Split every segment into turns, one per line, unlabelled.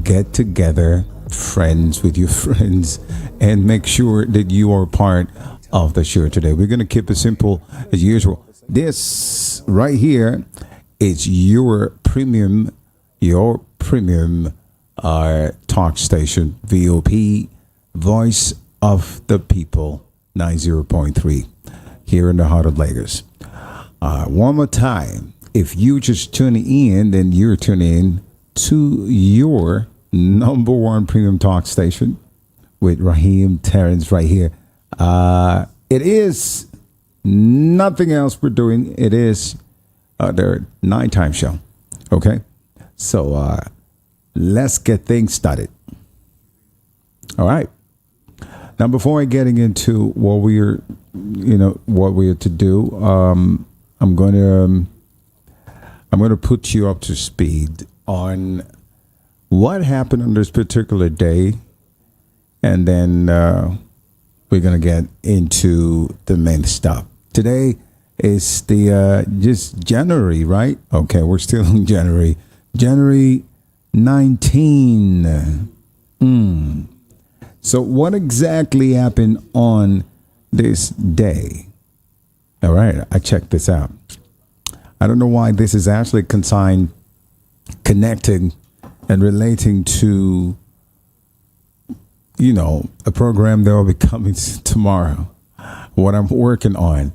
get together, friends with your friends, and make sure that you are part of the show today. We're going to keep it simple as usual. This right here is your premium talk station, VOP, Voice of the People, 90.3, here in the heart of Lagos. One more time, if you just tune in, then you're tuning in to your number one premium talk station with Raheem Terrence right here. It is nothing else we're doing. It is their nighttime show. Okay, so let's get things started. All right. Now, before I getting into what we're to do, I'm going to put you up to speed on what happened on this particular day, and then we're going to get into the main stuff. Today is the just January, right? Okay, we're still in January. January 19. So what exactly happened on this day? All right, I checked this out. I don't know why this is actually connecting and relating to, a program that will be coming tomorrow. What I'm working on,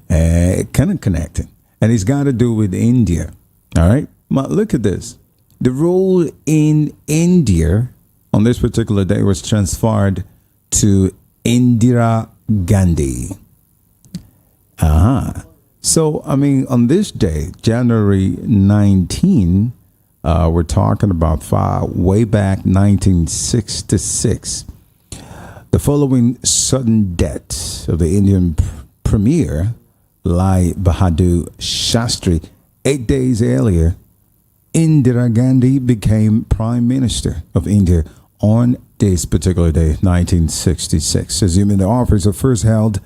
kind of connecting. And it's got to do with India. All right, but look at this. The rule in India on this particular day was transferred to Indira Gandhi. So, on this day, January 19, we're talking about way back 1966. The following sudden death of the Indian Premier, Lai Bahadur Shastri, 8 days earlier, Indira Gandhi became Prime Minister of India on this particular day, 1966, assuming the office was first held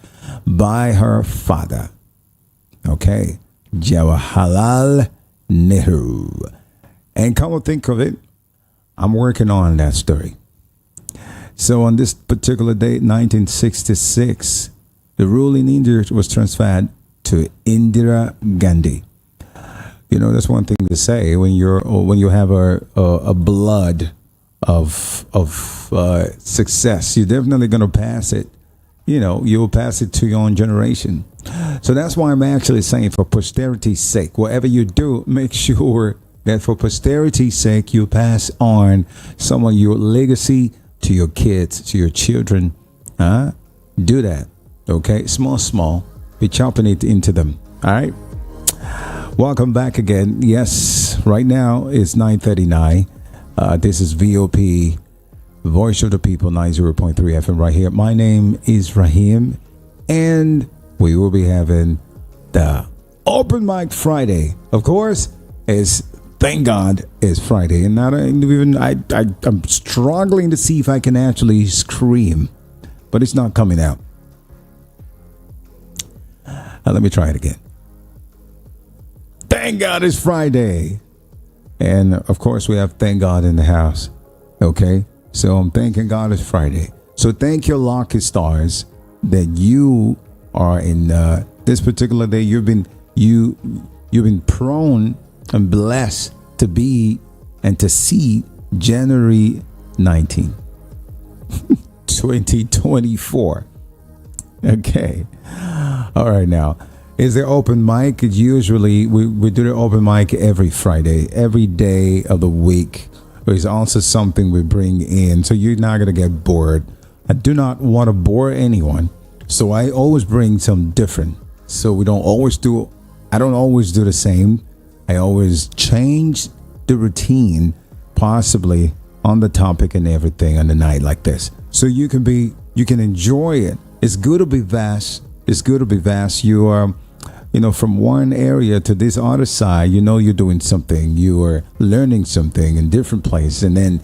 by her father, Jawaharlal Nehru. And come to think of it, I'm working on that story. So on this particular date, 1966, the rule in India was transferred to Indira Gandhi. That's one thing to say when you have a blood of success. You're definitely going to pass it. You'll pass it to your own generation. So that's why I'm actually saying, for posterity's sake, whatever you do, make sure that for posterity's sake, you pass on some of your legacy to your kids, to your children. Do that. Okay, small. Be chopping it into them. All right. Welcome back again. Yes, right now it's 9:39. This is VOP, Voice of the People, 90.3 FM right here. My name is Raheem, and we will be having the Open Mic Friday. Of course, thank God it's Friday, and I'm struggling to see if I can actually scream, but it's not coming out. Let me try it again. Thank God it's Friday. And of course, we have thank God in the house. Okay. So I'm thanking God it's Friday. So thank your lucky stars that you are in this particular day. You've been prone and blessed to be and to see January 19, 2024. Okay. All right. Now, is there open mic? Usually we do the open mic every Friday, every day of the week. There's also something we bring in, so you're not going to get bored. I do not want to bore anyone, so I always bring some different. So I don't always do the same. I always change the routine, possibly on the topic and everything on the night like this. So you can enjoy it. It's good to be vast. You are, from one area to this other side, you're doing something, you are learning something in different places. And then,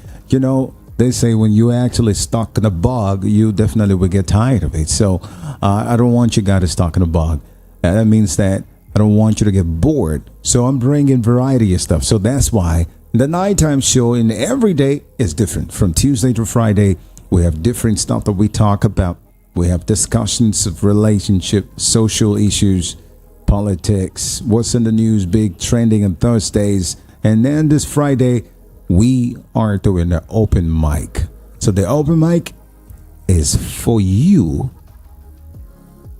they say when you actually stuck in a bog, you definitely will get tired of it. So I don't want you guys stuck in a bog. That means that I don't want you to get bored. So I'm bringing variety of stuff. So that's why The nighttime show in every day is different. From Tuesday to Friday, we have different stuff that we talk about. We have discussions of relationship, social issues, politics, what's in the news, big trending on Thursdays. And then this Friday, we are doing the open mic. So the open mic is for you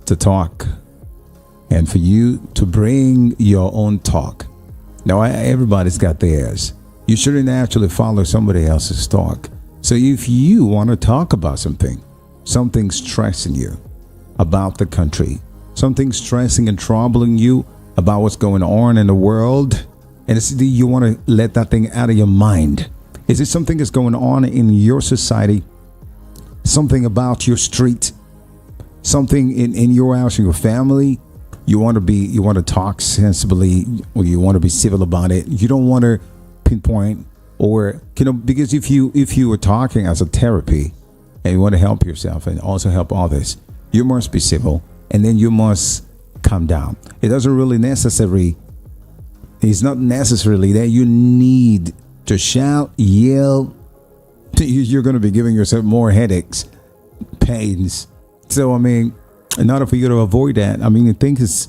to talk and for you to bring your own talk. Now, everybody's got theirs. You shouldn't actually follow somebody else's talk. So if you want to talk about something stressing you about the country, something stressing and troubling you about what's going on in the world, and you want to let that thing out of your mind. Is it something that's going on in your society? Something about your street? Something in your house, in your family? You want to talk sensibly, or you want to be civil about it. You don't want to pinpoint, or because if you were talking as a therapy and you want to help yourself and also help others, you must be civil, and then you must calm down. It's not necessarily that you need to shout, yell. You're going to be giving yourself more headaches, pains. So in order for you to avoid that, I think it's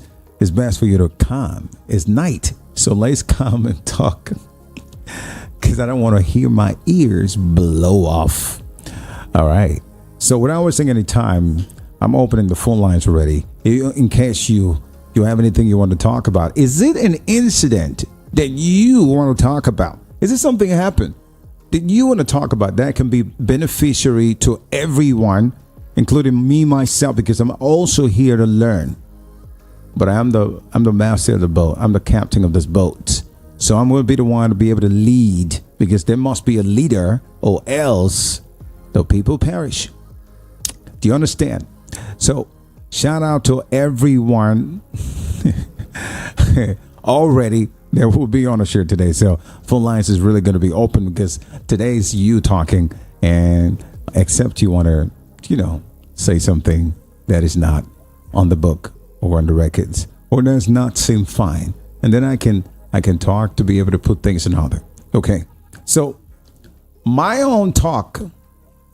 best for you to calm. It's night, so let's calm and talk, because I don't want to hear my ears blow off. All right. So without wasting any time, I'm opening the phone lines already. In case you have anything you want to talk about. Is it an incident that you want to talk about? Is it something that happened that you want to talk about that can be beneficiary to everyone, including me, myself, because I'm also here to learn. But I'm the master of the boat. I'm the captain of this boat. So I'm going to be the one to be able to lead, because there must be a leader, or else the people perish. Do you understand? So shout out to everyone already that will be on the show today. So phone lines is really going to be open, because today's you talking, and except you want to, say something that is not on the book or on the records, or does not seem fine. And then I can talk to be able to put things in order. Okay. So my own talk,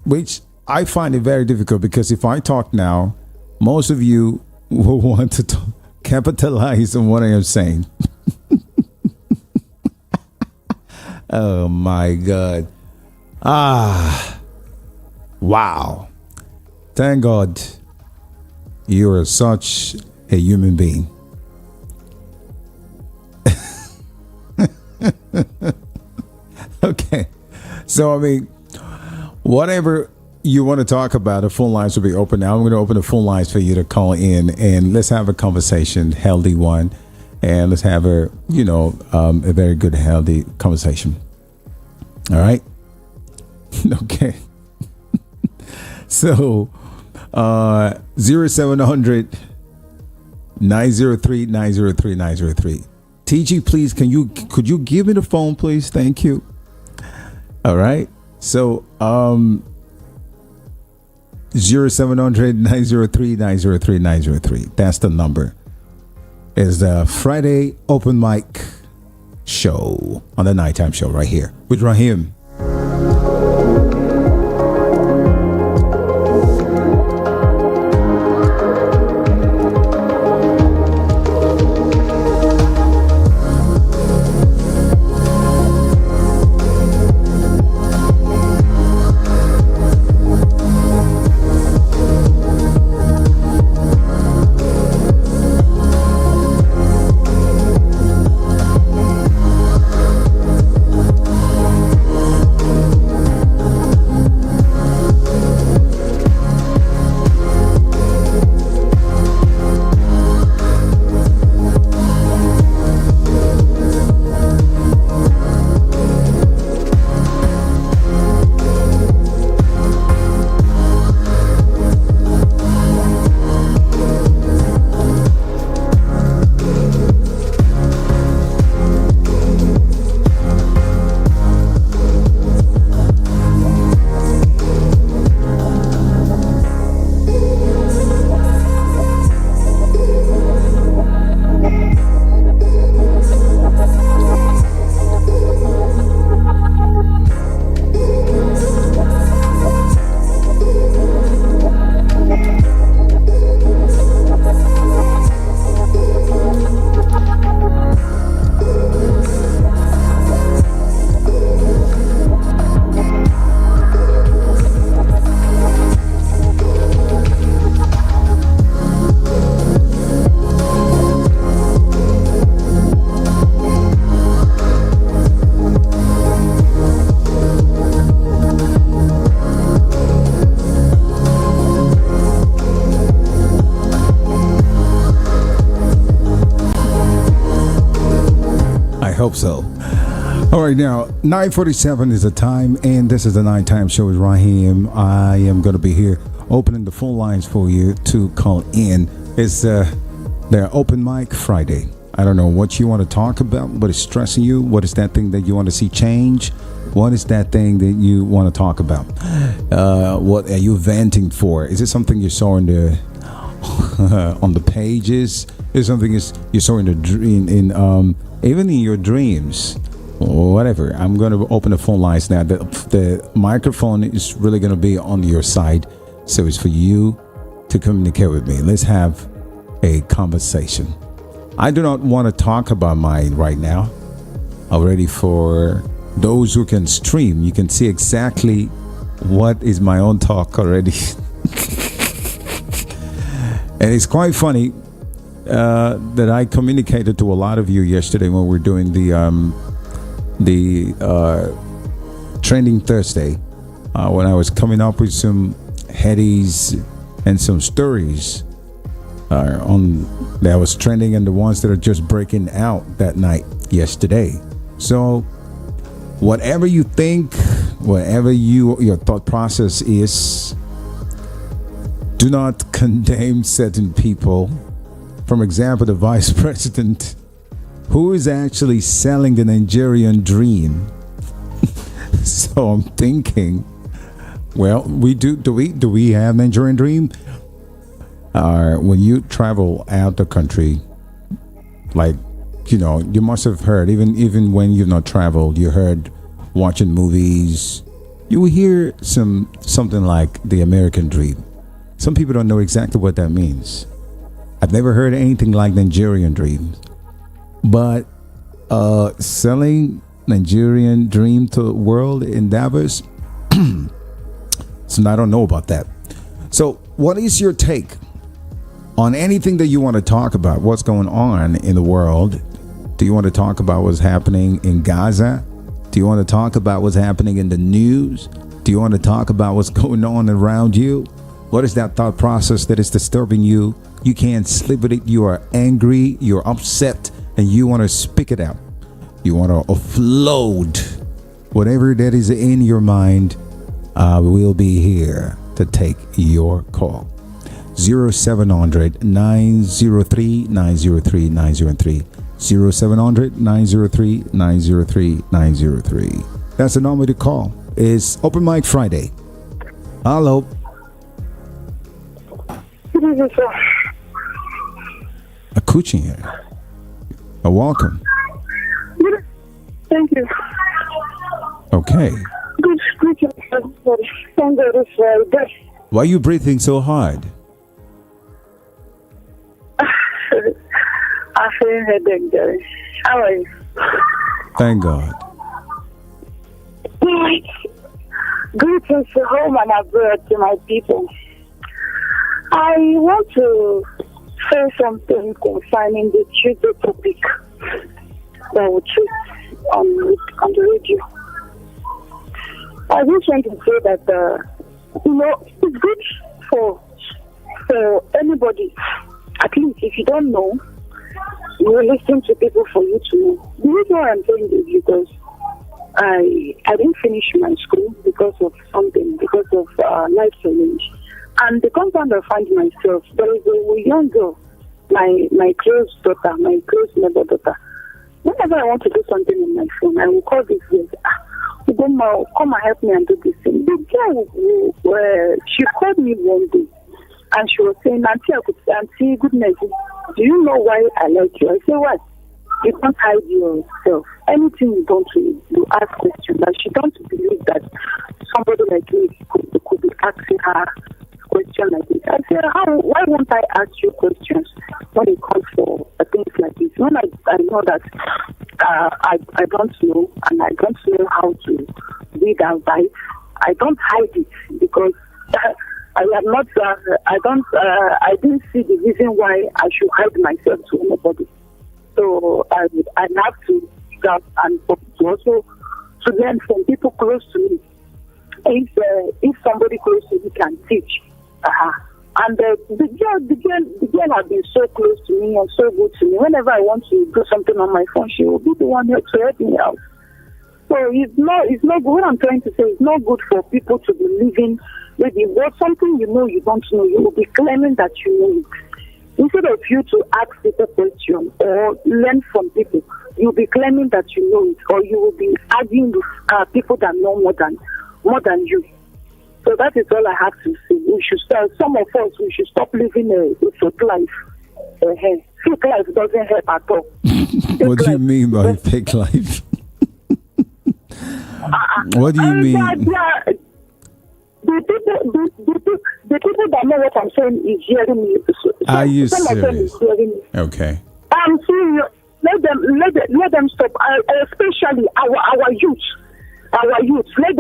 which I find it very difficult, because if I talk now, most of you will want to capitalize on what I am saying. Oh my God. Wow. Thank God you are such a human being. Okay. So, whatever you want to talk about, the phone lines will be open now. I'm going to open the phone lines for you to call in, and let's have a conversation, healthy one. And let's have a very good, healthy conversation. All right. Okay. So, 0700 903 903 903. TG, please, could you give me the phone, please? Thank you. All right. So, 0700 903 903 903. That's the number. Is the Friday open mic show on the nighttime show right here with Rahim. hope so. All right, now 9:47 is the time, and this is the Nighttime Show with Raheem. I am going to be here opening the phone lines for you to call in. It's their open mic Friday. I don't know what you want to talk about, what is stressing you, what is that thing that you want to see change, what is that thing that you want to talk about, what are you venting for? Is it something you saw in the on the pages? Is something you saw in the dream, even in your dreams, whatever? I'm going to open the phone lines now. The microphone is really going to be on your side, so it's for you to communicate with me. Let's have a conversation. I do not want to talk about mine right now. Already, for those who can stream, you can see exactly what is my own talk already. And it's quite funny that I communicated to a lot of you yesterday when we were doing the Trending Thursday, when I was coming up with some headies and some stories that was trending, and the ones that are just breaking out that night yesterday. So whatever you think, whatever your thought process is, do not condemn certain people. For example, the vice president, who is actually selling the Nigerian dream. So I'm thinking, well, do we have Nigerian dream? When you travel out the country, like, you must have heard, even when you've not traveled, you heard watching movies, you will hear something like the American dream. Some people don't know exactly what that means. I've never heard anything like Nigerian dream, but selling Nigerian dream to the world in Davos, so I don't know about that. So what is your take on anything that you want to talk about? What's going on in the world? Do you want to talk about what's happening in Gaza? Do you want to talk about what's happening in the news? Do you want to talk about what's going on around you? What is that thought process that is disturbing you? You can't sleep with it. You are angry. You're upset, and you want to speak it out. You want to offload whatever that is in your mind. We'll be here to take your call. 0700 903 903 903. 0700 903 903 903. That's the number to call. It's Open Mic Friday. Hello. Akuchi here. Welcome.
Thank you.
Okay.
Good. Thank you.
Why are you breathing so hard?
I feel headache, Jerry. How are you?
Thank God.
Greetings to home and abroad to my people. I want to say something concerning the Tuesday topic that we treat on the radio. I just want to say that it's good for anybody. At least if you don't know, you will listen to people for you to know. The reason why I'm saying this is because I didn't finish my school because of life challenge. And the compound I find myself, there is a young girl, my close daughter, my close neighbor daughter. Whenever I want to do something on my phone, I will call this girl. Come and help me and do this thing. The girl, she called me one day, and she was saying, Auntie, goodness, do you know why I like you? I say, what? You can't hide yourself. Anything you don't do, you ask questions. And she don't believe that somebody like me could be asking her question like this. I said, why won't I ask you questions when it comes for things like this? When I know that I don't know, and I don't know how to read and write, I don't hide it because I am not. I didn't see the reason why I should hide myself to anybody. So I have to start and also to learn from people close to me. If somebody close to me can teach, And the girl has been so close to me and so good to me. Whenever I want to do something on my phone, she will be the one to help me out. So it's not good. What I'm trying to say, it's not good for people to be living maybe what something you know you don't know. You will be claiming that you know it. Instead of you to ask people questions or learn from people, you'll be claiming that you know it, or you will be arguing with people that know more than you. So that is all I have to say. We should start. Some of us, we should stop living a fake life. Fake life doesn't help at all.
What do you mean by fake life? What do you mean?
The people that know what I'm saying is hearing me.
Are you serious?
Is hearing me.
Okay.
I'm serious. Let them stop. Especially our youth. Our youth. Let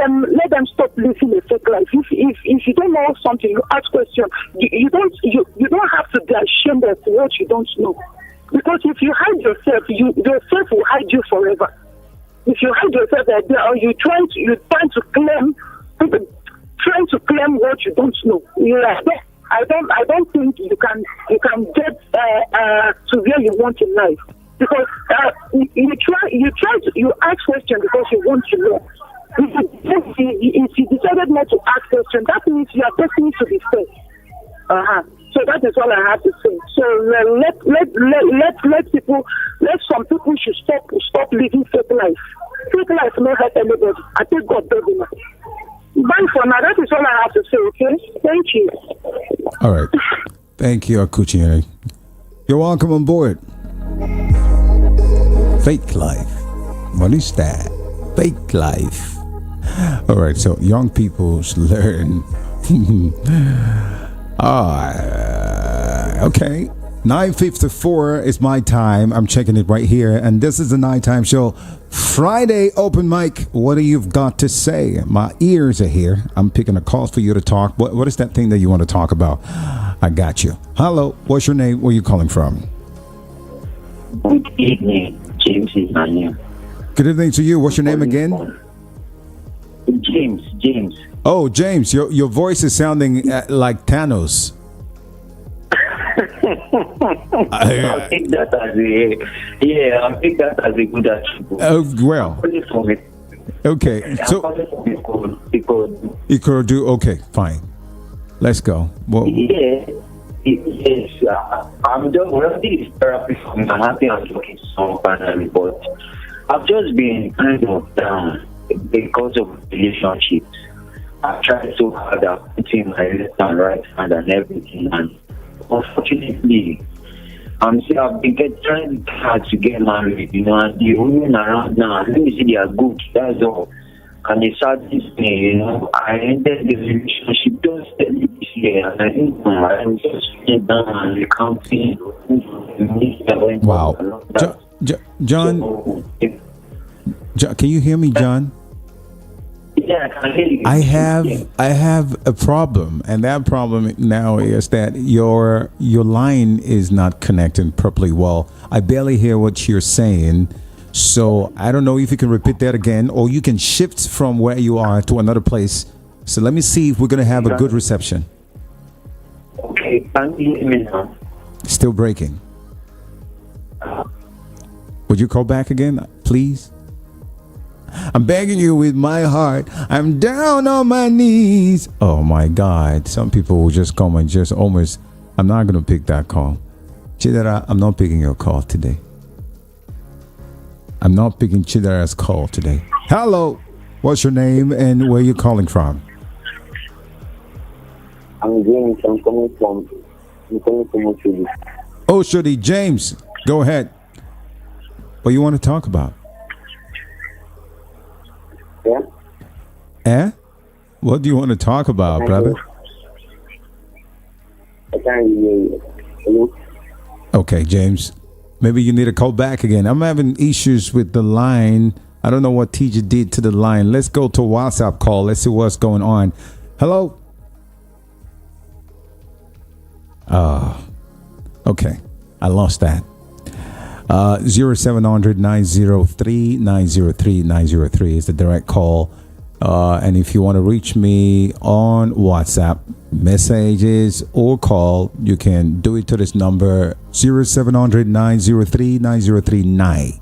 them stop living a fake life. If you don't know something, you ask questions. You don't have to be ashamed of what you don't know. Because if you hide yourself, yourself will hide you forever. If you hide yourself or you trying to claim what you don't know. I don't think you can get to where you want in life, because you ask questions because you want to know. If you decided not to ask questions, that means you are destined to be fair. So that is all I have to say. So let some people should stop living fake life. Fake life not help anybody. I think God does it. Bye for now. That is all I have to say. Okay. Thank you.
All right. Thank you, Akuchi. You're welcome on board. Fake life. What is that? Fake life. All right. So young people learn. Okay. 9:54 is my time. I'm checking it right here. And this is the nighttime show. Friday open mic. What do you've got to say? My ears are here. I'm picking a call for you to talk. What is that thing that you want to talk about? I got you. Hello. What's your name? Where are you calling from?
Good evening. James is my name.
Good evening to you. What's your name again?
James.
Oh, James. Your voice is sounding like Thanos.
I'll take that as a good attribute.
Well. Okay. So Ikorodu. Okay, fine. Let's go. Well,
yes. I'm just this therapy for me. I'm happy I'm talking to someone finally, but I've just been kind of down because of relationships. I've tried so hard at putting my left and right hand and everything, and unfortunately, I've been trying hard to get married, and the women around now, let me see, they are good, that's all. And the saddest thing, I ended the relationship just this year, and I think I'm just sitting down and recounting.
Wow. John, can you hear me, John?
Yeah, I can hear you.
I have a problem, and that problem now is that your line is not connecting properly well. I barely hear what you're saying, so I don't know if you can repeat that again, or you can shift from where you are to another place. So let me see if we're going to have a good reception.
Okay, can you hear me now?
Still breaking. Would you call back again, please? I'm begging you with my heart. I'm down on my knees. Oh my God. Some people will just come and just almost, I'm not going to pick that call. Chidera, I'm not picking your call today. I'm not picking Chidera's call today. Hello. What's your name and where are you calling from?
I'm James. I'm coming from Oshodi.
Oshodi, James. Go ahead. What you want to talk about?
Yeah?
What do you want to talk about, brother?
I can't hear you. Hello?
Okay, James. Maybe you need to call back again. I'm having issues with the line. I don't know what teacher did to the line. Let's go to a WhatsApp call. Let's see what's going on. Hello? Okay. I lost that. 0700 903 903 903 is the direct call. And if you want to reach me on WhatsApp, messages or call, you can do it to this number 0700-903-9039.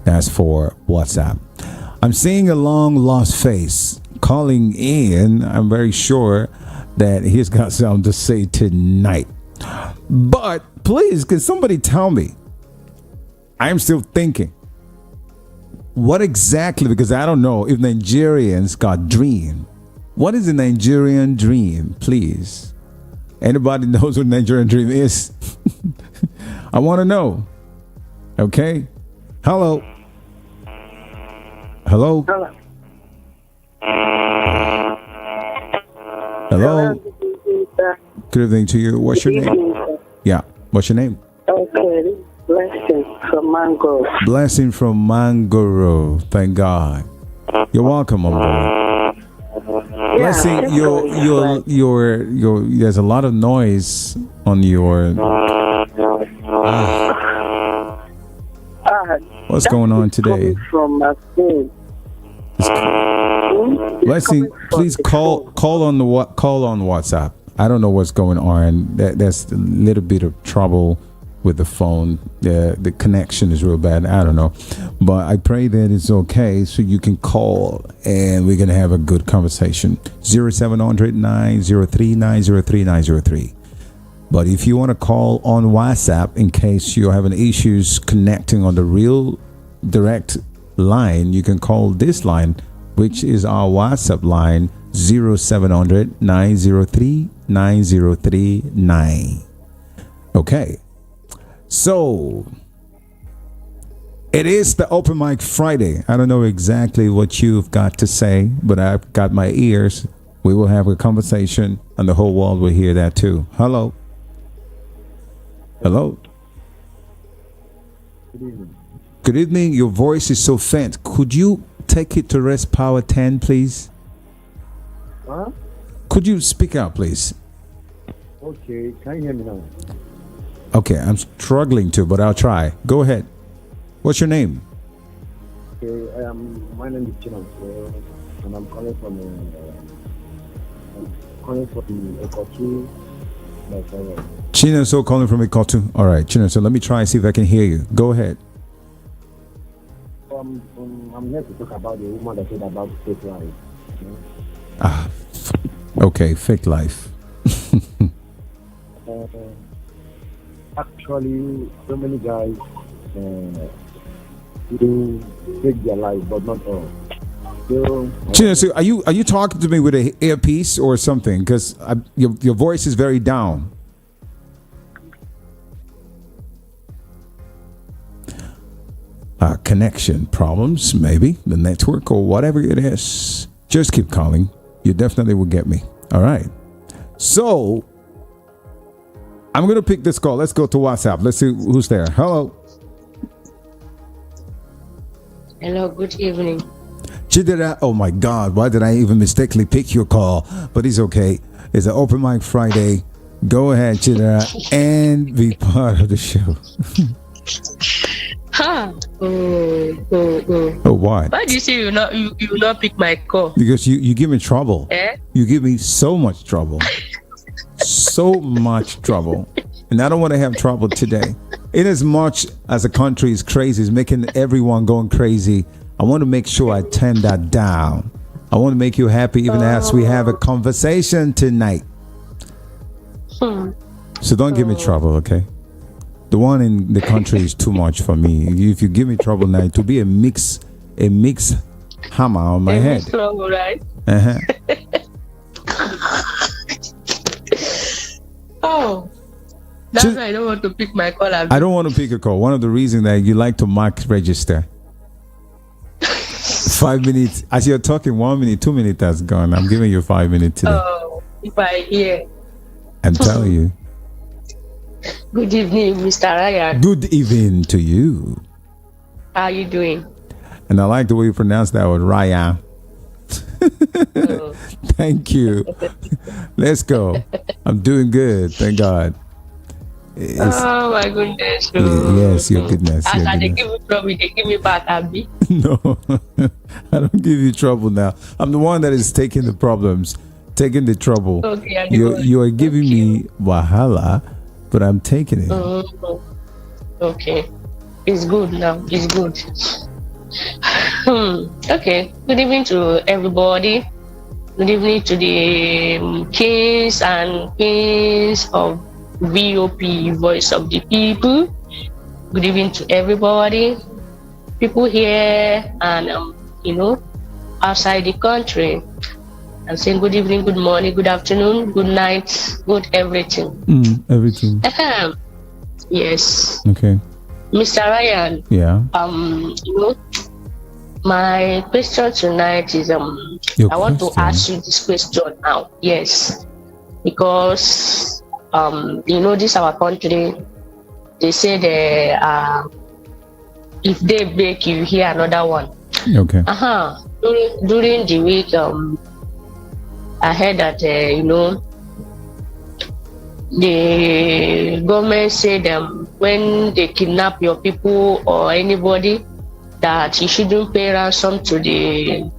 That's for WhatsApp. I'm seeing a long lost face calling in. I'm very sure that he's got something to say tonight. But please, can somebody tell me? I'm still thinking. What exactly, because I don't know if Nigerians got dream. What is the Nigerian dream, please? Anybody knows what Nigerian dream is? I want to know. Okay. Hello. Hello. Hello. Good evening to you. What's your name? Yeah. What's your name?
Okay. Blessing from Mangoro.
Blessing from Mangoro. Thank God. You're welcome, my boy. Blessing, your there's a lot of noise on your what's going on today?
From my phone.
Blessing, please call on WhatsApp. I don't know what's going on. That's a little bit of trouble with the phone. The connection is real bad. I don't know, but I pray that it's okay so you can call and we're gonna have a good conversation. 0700-903-903-903. But if you want to call on WhatsApp in case you're having issues connecting on the real direct line, you can call this line, which is our WhatsApp line, 0700-903-9039. Okay. So it is the open mic Friday. I don't know exactly what you've got to say, but I've got my ears. We will have a conversation and the whole world will hear that too. Hello. Hello.
Good evening.
Good evening. Your voice is so faint. Could you take it to rest power 10, please?
Huh?
Could you speak out, please?
Okay. Can you hear me now?
Okay, I'm struggling to, but I'll try. Go ahead. What's your name?
Okay. My name is Tinubu, and I'm calling from Ekoti.
Chinonso calling from Ikotu. All right, Chinonso, let me try and see if I can hear you. Go ahead.
I'm here to talk about the woman that said about fake life. You know?
Okay, fake life.
Actually, so many guys do take their life, but not all. So,
Chinonso, are you talking to me with an earpiece or something? Because your voice is very down. Connection problems, maybe the network or whatever it is. Just keep calling. You definitely will get me. All right. So I'm going to pick this call. Let's go to WhatsApp. Let's see who's there. Hello.
Hello, good evening.
Chidera, oh my God, why did I even mistakenly pick your call? But it's okay. It's an open mic Friday. Go ahead, Chidera, and be part of the show. Oh, why?
Why do you say you will not pick my call?
Because you give me trouble.
Eh?
You give me so much trouble. So much trouble. And I don't want to have trouble today. In as much as the country is crazy, is making everyone going crazy, I want to make sure I turn that down. I want to make you happy even as we have a conversation tonight. So don't give me trouble, okay? The one in the country is too much for me. If you give me trouble now, it will be a mix hammer on my head.
Trouble, right?
Uh-huh.
Oh, that's why I don't want to pick my call.
I don't want to pick a call. One of the reasons that you like to mark register. 5 minutes. As you're talking, 1 minute, 2 minutes has gone. I'm giving you 5 minutes today.
Oh, if I hear.
I'm telling you.
Good evening, Mr. Ryan.
Good evening to you.
How are you doing?
And I like the way you pronounce that word, Ryan.
Oh.
Thank you. Let's go. I'm doing good. Thank God.
Oh my goodness.
Yes, your goodness.
As
Your
they
goodness.
give me trouble, they give me back, Abby.
No, I don't give you trouble now. I'm the one that is taking the problems, taking the trouble.
Okay,
You are giving me wahala, but I'm taking it.
Okay, it's good now. It's good. Okay. Good evening to everybody. Good evening to the kings and queens of VOP, Voice of the People. Good evening to everybody. People here and outside the country. I'm saying good evening, good morning, good afternoon, good night, good everything.
Everything.
Yes.
Okay.
Mr. Ryan.
Yeah.
My question tonight is I want to ask you this question now. Yes. Because this our country, they say if they break, you hear another one.
Okay.
During the week, I heard that the government said when they kidnap your people or anybody, that you shouldn't pay ransom to the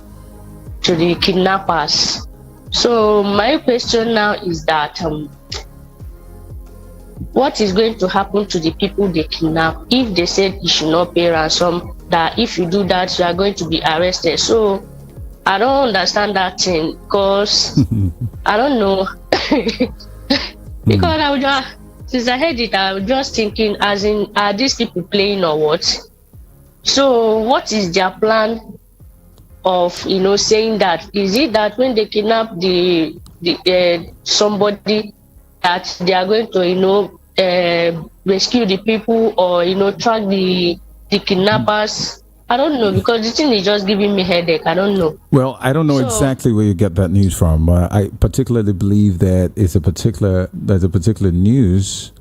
kidnappers. So my question now is that what is going to happen to the people they kidnap if they said you should not pay ransom, that if you do that you are going to be arrested? So I don't understand that thing, because I don't know. Because since I heard it, I was just thinking, as in, are these people playing or what? So what is their plan of saying that? Is it that when they kidnap the somebody, that they are going to rescue the people or track the kidnappers? I don't know, because the thing is just giving me headache. I don't know.
Well, I don't know exactly where you get that news from. I particularly believe that there's a particular news,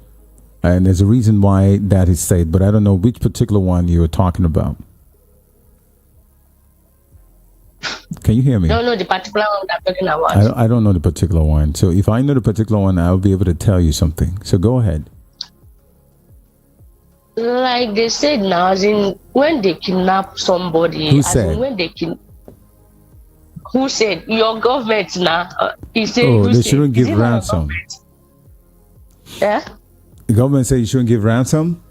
and there's a reason why that is said, but I don't know which particular one you're talking about. Can you hear me?
I don't know the particular one I'm talking about.
I don't know the particular one. So if I know the particular one, I'll be able to tell you something. So go ahead.
Like they said now, as in when they kidnap somebody.
Who said?
Who said? Your government now. He said.
Oh, they shouldn't give ransom.
Yeah.
The government said you shouldn't give ransom?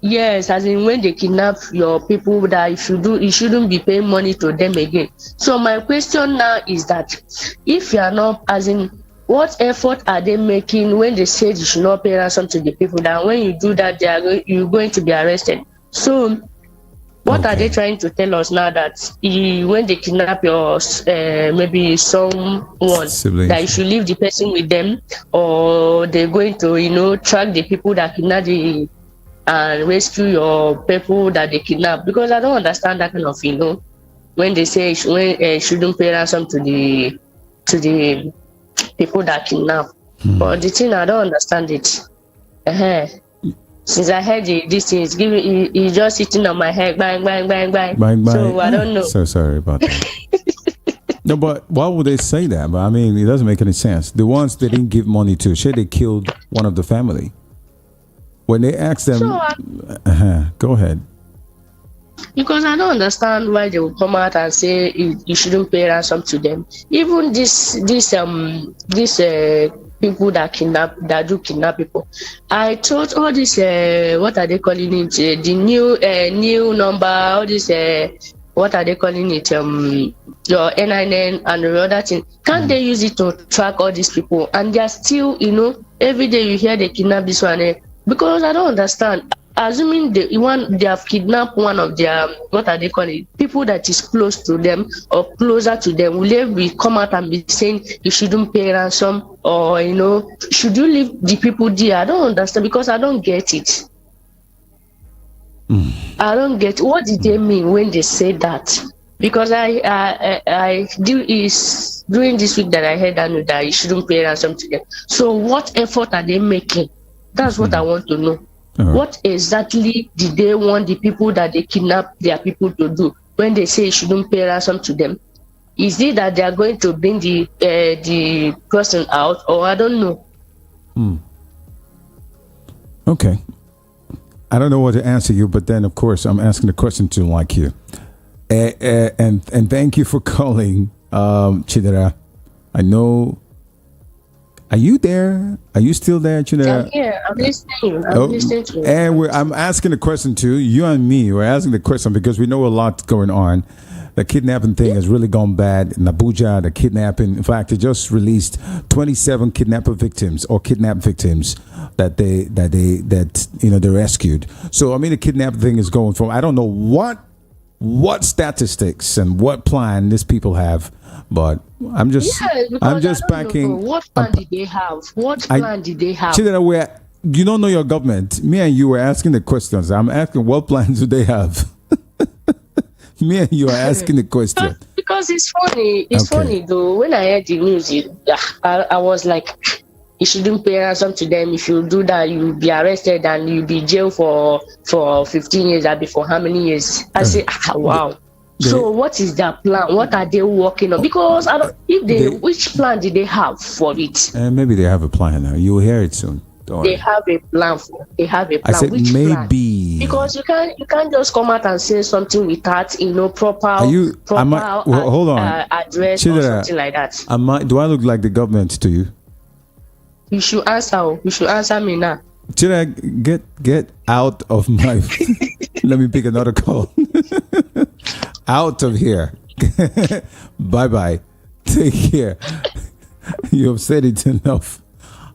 Yes, as in when they kidnap your people, that you shouldn't be paying money to them again. So my question now is that if you are not, as in, what effort are they making when they say you should not pay ransom to the people, that when you do that you're going to be arrested? So what are they trying to tell us now, that when they kidnap your maybe someone, siblings, that you should leave the person with them, or they're going to track the people that kidnap and rescue your people that they kidnap? Because I don't understand that kind of when they say shouldn't pay ransom to the people that kidnap. But the thing, I don't understand it. Since I heard this thing, it's just sitting on my head, bang, bang, bang, bang.
Bang, bang.
So I don't know.
So sorry about that. No, but why would they say that? But I mean, it doesn't make any sense. The ones they didn't give money to, say they killed one of the family. When they asked them, go ahead.
Because I don't understand why they will come out and say you shouldn't pay ransom to them. Even these people that do kidnap people. I thought all this what are they calling it? The new number, all this what are they calling it? Your NIN and the other thing. Can't they use it to track all these people? And they are still, every day you hear they kidnap this one. Because I don't understand. Assuming they have kidnapped one of their, what are they calling it, people that is close to them or closer to them, will they be come out and be saying you shouldn't pay ransom, or should you leave the people there? I don't understand, because I don't get it. I don't get what did they mean when they say that. Because I do is during this week that I heard that you shouldn't pay ransom to them. So what effort are they making? That's what I want to know. What exactly did they want the people that they kidnap their people to do when they say you shouldn't pay ransom to them? Is it that they are going to bring the person out, or I don't know?
Okay. I don't know what to answer you, but then of course I'm asking the question to like you. And thank you for calling, Chidera. I know. Are you there? Are you still there, Chidera?
I'm here. I'm listening. I'm listening to you.
And I'm asking the question to you and me. We're asking the question because we know a lot going on. The kidnapping thing has really gone bad in Abuja. The kidnapping, in fact, they just released 27 kidnapped victims that they rescued. So I mean, the kidnapping thing is going from. I don't know what statistics and what plan these people have, but I'm just backing.
What plan did they have? What plan did they have?
You don't know your government. Me and you were asking the questions. I'm asking what plans do they have. Me and you are asking the question.
Because it's funny. It's funny though. When I heard the news, I was like, you shouldn't pay ransom to them. If you do that, you'll be arrested and you'll be jailed for 15 years. That'll be for how many years? I say, wow. So what is their plan? What are they working on? Because which plan did they have for it?
Maybe they have a plan now. You'll hear it soon.
They have a plan.
I said
which
maybe
plan? Because you can't just come out and say something without proper
hold on.
Address or something like that.
Do I look like the government to you?
You should answer. You should answer me now.
Should I get out of my? Let me pick another call. Out of here. Bye bye. Take care. You have said it enough.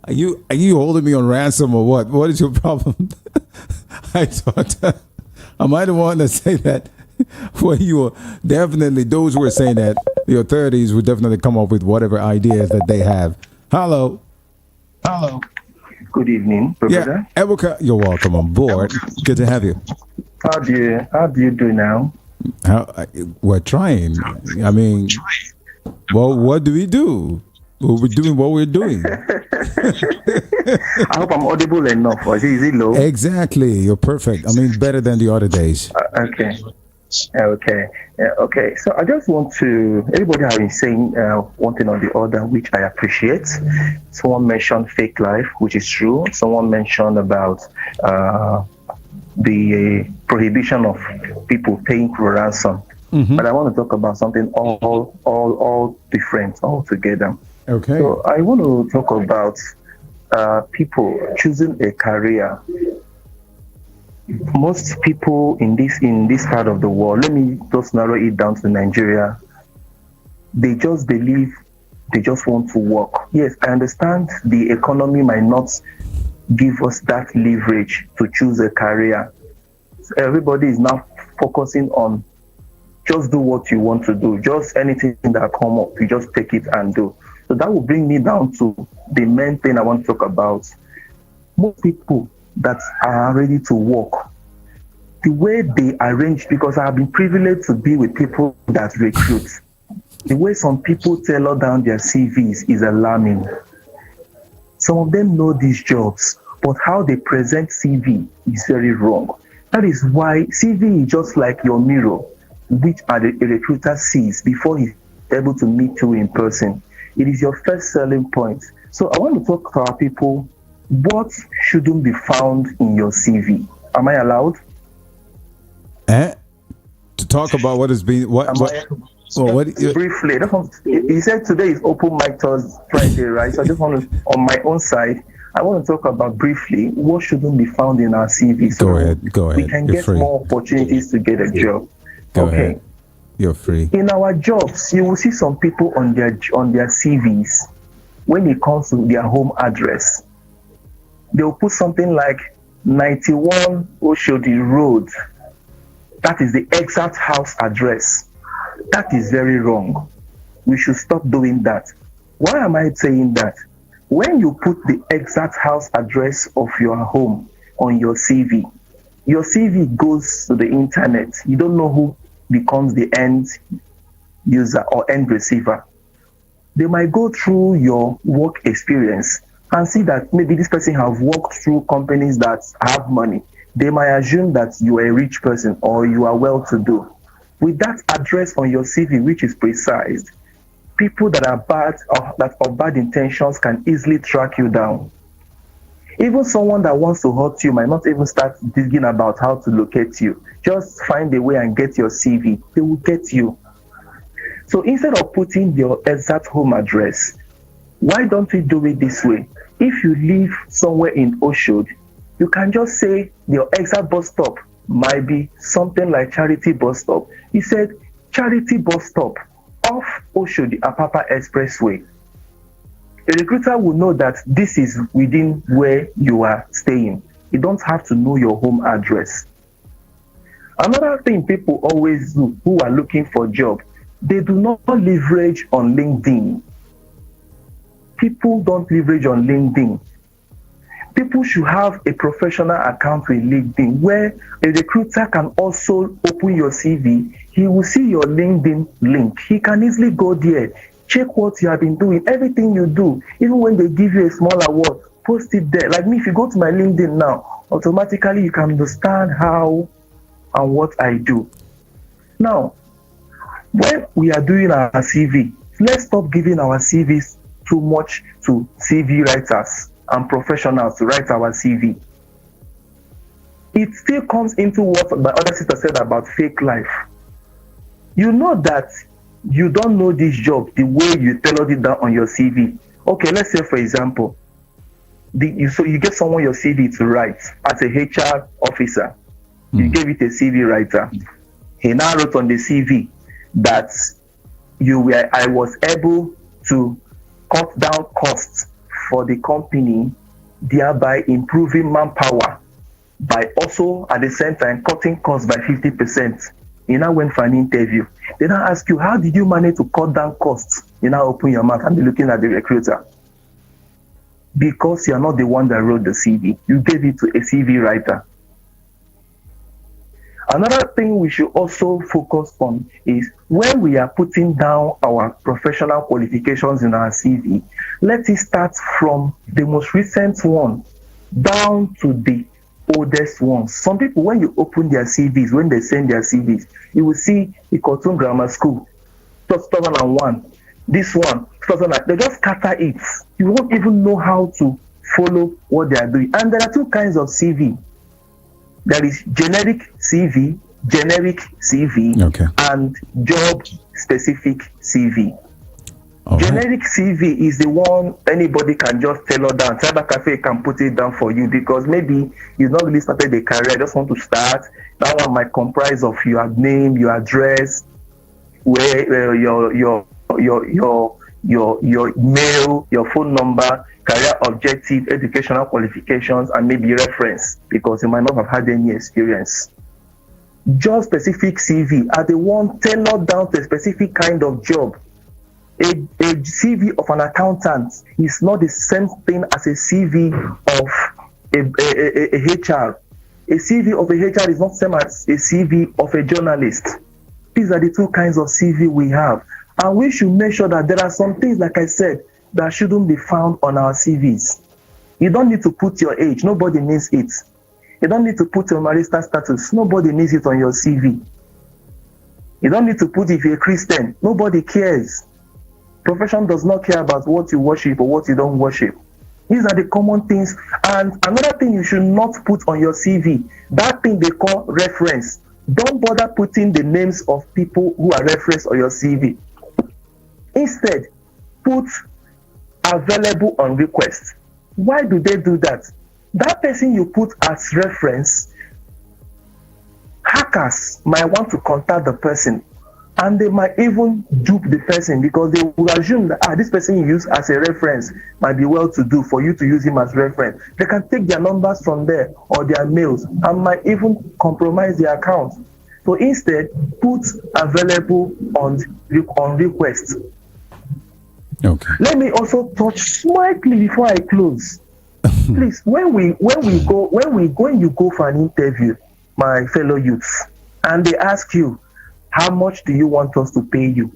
Are you holding me on ransom or what? What is your problem? I thought, am I the one that say that? Well, you were definitely, those who are saying that, the authorities would definitely come up with whatever ideas that they have. Hello.
Good evening, Professor.
Yeah, Ebuka, you're welcome on board. Good to have you.
How do you do now?
We're trying. I mean, well, what do we do? We're doing what we're doing.
I hope I'm audible enough. Or is it low?
Exactly. You're perfect. I mean, better than the other days.
Okay. So I just want to. Everybody has been saying one thing or the other, which I appreciate. Someone mentioned fake life, which is true. Someone mentioned about the prohibition of people paying for ransom. Mm-hmm. But I want to talk about something all different altogether.
Okay.
So I want to talk about people choosing a career. Most people in this part of the world, let me just narrow it down to Nigeria, they just believe they just want to work. Yes, I understand the economy might not give us that leverage to choose a career. So everybody is now focusing on just do what you want to do. Just anything that come up, you just take it and do. So that will bring me down to the main thing I want to talk about. Most people that are ready to work, the way they arrange, because I have been privileged to be with people that recruit, the way some people tailor down their CVs is alarming. Some of them know these jobs, but how they present CV is very wrong. That is why CV is just like your mirror, which a recruiter sees before he's able to meet you in person. It is your first selling point. So I want to talk to our people. What shouldn't be found in your CV? Am I allowed?
To talk about what has been
briefly. He said today is open mic Friday, right? So I just want to, on my own side, I want to talk about briefly what shouldn't be found in our CV. So
go ahead.
We can get more opportunities to get a job.
Go ahead. You're free.
In our jobs, you will see some people on their CVs, when it comes to their home address, they'll put something like 91 Oshodi Road. That is the exact house address. That is very wrong. We should stop doing that. Why am I saying that? When you put the exact house address of your home on your CV goes to the internet. You don't know who becomes the end user or end receiver. They might go through your work experience and see that maybe this person have worked through companies that have money. They might assume that you are a rich person or you are well-to-do. With that address on your CV, which is precise, people that are bad or that of bad intentions can easily track you down. Even someone that wants to hurt you might not even start digging about how to locate you. Just find a way and get your CV. They will get you. So instead of putting your exact home address, why don't we do it this way? If you live somewhere in Oshod, you can just say your exact bus stop might be something like Charity bus stop. You said Charity bus stop off Oshodi Apapa Expressway. A recruiter will know that this is within where you are staying. You don't have to know your home address. Another thing people always do who are looking for a job, they do not leverage on LinkedIn. People don't leverage on LinkedIn. People should have a professional account with LinkedIn where a recruiter can also open your CV. He will see your LinkedIn link. He can easily go there, check what you have been doing, everything you do. Even when they give you a small award, post it there. Like me, if you go to my LinkedIn now, automatically you can understand how and what I do. Now, when we are doing our CV, let's stop giving our CVs too much to CV writers and professionals to write our CV. It still comes into what my other sister said about fake life. You know that you don't know this job the way you tailored it down on your CV. Okay, let's say for example, so you get someone your CV to write as a HR officer. You gave it a CV writer. He now wrote on the CV that I was able to cut down costs for the company, thereby improving manpower by also at the same time cutting costs by 50%. You now went for an interview. They now ask you, how did you manage to cut down costs? You now open your mouth and be looking at the recruiter. Because you are not the one that wrote the CV. You gave it to a CV writer. Another thing we should also focus on is when we are putting down our professional qualifications in our CV, let it start from the most recent one down to the oldest ones. Some people, when you open their CVs, when they send their CVs, you will see the Cotton Grammar School, 2001, this one, 2009. They just scatter it. You won't even know how to follow what they are doing. And there are two kinds of CV. There is generic CV,
okay,
and job-specific CV.
All
Generic CV is the one anybody can just tailor down. Cyber Cafe can put it down for you because maybe you've not really started a career, just want to start. That one might comprise of your name, your address, where your mail, your phone number, career objective, educational qualifications, and maybe reference because you might not have had any experience. Job specific CV are the one tailored down to a specific kind of job. A CV of an accountant is not the same thing as a CV of a HR. A CV of a HR is not the same as a CV of a journalist. These are the two kinds of CV we have. And we should make sure that there are some things, like I said, that shouldn't be found on our CVs. You don't need to put your age. Nobody needs it. You don't need to put your marital status. Nobody needs it on your CV. You don't need to put if you're a Christian. Nobody cares. Profession does not care about what you worship or what you don't worship. These are the common things. And another thing you should not put on your CV, that thing they call reference. Don't bother putting the names of people who are referenced on your CV. Instead, put available on request. Why do they do that? That person you put as reference, hackers might want to contact the person and they might even dupe the person because they will assume that this person you use as a reference might be well to do for you to use him as reference. They can take their numbers from there or their mails and might even compromise their account. So instead, put available on request.
Okay.
Let me also touch slightly before I close. Please, when you go for an interview, my fellow youths, and they ask you, how much do you want us to pay you?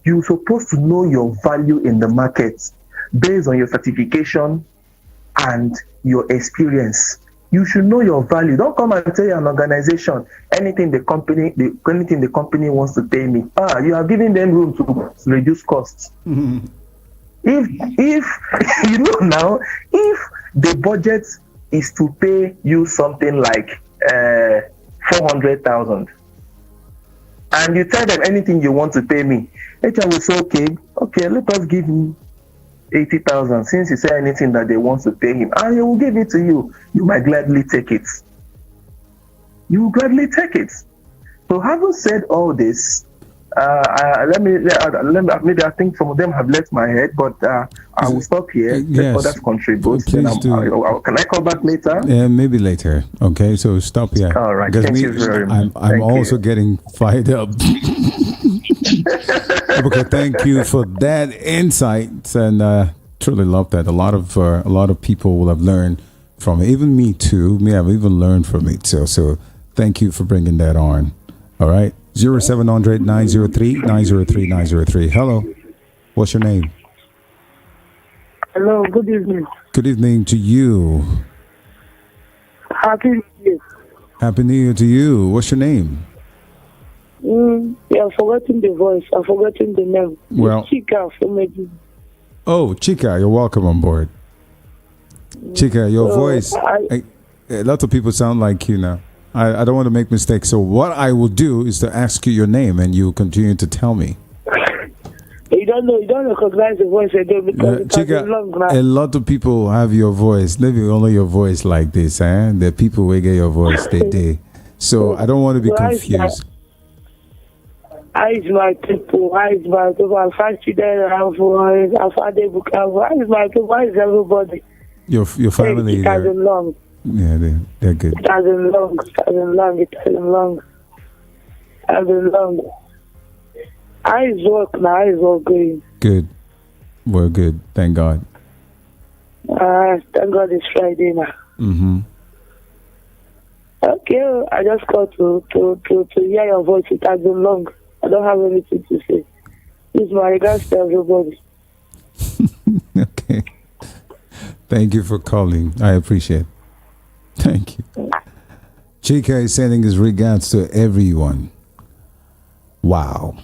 You're supposed to know your value in the market based on your certification and your experience. You should know your value. Don't come and tell an organization anything the company wants to pay me. You are giving them room to reduce costs. If you know now, if the budget is to pay you something like 400,000, and you tell them anything you want to pay me, HR will say, okay, let us give you 80,000. Since you say anything that they want to pay him, and he will give it to you, you might gladly take it. You will gladly take it. So having said all this, maybe I think some of them have left my head, but I will stop here. Let others contribute.
Please do.
Can I come back later?
Yeah, maybe later. Okay, so stop here.
All right. Thank you very much.
I'm also getting fired up. Okay, thank you for that insight, and truly love that. A lot of people will have learned from it. Even me too. I've even learned from it. So thank you for bringing that on. All right. 0700 903 903 903. Hello. What's your name?
Hello, good evening.
Good evening to you.
Happy New Year.
Happy New Year to you. What's your name?
Yeah, I've forgotten the voice. I've forgotten the name.
Well,
Chica from Medina.
Oh, Chica, you're welcome on board. Chica, your voice. A lot of people sound like you now. I don't want to make mistakes. So what I will do is to ask you your name, and you continue to tell me.
You don't recognize the voice again because it
Chica,
has been long now.
a lot of people have your voice. Maybe only your voice like this, eh? The people will get your voice, they. So I don't want to be confused.
I is my people. I is my people. I've had children. I've had a book. I is my people. I is everybody.
Your family.
It has been long.
Yeah, they're good.
It has been long. I is work now. I is work going.
Good. We're good. Thank God.
Thank God it's Friday now.
Mm-hmm.
Okay, I just called to hear your voice. It has been long. I don't have anything to say. It's my regards to everybody.
Okay. Thank you for calling. I appreciate it. Thank you. Chica is sending his regards to everyone. Wow.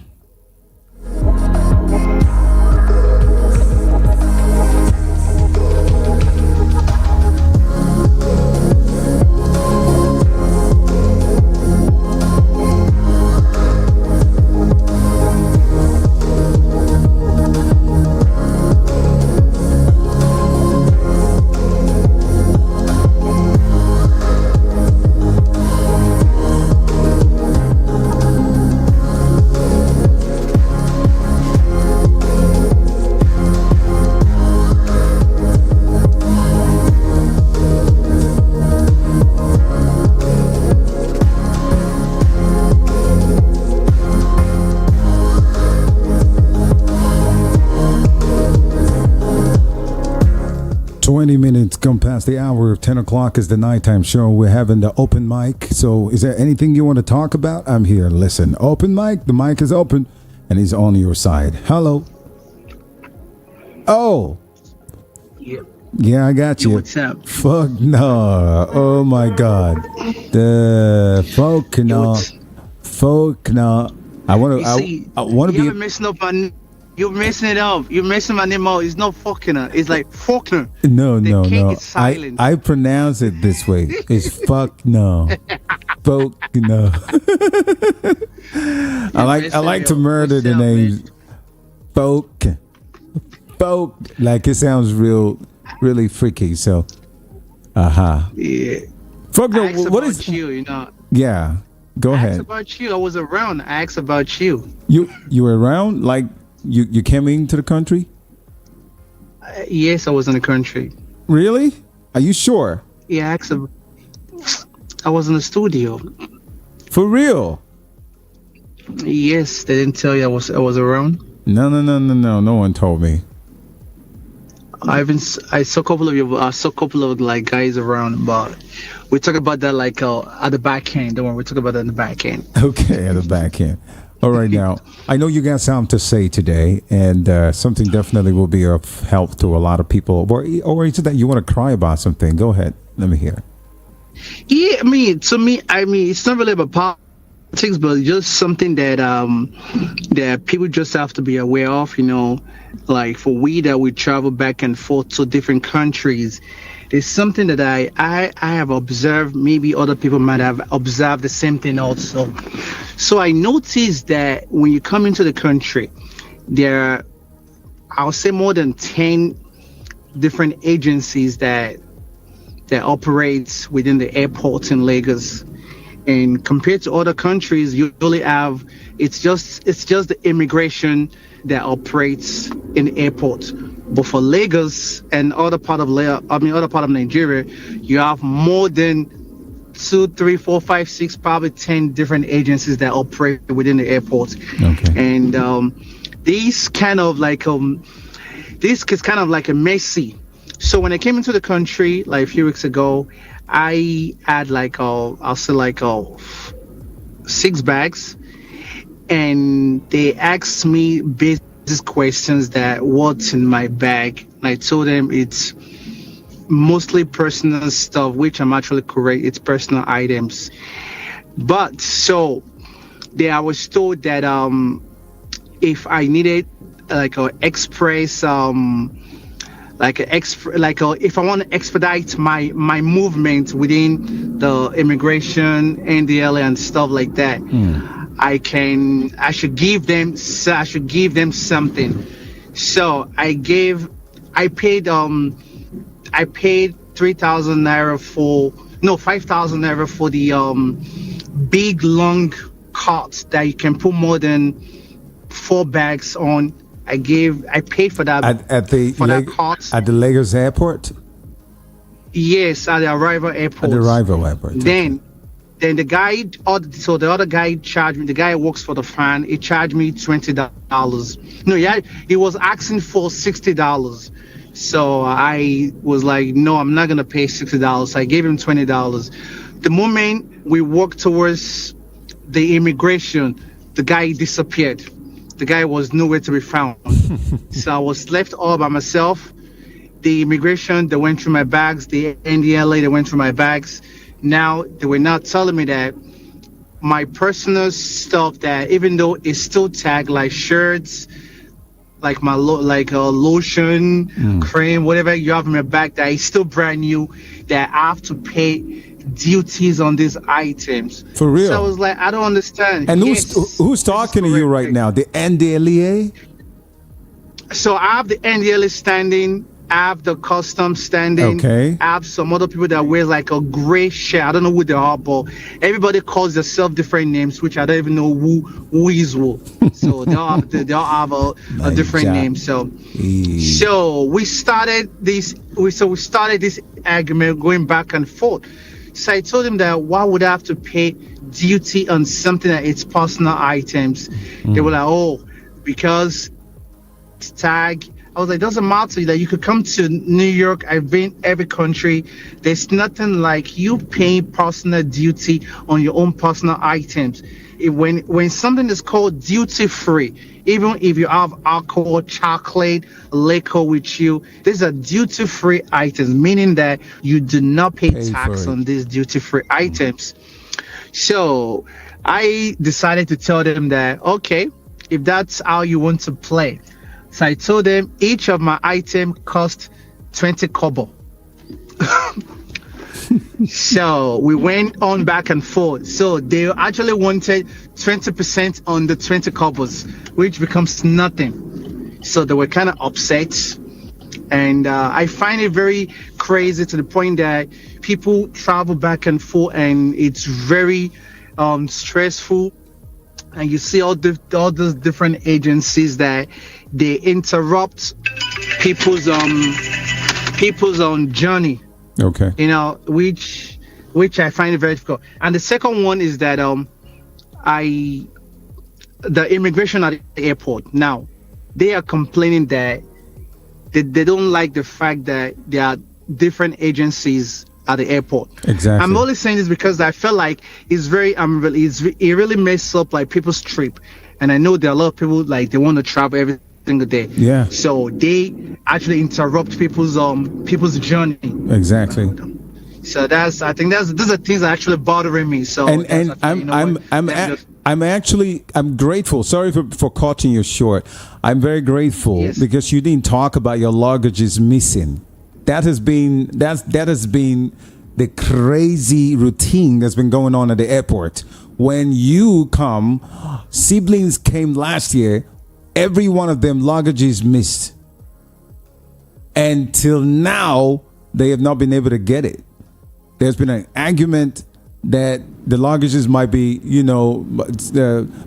Come past the hour of 10 o'clock is the nighttime show. We're having the open mic. So is there anything you want to talk about? I'm here. Listen, open mic. The mic is open and he's on your side. Hello. Oh. Yeah, I got you.
What's up?
Fuck no. Oh my God. The folk no. Folk no. I want to be.
You're messing it up. You're messing my name up. It's not Faulkner. It's like Faulkner.
No.
Is silent.
I pronounce it this way. It's fuck no. Folk no. I like to murder the names. Folk. Like it sounds really freaky. So,
Yeah.
Folk no. What is
you? You know.
Yeah. Go ahead.
I asked about you. I was around. I asked about you.
You were around? Like you came into the country?
Yes, I was in the country.
Really? Are you sure?
Yeah, I was in the studio.
For real?
Yes, they didn't tell you I was around.
No. No one told me.
I saw a couple of you. I saw a couple of like guys around, but we talk about that like at the back end. Don't worry, we talk about that in the back end.
Okay, at the back end. All right, now I know you got something to say today, and something definitely will be of help to a lot of people. Or is it that you want to cry about something? Go ahead, let me hear.
Yeah, to me, it's not really about but just something that people just have to be aware of. Like for we that we travel back and forth to different countries, it's something that I have observed. Maybe other people might have observed the same thing also. So I noticed that when you come into the country, there are, I'll say, more than 10 different agencies that operates within the airport in Lagos. And compared to other countries, you only have it's just the immigration that operates in the airport. But for Lagos and other part of Nigeria, you have more than 2, 3, 4, 5, 6, probably 10 different agencies that operate within the airport.
Okay.
And this is kind of like a messy. So when I came into the country like a few weeks ago, I had I'll say 6 bags, and they asked me basic questions that what's in my bag. And I told them it's mostly personal stuff, which I'm actually correct. It's personal items. But so I was told that if I needed like an express if I want to expedite my movement within the immigration, NDLA and stuff like that, I should give them something. So I paid 3,000 naira 5,000 naira for the big long cart that you can put more than 4 bags on. I paid for that
at the
cart
at the Lagos airport.
Yes, at the arrival airport.
At the arrival airport.
Then the guy, the other guy charged me. The guy who works for the fan, he charged me $20. No, yeah, he was asking for $60. So I was like, no, I'm not gonna pay $60. So I gave him $20. The moment we walked towards the immigration, the guy disappeared. The guy was nowhere to be found. So I was left all by myself. The immigration, they went through my bags. The NDLA, they went through my bags. Now they were now telling me that my personal stuff, that even though it's still tagged, like shirts, like my lotion, cream, whatever you have in my bag, that is still brand new, that I have to pay duties on these items.
For real?
So I was like, I don't understand.
And
yes,
who's talking to you right now? The NDLEA?
So I have the NDLEA standing. I have the customs standing.
Okay.
I have some other people that wear like a gray shirt. I don't know who they are, but everybody calls themselves different names, which I don't even know who is who. So they all have a different name. So we started this argument going back and forth. So I told him that why would I have to pay duty on something that it's personal items? They were like, oh, because it's tag. I was like, doesn't matter that you could come to New York. I've been every country. There's nothing like you paying personal duty on your own personal items. When something is called duty free, even if you have alcohol, chocolate, liquor with you, these are duty free items, meaning that you do not pay tax on these duty free items. So I decided to tell them that, okay, if that's how you want to play. So I told them each of my item cost 20 kobo. So we went on back and forth. So they actually wanted 20% on the 20 kobos, which becomes nothing. So they were kind of upset. And I find it very crazy to the point that people travel back and forth and it's very stressful. And you see all those different agencies that they interrupt people's journey.
Okay.
Which I find it very difficult. And the second one is that the immigration at the airport. Now, they are complaining that they don't like the fact that there are different agencies at the airport.
Exactly.
I'm only saying this because I feel like it's very it really messes up like people's trip. And I know there are a lot of people like they want to travel every single day.
Yeah.
So they actually interrupt people's journey.
Exactly.
So I think those are things that are actually bothering me. So
And I'm grateful. Sorry for cutting you short. I'm very grateful
Yes.
because you didn't talk about your luggage is missing. That has been the crazy routine that's been going on at the airport. When you come, siblings came last year. Every one of them luggage is missed. Until now, they have not been able to get it. There's been an argument that the luggages might be,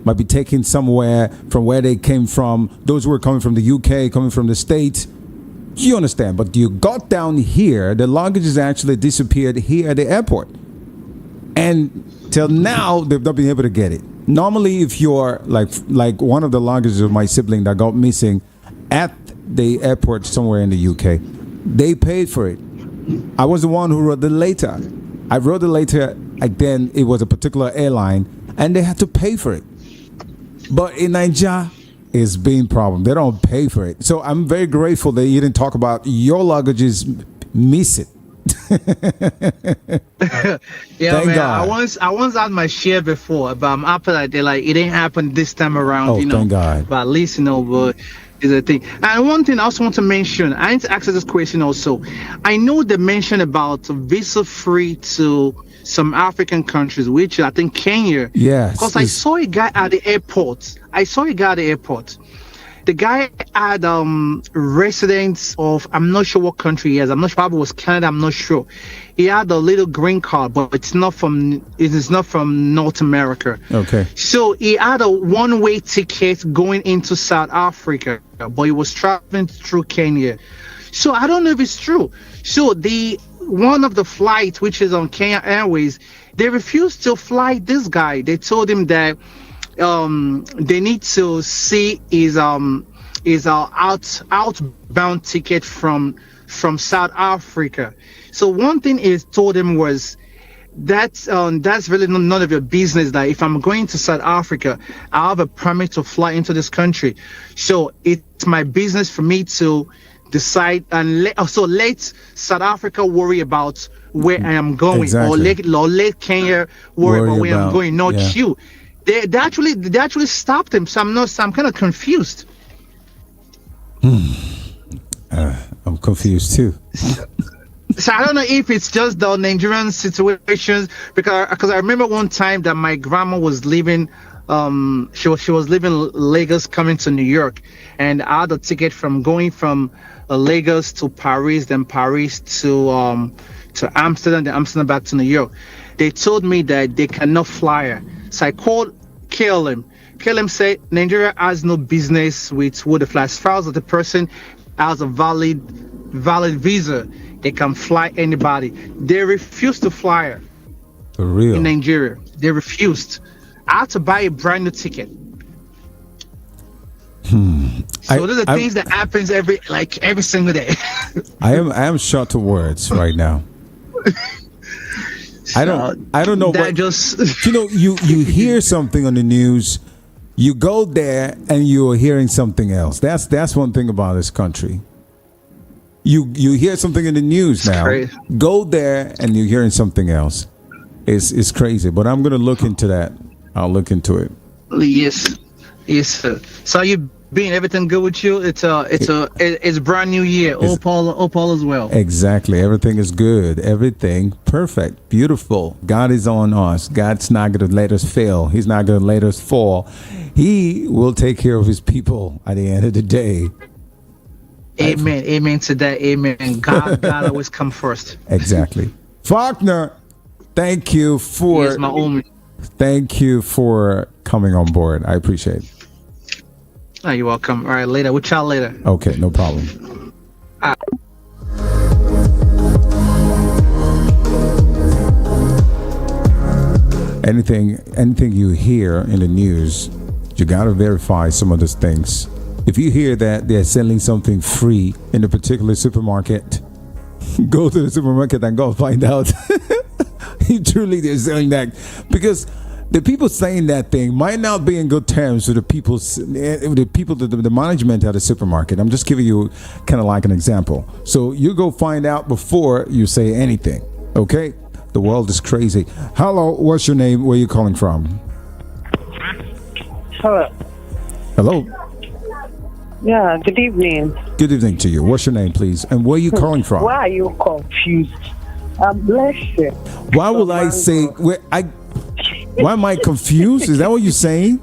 might be taken somewhere from where they came from. Those who were coming from the UK, coming from the States. You understand? But you got down here, the luggages actually disappeared here at the airport. And till now, they've not been able to get it. Normally, if you're like one of the luggages of my sibling that got missing at the airport somewhere in the UK, they paid for it. I was the one who wrote the letter. I wrote the letter, then it was a particular airline, and they had to pay for it. But in Nigeria, it's been a problem. They don't pay for it. So I'm very grateful that you didn't talk about your luggages missing.
Yeah,
Thank
man.
God.
I once had my share before, but I'm happy that it didn't happen this time around.
Oh, thank God.
But at least but is a thing. And one thing I also want to mention, I need to ask this question also. I know they mentioned about visa free to some African countries, which I think Kenya.
Yes.
Because I saw a guy at the airport. The guy had residence of, I'm not sure what country he is. I'm not sure, probably was Canada. I'm not sure. He had a little green card, but it is not from North America.
Okay.
So he had a one-way ticket going into South Africa, but he was traveling through Kenya. So I don't know if it's true. So one of the flights, which is on Kenya Airways, they refused to fly this guy. They told him that they need to see his outbound ticket from South Africa. So one thing is told him was that's really none of your business. That if I'm going to South Africa, I have a permit to fly into this country. So it's my business for me to decide and let South Africa worry about where I am going,
Exactly.
or let Kenya worry about where I'm going, not you. They actually stopped him. So I'm kind of confused.
I'm confused too.
So I don't know if it's just the Nigerian situations, because I remember one time that my grandma was leaving. She was leaving Lagos, coming to New York, and I had a ticket going from Lagos to Paris, then Paris to Amsterdam, then Amsterdam back to New York. They told me that they cannot fly her. So I called KLM. KLM said Nigeria has no business with who the flies. As far as the person has a valid visa, they can fly anybody. They refused to fly her.
For real.
In Nigeria, they refused. I had to buy a brand new ticket. So those are things that happens every single day.
I am short of words right now. I don't know what
just
you hear something on the news, you go there and you're hearing something else. That's one thing about this country. You hear something in the news now,
crazy.
Go there and you're hearing something else. It's crazy, but I'm gonna look into that. I'll look into it.
Yes, sir. So you been everything good with you? It's a brand new year. All Paul as well.
Exactly. Everything is good. Everything perfect. Beautiful. God is on us. God's not going to let us fail. He's not going to let us fall. He will take care of his people at the end of the day.
Amen. Amen to that. Amen. God always come first.
Exactly. Faulkner, thank you for
Yes, my own.
Thank you for coming on board. I appreciate it.
Oh, you're welcome. All right, later. We'll chat later.
Okay, no problem. Anything you hear in the news, you got to verify some of those things. If you hear that they're selling something free in a particular supermarket, go to the supermarket and go find out if truly they're selling that, because the people saying that thing might not be in good terms with the people, the management at the supermarket. I'm just giving you kind of like an example. So you go find out before you say anything. Okay, the world is crazy. Hello, what's your name? Where are you calling from?
Hello.
Hello.
Yeah, good evening.
Good evening to you. What's your name, please? And where are you calling from?
Why are you confused? I'm blessed.
Why will I say why am I confused? Is that what you're saying?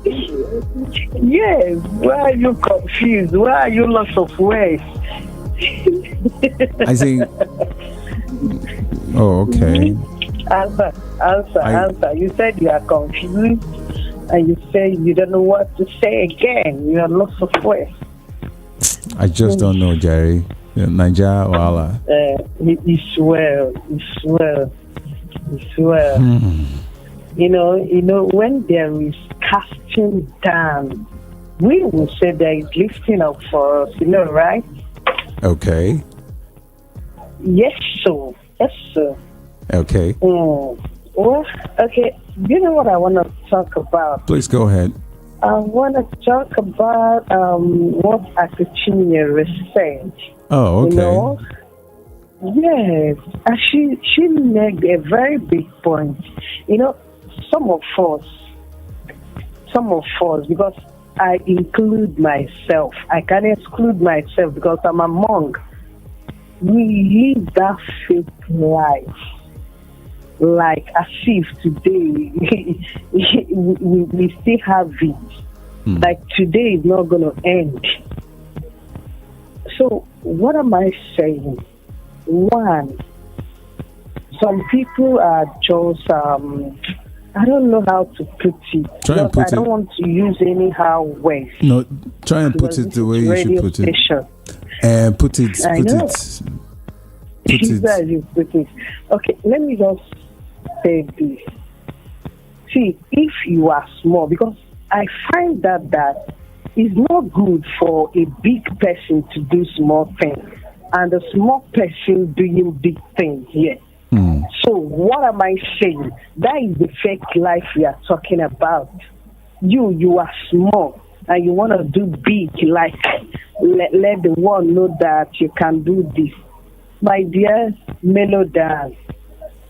Yes, why are you confused? Why are you lost of words?
I say, oh, okay.
Answer. You said you are confused and you say you don't know what to say again. You are lost of words.
I just don't know, Jerry. Nigeria or Allah.
It's well. You know, when there is casting down, we will say there is lifting up for us, right?
Okay.
Yes, sir.
Okay.
Well, okay. You know what I want to talk about?
Please go ahead.
I want to talk about what Akuchinyere said.
Oh, okay.
You know? Yes, and she made a very big point. You know, some of us, because I include myself, I can exclude myself because I'm among. We live that fake life, like as if today we still have it. Like today is not going to end. So what am I saying? One, some people are just I don't know how to put it. I don't want to use anyhow words.
No, try and put it the way you should put it. And put it.
Okay, let me just say this. See, if you are small, because I find that it's not good for a big person to do small things and a small person doing big things here. So what am I saying? That is the fake life we are talking about. You are small and you want to do big, like let the world know that you can do this. My dear, mellow down.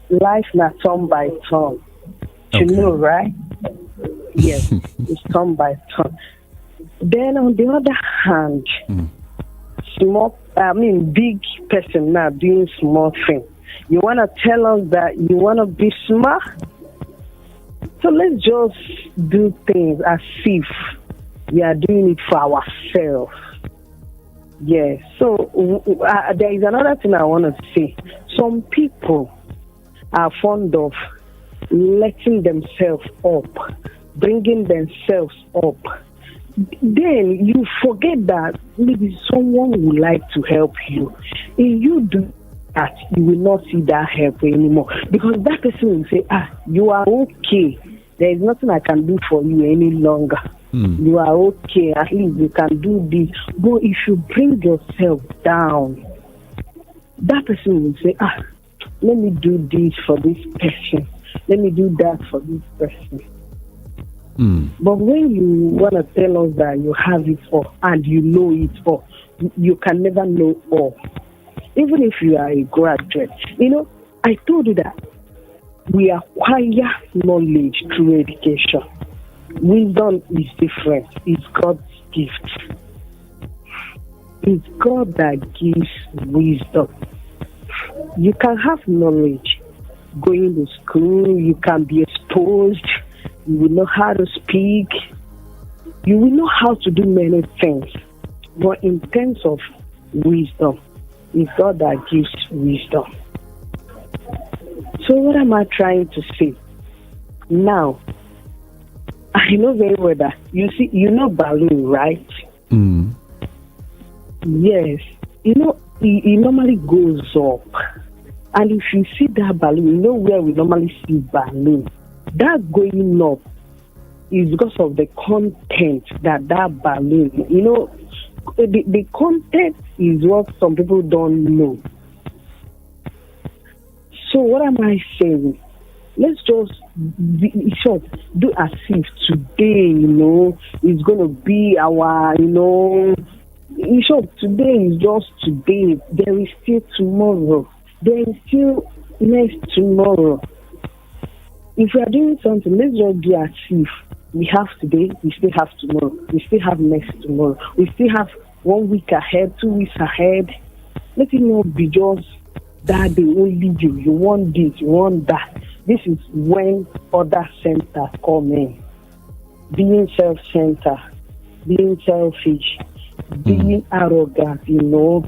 Life not turn by turn. You know, right? Yes, it's turn by turn. Then on the other hand, big person now doing small thing. You want to tell us that you want to be smart? So let's just do things as if we are doing it for ourselves. Yes. So there is another thing I want to say. Some people are fond of letting themselves up, bringing themselves up. Then you forget that maybe someone would like to help you. If you do that, you will not see that help anymore, because that person will say, you are okay. There is nothing I can do for you any longer. You are okay. At least you can do this. But if you bring yourself down, that person will say, let me do this for this person. Let me do that for this person. But when you want to tell us that you have it all and you know it all, you can never know all. Even if you are a graduate, I told you that we acquire knowledge through education. Wisdom is different. It's God's gift. It's God that gives wisdom. You can have knowledge going to school. You can be exposed. You will know how to speak. You will know how to do many things. But in terms of wisdom, it's God that gives wisdom. So what am I trying to say? Now, I know very well that you know balloon, right? Yes. It normally goes up. And if you see that balloon, you know where we normally see balloon. That going up is because of the content that balloon, the content is what some people don't know. So what am I saying? Let's just do as if today, is going to be our, today is just today. There is still tomorrow. There is still next tomorrow. If we are doing something, let's just do as if we have today, we still have tomorrow, we still have next tomorrow, we still have 1 week ahead, 2 weeks ahead. Let it not be just that they only you want this, you want that. This is when other centers come in. Being self-centered, being selfish, being arrogant, you know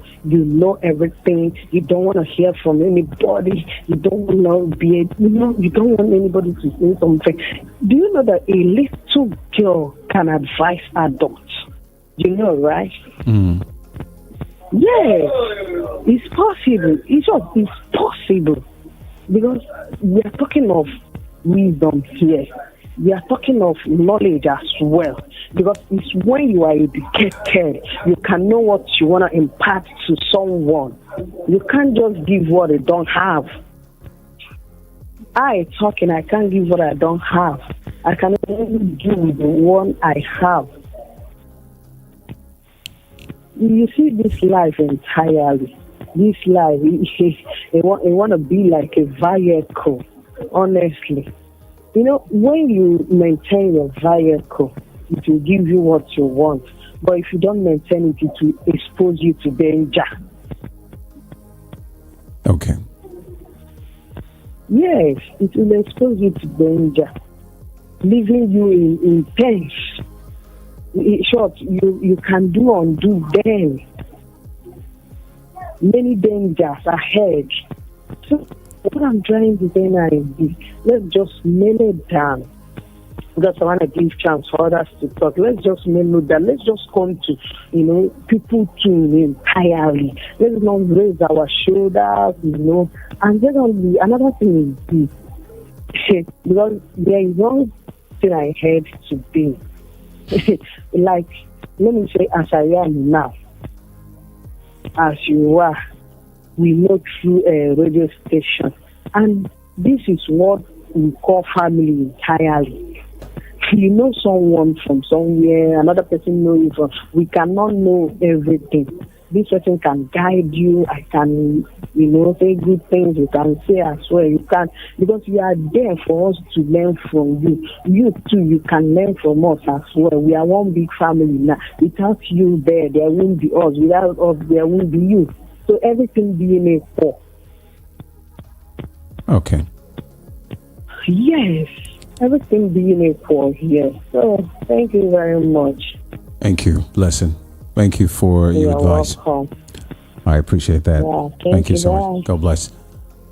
everything. You don't want to hear from anybody. You don't want to be, you don't want anybody to say something. Do you know that a little girl can advise adults? You know, right?
Mm.
Yes, it's possible. It's possible. Because we are talking of wisdom here. We are talking of knowledge as well. Because it's when you are educated, you can know what you want to impart to someone. You can't just give what they don't have. I can't give what I don't have. I can only give the one I have. You see this life entirely. This life, it want to be like a vehicle, honestly. When you maintain your vehicle, it will give you what you want. But if you don't maintain it, it will expose you to danger.
Okay.
Yes, it will expose you to danger, leaving you in pain. In short, you can do undo then. Many dangers ahead. So what I'm trying to say now is this. Let's just nail it down. Because I want to give chance for others to talk. Let's just nail it down. Let's just come to, people tune in entirely. Let's not raise our shoulders, And then another thing is this. Because there is one thing I heard today. Like, let me say, as I am now, as you are, we know through a radio station. And this is what we call family entirely. You know someone from somewhere, another person knows you from. We cannot know everything. This person can guide you. I can, say good things. You can say as well. You can, because we are there for us to learn from you. You too, you can learn from us as well. We are one big family now. Without you there won't be us. Without us, there won't be you. So everything being equal.
Okay.
Yes, everything being equal here. So thank you very much.
Thank you. Blessing. Thank you for your advice.
Welcome.
I appreciate that.
Yeah,
thank you so much. God bless.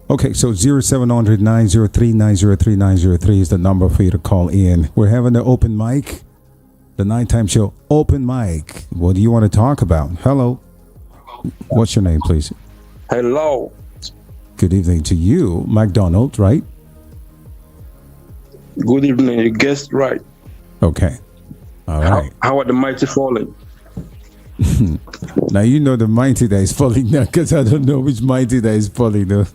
Okay, so 0700-903-903-903 is the number for you to call in. We're having the open mic, the nighttime show open mic. What do you want to talk about? Hello. What's your name, please?
Hello.
Good evening to you, McDonald, right?
Good evening. You guessed right.
Okay. All right.
How are the mighty falling?
Now you know the mighty that is falling now, because I don't know which mighty that is falling though.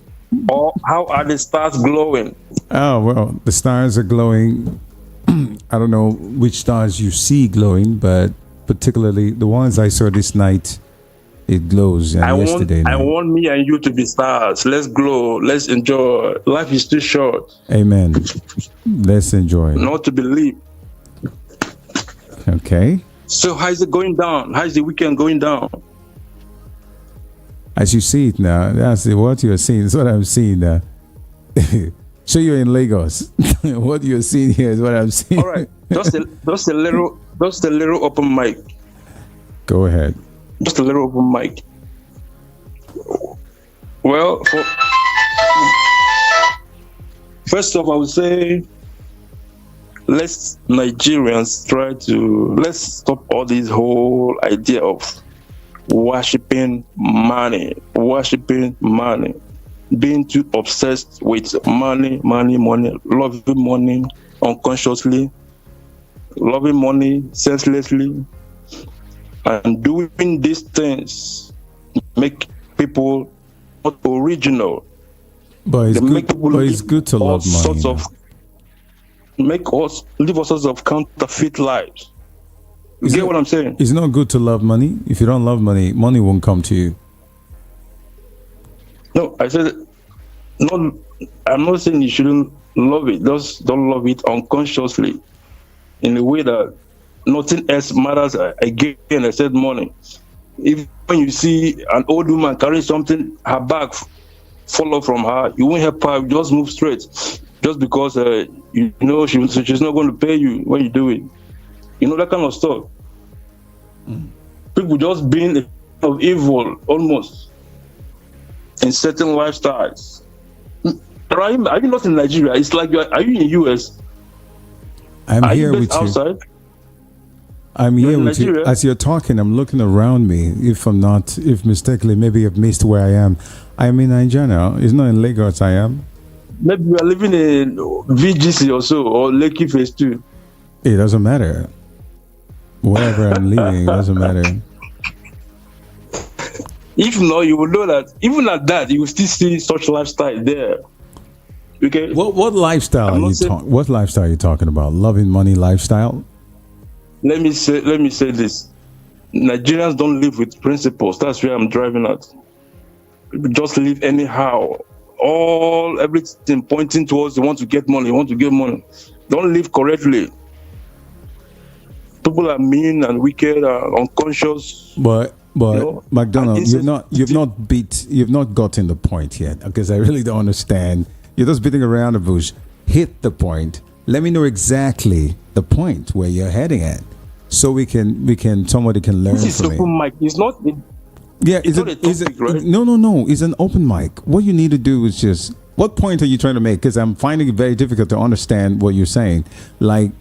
Or how are the stars glowing?
Oh, well, the stars are glowing. I don't know which stars you see glowing, but particularly the ones I saw this night, it glows.
I
yesterday
want me and you to be stars. Let's glow. Let's enjoy. Life is too short.
Amen. Let's enjoy.
Not to believe.
Okay.
So how is it going down? How is the weekend going down?
As you see it now, that's what you're seeing. That's what I'm seeing now. So you're in Lagos. What you're seeing here is what I'm seeing.
All right. Just a little open mic.
Go ahead.
Just a little open mic. Well, first off, I would say let's Nigerians let's stop all this whole idea of worshipping money, being too obsessed with money, loving money unconsciously, loving money senselessly, and doing these things make people not original.
But it's good to love money.
Make us live all sorts of counterfeit lives. You get what I'm saying?
It's not good to love money. If you don't love money, money won't come to you.
No, I said not, I'm not saying you shouldn't love it. Just don't love it unconsciously in a way that nothing else matters again except money. If when you see an old woman carrying something, her bag fall off from her, you won't help her. You just move straight, just because you know she's not going to pay you when you do it. You know that kind of stuff. People just being of evil almost in certain lifestyles. Are you not in Nigeria? It's like are you in US?
I'm here with
outside?
you. I'm here with you. As you're talking, I'm looking around me. If mistakenly, maybe I've missed where I am. I am in Nigeria. It's not in Lagos. I am.
Maybe you are living in VGC or so, or Lekki Phase 2.
It doesn't matter. Wherever I'm living, it doesn't matter.
If not, you will know that even at that, you will still see such lifestyle there. Okay.
What lifestyle are you talking? What lifestyle are you talking about? Loving money lifestyle? Let me say
this: Nigerians don't live with principles. That's where I'm driving at. People just live anyhow. Everything pointing towards they want to get money. Don't live correctly. People are mean and wicked and unconscious.
But McDonald, you've not gotten the point yet, because I really don't understand. You're just beating around the bush. Hit the point. Let me know exactly the point where you're heading at, so somebody can learn
this
from
it. Open mic. It's not.
Yeah,
it's not a topic, right?
No. It's an open mic. What you need to do is just. What point are you trying to make? Because I'm finding it very difficult to understand what you're saying.
I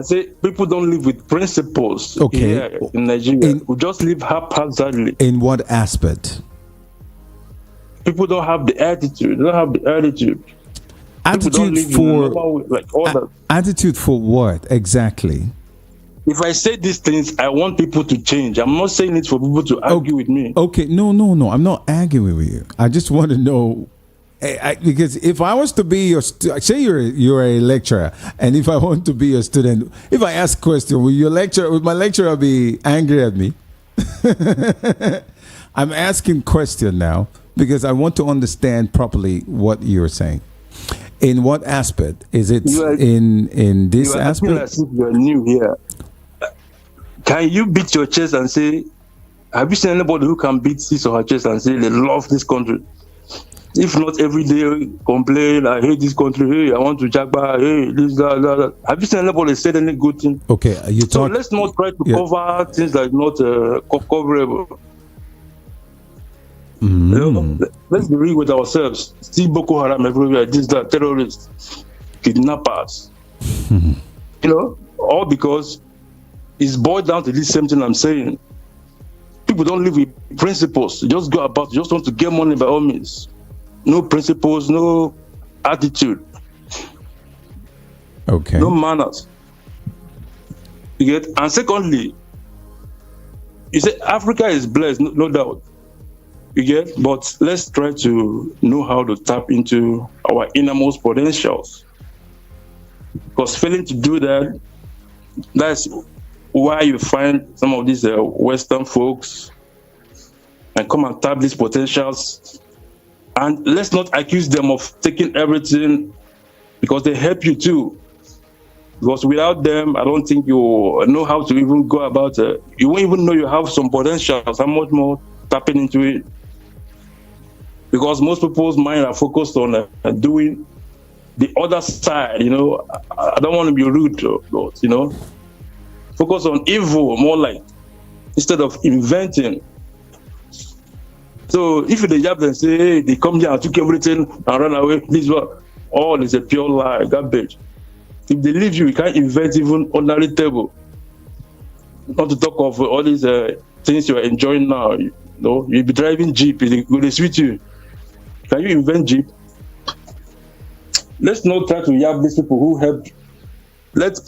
say people don't live with principles here in Nigeria. We just live haphazardly.
In what aspect?
People don't have the attitude.
Attitude for what exactly?
If I say these things, I want people to change. I'm not saying it for people to argue with me.
Okay, no. I'm not arguing with you. I just want to know. Because if I was to be your say you're a lecturer, and if I want to be your student, if I ask a question, will my lecturer be angry at me? I'm asking question now because I want to understand properly what you're saying. In what aspect is it? In this aspect?
As if you're new here. Can you beat your chest and say, have you seen anybody who can beat his or her chest and say they love this country? If not every day complain, I hate this country, hey, I want to jagba, hey, this, that. Have you seen anybody said any good thing?
Okay,
so let's not try to cover things that are not coverable.
Mm-hmm.
You know, let's be real with ourselves. See Boko Haram everywhere, this, that, terrorists, kidnappers.
Mm-hmm.
You know, all because it's boiled down to this same thing I'm saying. People don't live with principles. Just go about, just want to get money by all means. No principles, no attitude.
Okay.
No manners. You get? And secondly, you say Africa is blessed, no doubt. You get? But let's try to know how to tap into our innermost potentials. Because failing to do that, that's why you find some of these Western folks and come and tap these potentials. And let's not accuse them of taking everything, because they help you too. Because without them, I don't think you know how to even go about it. You won't even know you have some potentials. How much more tapping into it? Because most people's mind are focused on doing the other side. You know, I don't want to be rude, but you know, focus on evil more like, instead of inventing. So if they jab and say, hey, they come here and took everything and run away, this one, all is a pure lie, garbage. If they leave you can't invent even ordinary table. Not to talk of all these things you are enjoying now. You know, you'll be driving Jeep, they go sweet you. Can you invent Jeep? Let's not try to yab these people who help. Let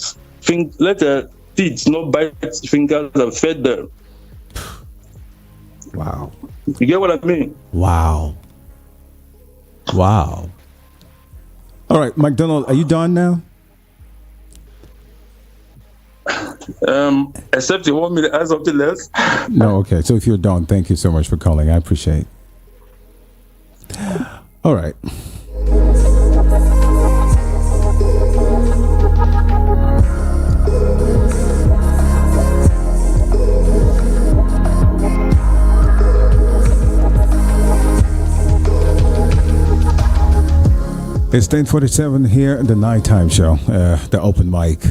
teeth not bite fingers and fed them.
Wow.
You get what I mean?
Wow. All right, McDonald, are you done now?
Except you want me to add something else?
No, okay. So if you're done, thank you so much for calling. I appreciate it. All right. It's 10:47 here at the nighttime show, the open mic.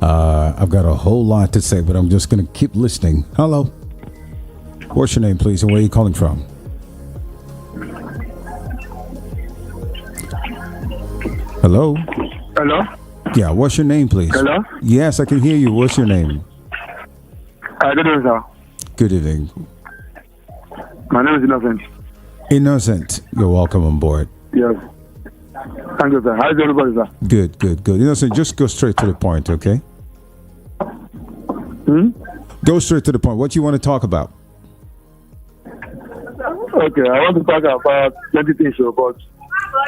I've got a whole lot to say, but I'm just going to keep listening. Hello. What's your name, please, and where are you calling from? Hello?
Hello?
Yeah, what's your name, please?
Hello?
Yes, I can hear you. What's your name?
Good evening, sir.
Good evening.
My name is Innocent.
Innocent, you're welcome on board.
Yes. Thank you, sir. How is everybody, sir?
Good, good, good. Innocent, just go straight to the point, okay? Go straight to the point. What you want to talk about?
Okay, I want to talk about plenty things, but...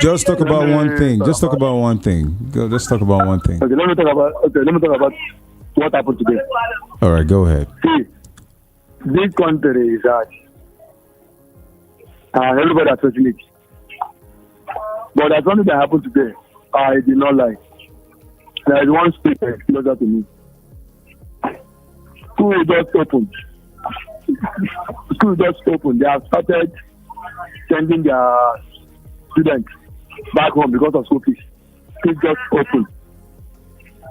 Just talk about one thing. Just talk about one thing. Go. Just talk about one thing.
Okay, let me talk about what happened today.
All right, go ahead.
See, this country is hard. Everybody is facing it. But there's something that happened today. I did not like. There is one state closer to me. School just opened. School just opened. They have started sending their students back home because of school fees. School just opened.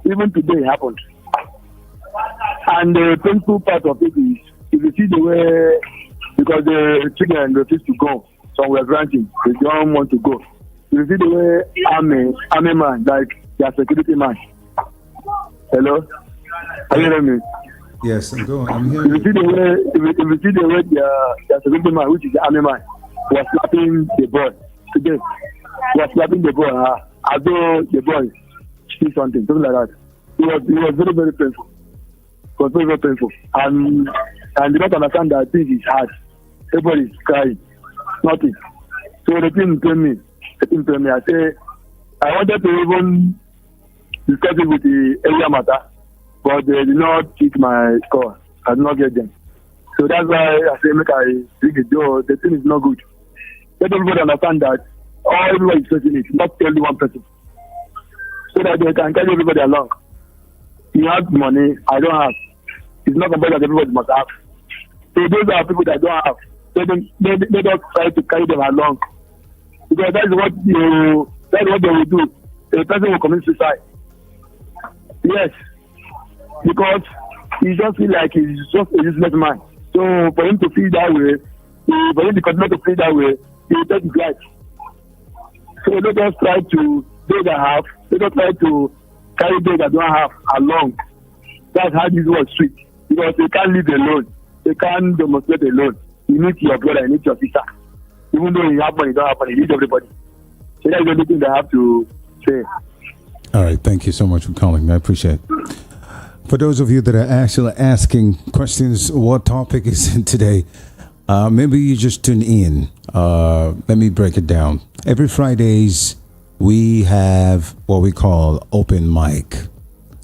Even today it happened. And the painful part of it is, if you see the way, because the children refuse to go, so we're granting, they don't want to go. You see the way army man, like their security man. Hello? Are you hearing me?
Yes, I'm going. I'm hearing
you. See the way, if you see the way their security man, which is the army man, was slapping the boy today. Was slapping the boy, as though the boy did something like that. It was very, very painful. It was very, very painful. And you don't understand that this is hard. Everybody is crying. Nothing. So the thing told me, I say, I wanted to even discuss it with the area matter, but they did not pick my score. I did not get them. So that's why I say, make I bring it down. The thing is not good. Let everybody understand that everybody is facing it, not only one person. So that they can carry everybody along. You have money, I don't have. It's not compulsory that everybody must have. So those are people that don't have. They don't try to carry them along. Because that's what they will do. A person will commit suicide. Yes. Because he just feel like he's just a useless man. So for him to feel that way, for him to continue to feel that way, he will take his life. So let us try to, those that have, let us try to carry those that don't have along. That's how this was sweet. Because they can't live alone. They can't demonstrate alone. You need your brother, you need your sister. Even though you have money, you don't have money, you need everybody. So that's the only thing they have to say.
All right, thank you so much for calling. I appreciate it. For those of you that are actually asking questions, what topic is in today? Maybe you just tune in. Let me break it down. Every Fridays, we have what we call open mic.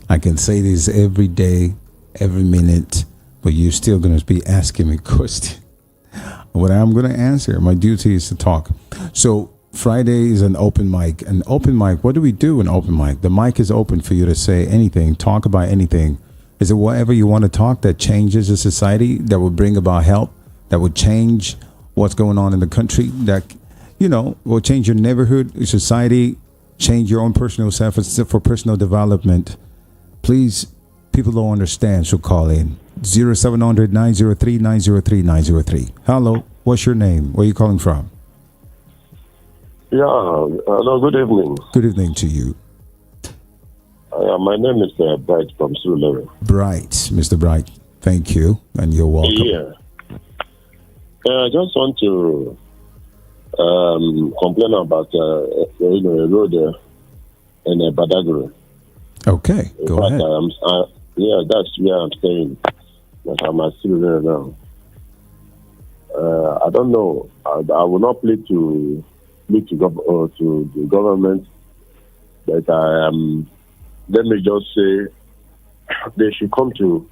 I can say this every day, every minute, but you're still going to be asking me questions. What I'm going to answer, my duty is to talk. So Friday is an open mic. An open mic, what do we do in open mic? The mic is open for you to say anything, talk about anything. Is it whatever you want to talk that changes the society, that will bring about help, that will change what's going on in the country, that, you know, will change your neighborhood, your society, change your own personal self for personal development? Please, people don't understand, so call in. 0700 903 903 903. Hello, what's your name? Where are you calling from?
Yeah, hello, good evening.
Good evening to you.
My name is Bright from Surulere.
Bright, Mr. Bright, thank you, and you're welcome.
Yeah. I just want to complain about a road in Badagry.
Okay, go ahead.
Yeah, that's where I'm staying. But I'm still there now. I don't know. I will not plead to the government, but let me just say they should come to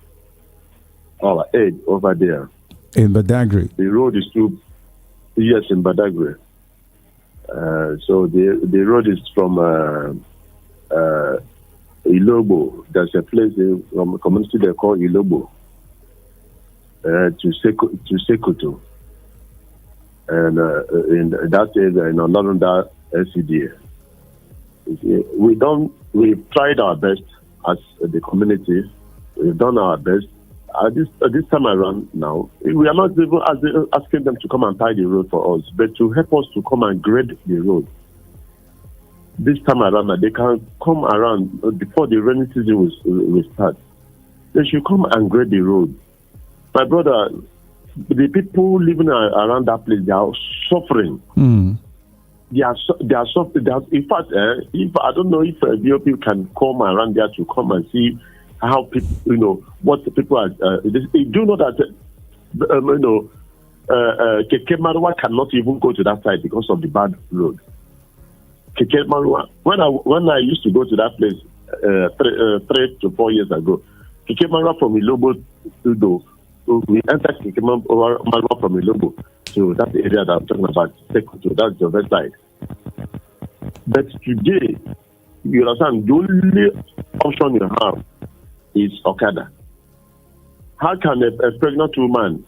our aid over there.
In Badagry?
The road is too, yes, in Badagry. So the road is from Ilobo. There's a place in a community they call Ilobo to Sekutu. And in that area, in London LCDA. We've tried our best as the community. We've done our best. This time around now, we are not even asking them to come and tie the road for us, but to help us to come and grade the road. This time around, they can come around before the rainy season will start. They should come and grade the road. My brother, the people living around that place, they are suffering. They are suffering. In fact, if I don't know if people can come around there to come and see how people, what the people are. They do know that, Keke Marwa cannot even go to that side because of the bad road. Keke Marwa, when I used to go to that place 3 to 4 years ago, Keke Marwa from Ilobo to we entered Keke Marwa from Ilobo to that area that I'm talking about. That's the west side. But today, you understand, the only option you have is Okada. How can a pregnant woman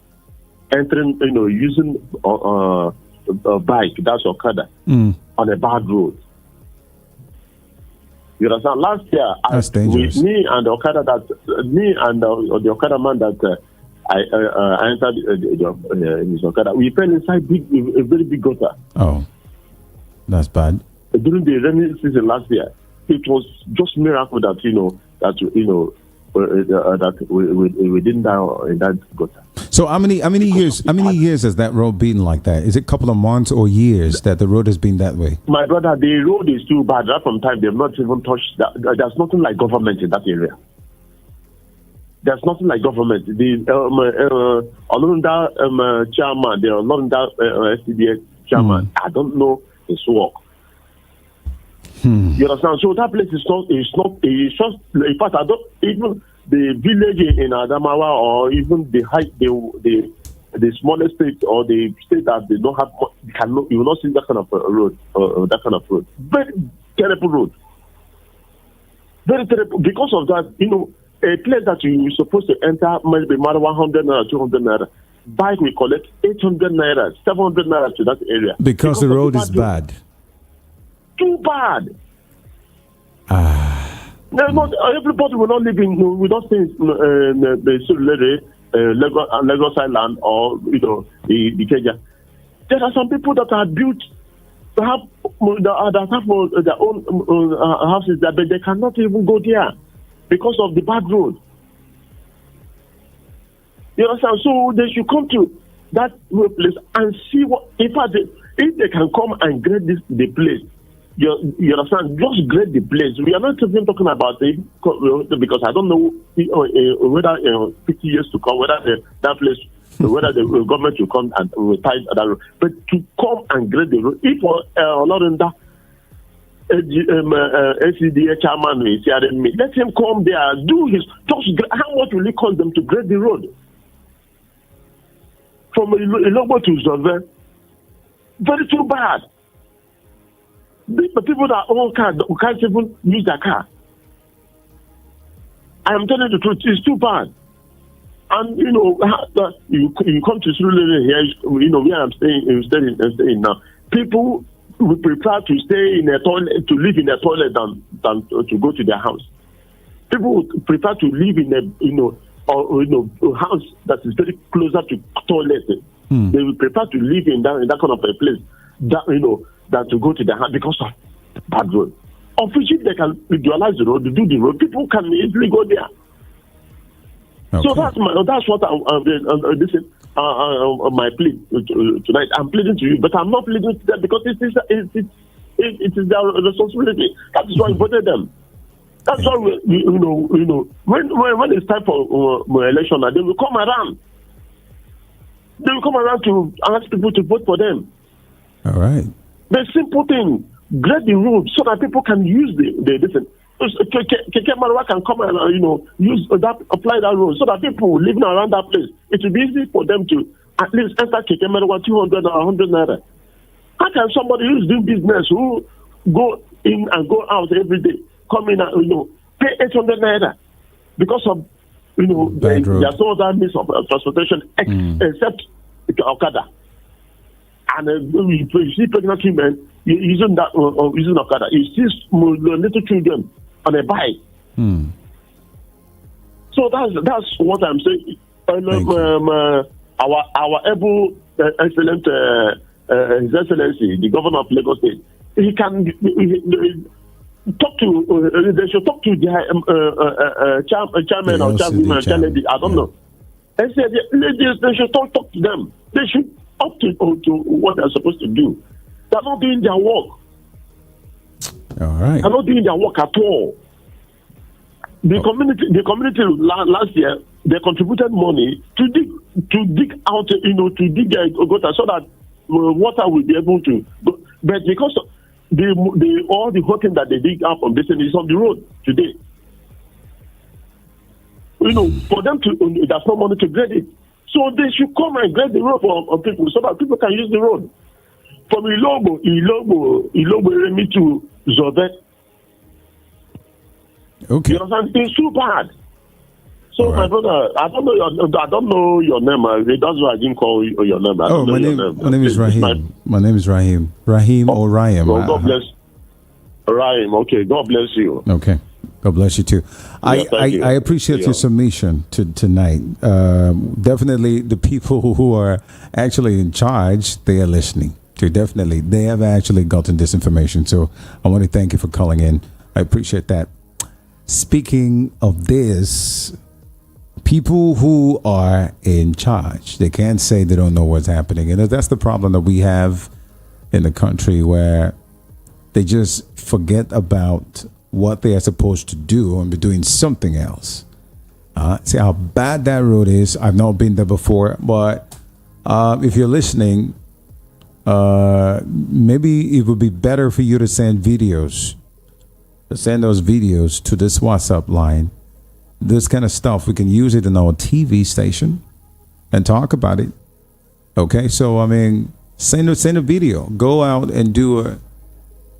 entering, using a bike, that's Okada, on a bad road? You understand? Last year, with me and the Okada the Okada man that I entered his Okada, we fell inside a very big gutter.
Oh, that's bad.
During the rainy season last year, it was just miracle that that we didn't die in that gutter.
So how many years has that road been like that? Is it a couple of months or years that the road has been that way?
My brother, the road is too bad. Right from time they've not even touched that. There's nothing like government in that area. There's nothing like government. The Olunda chairman, the Olunda SCDA chairman, I don't know his work. You understand? So that place is just, in fact, I don't, even the village in Adamawa or even the smallest state or the state that they don't have, you will not see that kind of road, Very terrible road. Very terrible. Because of that, a place that you're supposed to enter might be more 100 naira, 200 naira. Bike will collect 800 naira, 700 naira to that area.
Because the road is bad.
Too bad. Everybody will not live in, we don't stay in the Lagos Island or, the Kenya. There are some people that are built to have their own houses there, but they cannot even go there because of the bad road. You understand? So they should come to that place and see what, in fact, if they can come and grade the place. You understand? Just grade the place. We are not even talking about it because I don't know whether 50 years to come, whether that place, whether the government will come and will tie that road. But to come and grade the road, if Olorunda SCDA chairman is hearing me, let him come there, do his, how much will it cost them to grade the road? From Ilobo to Zove, very too bad. The people that own cars who can't even use their car. I am telling you the truth, it's too bad. And you come to Surulere here, where I'm staying now. People would prefer to stay in a toilet, to live in a toilet than to go to their house. People would prefer to live in a a house that is very closer to toilet. They would prefer to live in that kind of a place than to go to the house because of bad road. Of which if they can visualize the road, do the road, people can easily go there. Okay. So that's what my plea tonight. I'm pleading to you, but I'm not pleading to them because it is their responsibility. That is why I voted them. That's why when it's time for election, they will come around. They will come around to ask people to vote for them.
All right.
The simple thing, grade the road so that people can use the listen. Keke Marwa can come and use that, apply that road so that people living around that place, it will be easy for them to at least enter Keke Marwa 200 or 100 naira. How can somebody who's doing business, who go in and go out every day, come in and, pay 800 naira because of, there's no other means of transportation except Okada. And you see pregnant women using that, using Okada. You see little children on a bike. So that's what I'm saying. Our able, excellent, His Excellency, the Governor of Lagos State, he can talk to. They should talk to the chairman or chairwoman. I don't know. I said they should talk to them. They should up to what they're supposed to do. They're not doing their work.
All right.
They're not doing their work at all. The community last year, they contributed money to dig out, to dig their gutter so that water will be able to go. But because of all the hooking that they dig up on this thing is on the road today. For them to, there's no money to grade it. So they should come and grade the road for people so that people can use the road. From Ilobo Remi to Zobe.
Okay.
You understand? It's too bad. So my brother, I don't know your name. That's why I didn't call your name.
My name is Rahim. My name is Rahim. Rahim or Ryan.
Oh, God bless. Rahim. Okay. God bless you.
Okay. God bless you too. I appreciate your submission tonight. Definitely, the people who are actually in charge, they are listening. Definitely, they have actually gotten this information. So I want to thank you for calling in. I appreciate that. Speaking of this, people who are in charge, they can't say they don't know what's happening. And that's the problem that we have in the country, where they just forget about what they are supposed to do and be doing something else. See how bad that road is. I've not been there before, but if you're listening, maybe it would be better for you to send videos. Send those videos to this WhatsApp line. This kind of stuff, we can use it in our TV station and talk about it. Okay, so send a video. Go out and do a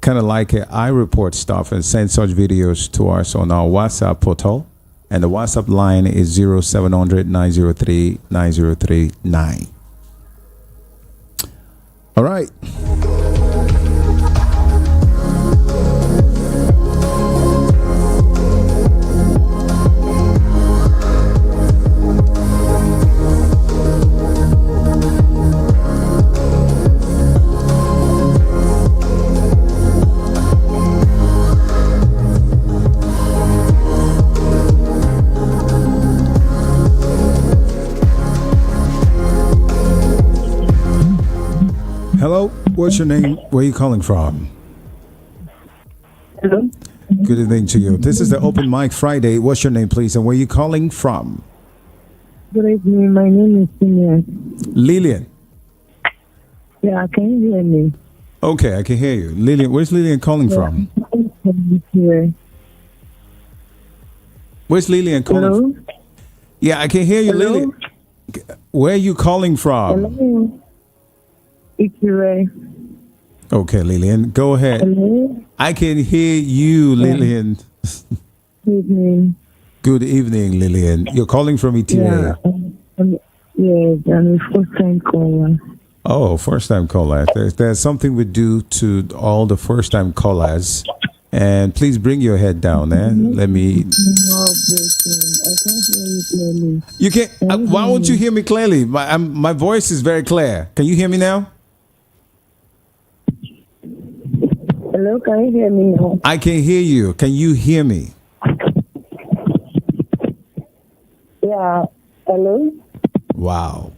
kind of like an iReport stuff and send such videos to us on our WhatsApp portal. And the WhatsApp line is 0700 903 9039. All right. Hello, what's your name? Where are you calling from?
Hello.
Good evening to you. This is the Open Mic Friday. What's your name, please, and where are you calling from?
Good evening. My name is Lillian.
Lillian.
Yeah, can you hear me?
Okay, I can hear you. Lillian, where's Lillian calling from? Where's Lillian calling from? Yeah, I can hear you,
Hello?
Lillian. Where are you calling from?
Hello. It's Ray.
Okay, Lillian, go ahead.
Hello.
I can hear you, Lillian.
Good evening.
Good evening, Lillian. You're calling from ETA.
Yes, I'm a first-time caller.
Oh, first-time caller. There's something we do to all the first-time callers. And please bring your head down, eh? Let me...
No, I can't hear you clearly.
You can't... why won't you hear me clearly? My voice is very clear. Can you hear me now?
Hello, can you hear me now?
I can hear you. Can you hear me?
Yeah. Hello?
Wow.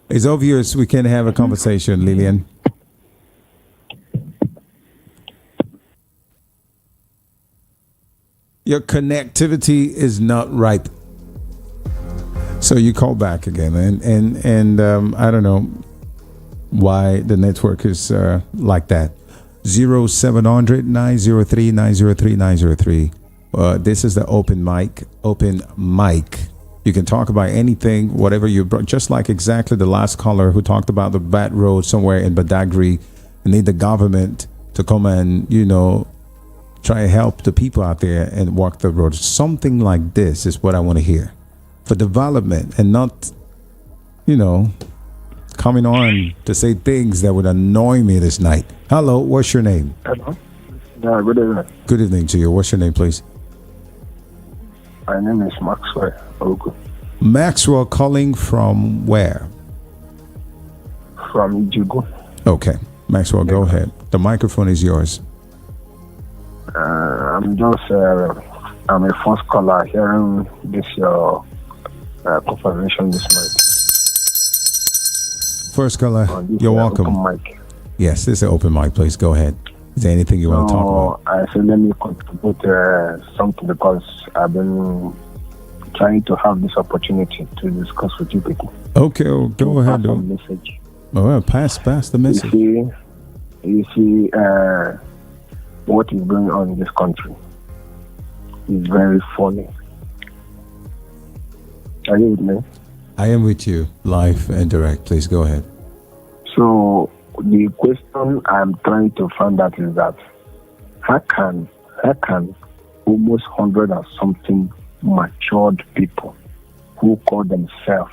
It's obvious we can have a conversation, Lillian. Your connectivity is not right. So you call back again, and I don't know why the network is like that. 0700 903 903 903. This is the open mic. You can talk about anything, whatever you brought, just like exactly the last caller who talked about the bad road somewhere in Badagry I need the government to come and, try to help the people out there and walk the road. Something like this is what I want to hear for development, and not, coming on to say things that would annoy me this night. Hello, what's your name?
Hello. Yeah, good evening.
Good evening to you. What's your name, please?
My name is Maxwell Ogu.
Maxwell, calling from where?
From Ijugu.
Okay. Maxwell, go ahead. The microphone is yours.
I'm a first caller hearing this your conversation this night.
First caller, you're welcome.
Open mic.
Yes, this is an open mic. Please go ahead. Is there anything you want to talk about?
I said let me contribute something because I've been trying to have this opportunity to discuss with you people.
Okay, well, go ahead.
Message.
All right, pass the message.
You see what is going on in this country is very funny. Are you with me?
I am with you, live and direct. Please go ahead.
So the question I'm trying to find out is that how can almost 100 or something matured people who call themselves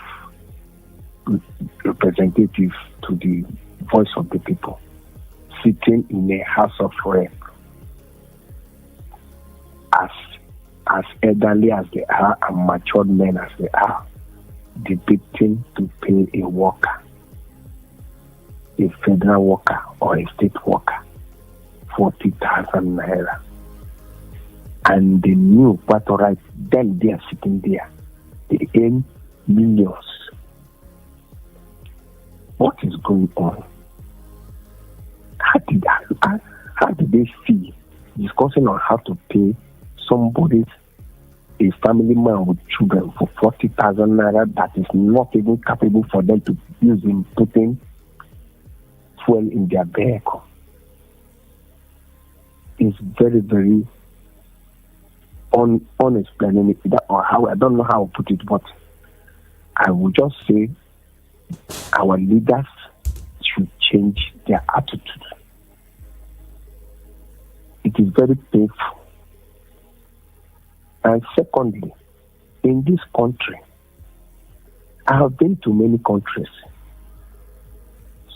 representatives to the voice of the people sitting in a house of rep as elderly as they are and matured men as they are, debating to pay a worker, a federal worker or a state worker, 40,000 naira. And they knew what right then they are sitting there. They earn millions. What is going on? How did they feel discussing on how to pay somebody, a family man with children, for 40,000 naira that is not even capable for them to use in putting fuel in their vehicle? It's very, very unexplainable, or how, I don't know how to put it, but I would just say our leaders should change their attitude. It is very painful. And secondly, in this country, I have been to many countries.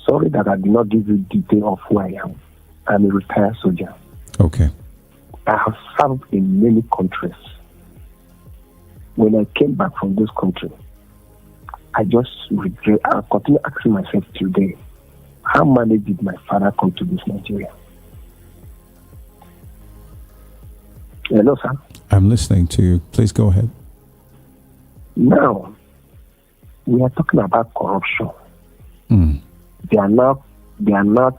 Sorry that I did not give you detail of who I am. I'm a retired soldier.
Okay.
I have served in many countries. When I came back from this country, I just regret. I continue asking myself today, how many did my father come to this Nigeria? Hello, sir.
I'm listening to you. Please go ahead.
Now, we are talking about corruption.
Mm.
They are now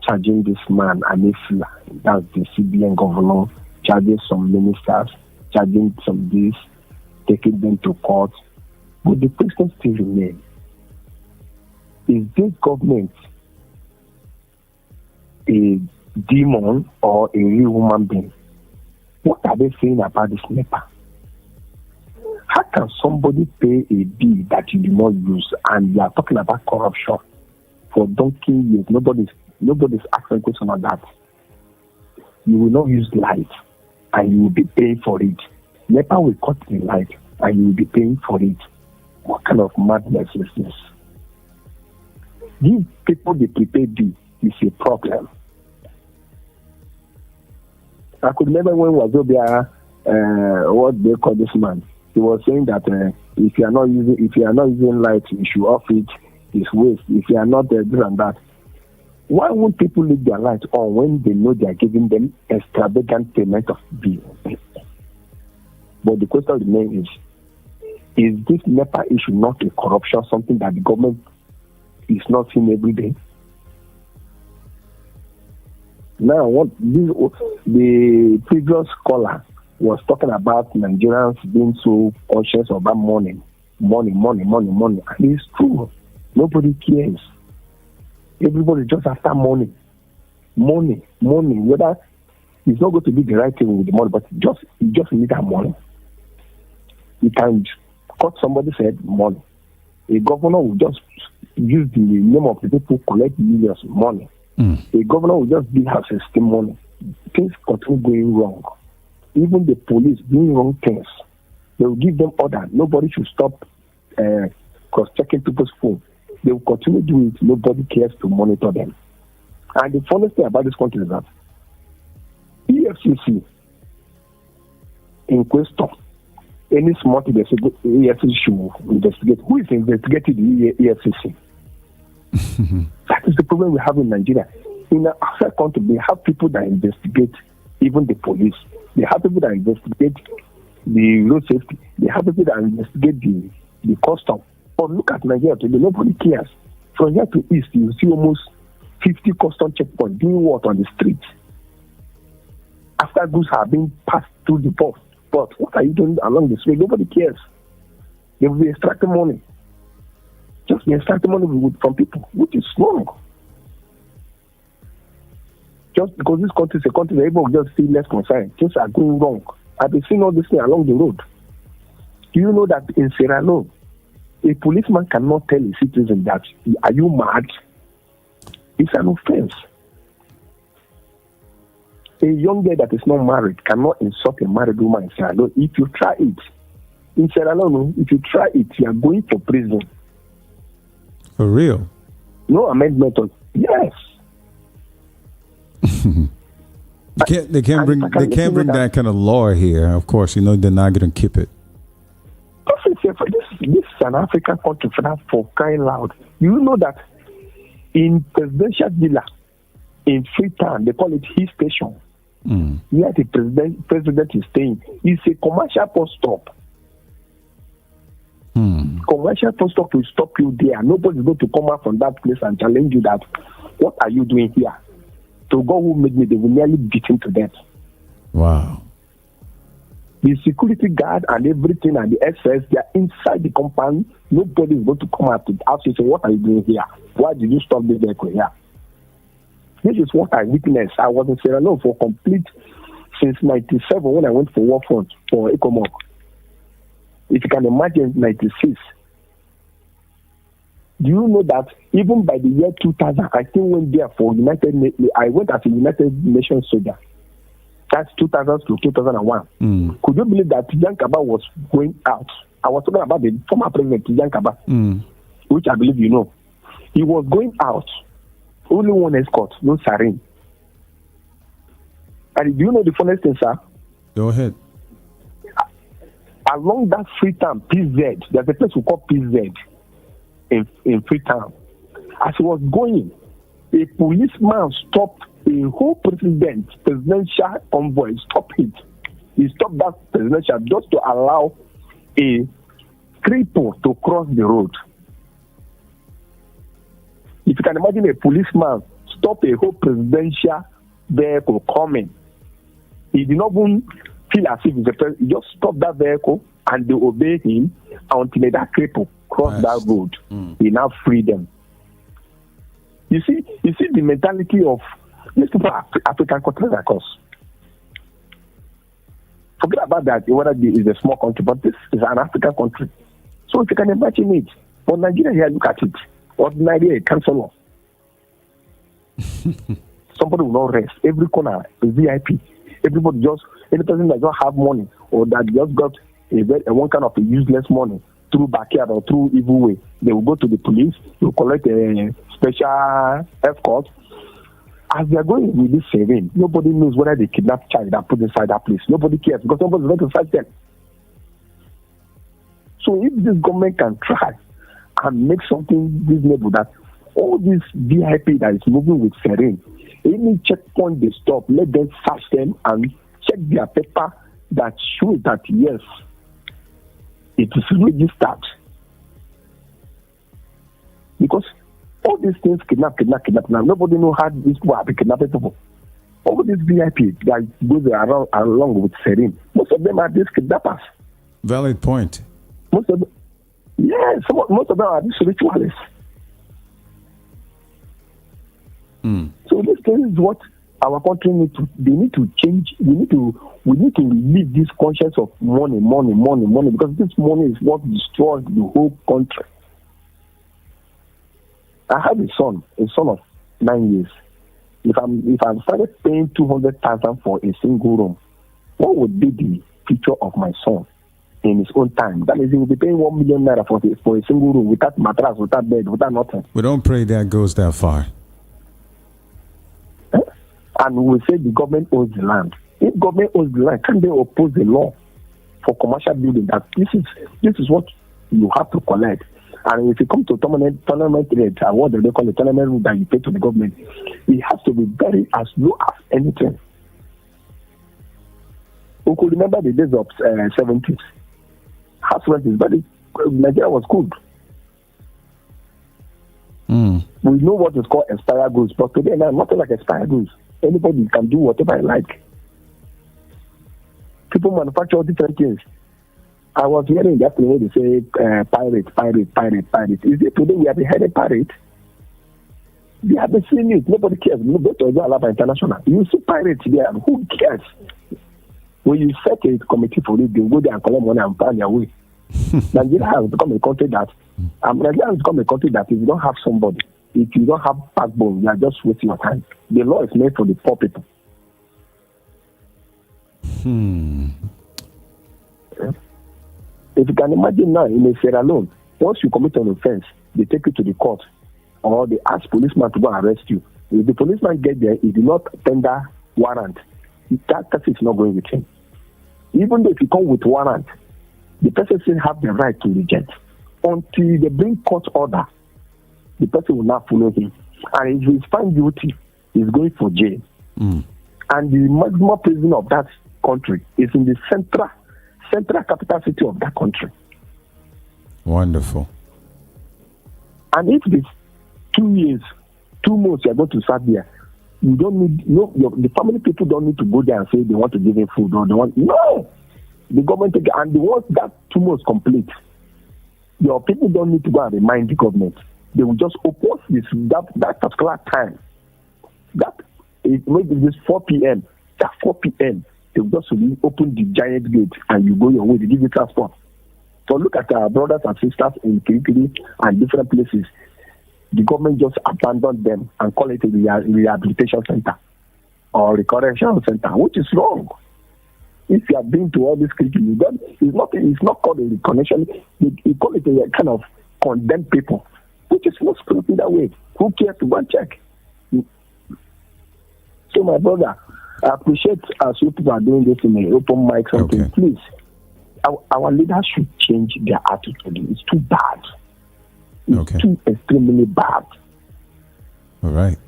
charging this man, Anifla, that's the CBN governor, charging some ministers, charging some this, taking them to court. But the question still remains. Is this government a demon or a real human being? What are they saying about this NEPA? How can somebody pay a bill that you do not use, and you are talking about corruption for donkey years? Nobody's asking question on that. You will not use light, and you will be paying for it. NEPA will cut the light, and you will be paying for it. What kind of madness is this? These people, they prepare bill is a problem. I could remember when Wazobia, what they call this man, he was saying that if you are not using light, you should off it. It's waste. If you are not this and that, why won't people leave their light on when they know they are giving them extravagant payment of bill? But the question remains is this NEPA issue not a corruption, something that the government is not seeing every day? Now, the previous caller was talking about Nigerians being so conscious about money. And it's true. Nobody cares. Everybody just after money. Whether it's not going to be the right thing with the money, but you just need that money. You can cut somebody's head, money. A governor will just use the name of the people, collect millions of money. A governor will just give out his money. Things continue going wrong. Even the police doing wrong things, they will give them order. Nobody should stop cross-checking people's phone. They will continue doing it. Nobody cares to monitor them. And the funniest thing about this country is that EFCC in question, any smart EFCC should investigate. Who is investigating the EFCC? That is the problem we have in Nigeria. In our country, they have people that investigate even the police. They have people that investigate the road safety. They have people that investigate the custom. But look at Nigeria today, nobody cares. From here to east, you see almost 50 custom checkpoints doing what on the streets. After goods have been passed through the port. But what are you doing along the street? Nobody cares. They will be extracting money. Just be extracting money from people, which is wrong. Just because this country is a country that everyone just feel less concerned. Things are going wrong. I've been seeing all this thing along the road. Do you know that in Sierra Leone, a policeman cannot tell a citizen that, are you mad? It's an offense. A young girl that is not married cannot insult a married woman in Sierra Leone. If you try it, in Sierra Leone, if you try it, you are going for prison.
For real?
No amendment. Yes.
They can't bring that kind of law here. Of course, they're not going to keep it.
This is an African country for crying loud. You know that in presidential villa in Freetown, they call it his station. Where the president is staying. It's a commercial post stop. Commercial post stop will stop you there. Nobody's going to come out from that place and challenge you that, what are you doing here? To God who made me, they will nearly beat him to death.
Wow.
The security guard and everything and the SS, they are inside the compound. Nobody is going to come out to ask you, say, what are you doing here? Why did you stop this vehicle here? This is what I witnessed. I was in Sierra Leone for complete since 97 when I went for war front for ECOMOG. If you can imagine, 96. Do you know that even by the year 2000, I still went there for I went as a United Nations soldier. That's 2000 to 2001. Could you believe that Yankaba was going out? I was talking about the former president Yankaba, which I believe you know. He was going out. Only one escort, no siren. And do you know the funniest thing, sir?
Go ahead.
Along that Freetown, PZ, there's a place we call PZ in Freetown. As he was going, a policeman stopped a whole presidential convoy. Stop it. He stopped that presidential just to allow a cripple to cross the road. If you can imagine a policeman stop a whole presidential vehicle coming, he did not even feel as if he's a president. He just stopped that vehicle and they obeyed him until that cripple crossed that road. He now freed them. You see the mentality of these people are African countries like us. Forget about that, whether it is a small country, but this is an African country. So if you can imagine it, for Nigeria here, look at it. Ordinarily a councillor. Somebody will not rest. Every corner is VIP. Everybody any person that don't have money or that just got a one kind of a useless money through backyard or through evil way, they will go to the police, they will collect a special escort. As they are going with this serene, nobody knows whether they kidnap child and put inside that place. Nobody cares because nobody is going to fight them. So if this government can try and make something reasonable that all this VIP that is moving with serene, any checkpoint they stop, let them search them and check their paper that shows that yes, it is registered. Because all these things kidnap. Now nobody knows how these people are kidnapping people. All these VIP that goes around along with serene, most of them are these kidnappers.
Valid point.
Most of them are these ritualists. So this is what our country need to change. We need to relieve this conscience of money, because this money is what destroys the whole country. I have a son of 9 years.
If I'm started paying 200,000 for a single room, what would be the future of my son in his own time? That means he will be paying 1 million naira for a single room without mattress, without bed, without nothing.
We don't pray that goes that far.
And we will say the government owns the land. If government owns the land, can they oppose the law for commercial building that this is what you have to collect? And if you come to tournament rate, what do they call the tournament rate that you pay to the government? It has to be very as low as anything. We could remember the days of 70s. House rent is very. Nigeria was good. We know what is called expired goods, but today now nothing like expired goods. Anybody can do whatever I like. People manufacture different things. I was hearing that thing where they say pirate. Is it today we have been headed pirate? They have been seeing it. Nobody cares. Nobody to Alaba International. You see pirates there. Who cares? When you set a committee for it, they go there and collect money and find their way. Nigeria has become a country that if you don't have somebody, if you don't have backbone, you are just wasting your time. The law is made for the poor people. If you can imagine now in a Sierra Leone, once you commit an offense, they take you to the court or they ask policeman to go and arrest you. If the policeman get there, he do not tender warrant, that person is not going with him. Even though if you come with warrant, the person still have the right to reject. Until they bring court order, the person will not follow him. And if he is found guilty, he is going for jail. And the maximum prison of that country is in the central capital city of that country.
Wonderful.
And if it's 2 years, 2 months you are going to serve there, you don't need the family people don't need to go there and say they want to give him food or they want the government take, and once that 2 months complete, your people don't need to go and remind the government. They will just oppose that particular time. That is maybe this 4 p.m. At 4 p.m. they will just open the giant gate and you go your way. They give you transport. So look at our brothers and sisters in Kirikiri and different places. The government just abandoned them and call it a rehabilitation center or correctional center, which is wrong. If you have been to all these Kirikiri, it's not called a reconnection. You call it a kind of condemned people, which is not supposed to be that way. Who cares to go and check? So my brother, I appreciate as you people are doing this in an open mic something. Okay. Please, our leaders should change their attitude. It's too bad. It's too extremely bad.
All right.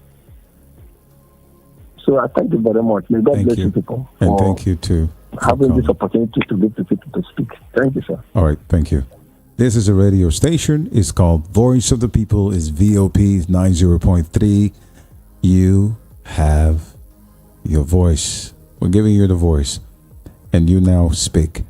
So I thank you very much. May God bless you people.
And thank you too.
Having this opportunity to give to people to speak. Thank you, sir.
All right. Thank you. This is a radio station. It's called Voice of the People. It's VOP 90.3. You have your voice. We're giving you the voice. And you now speak.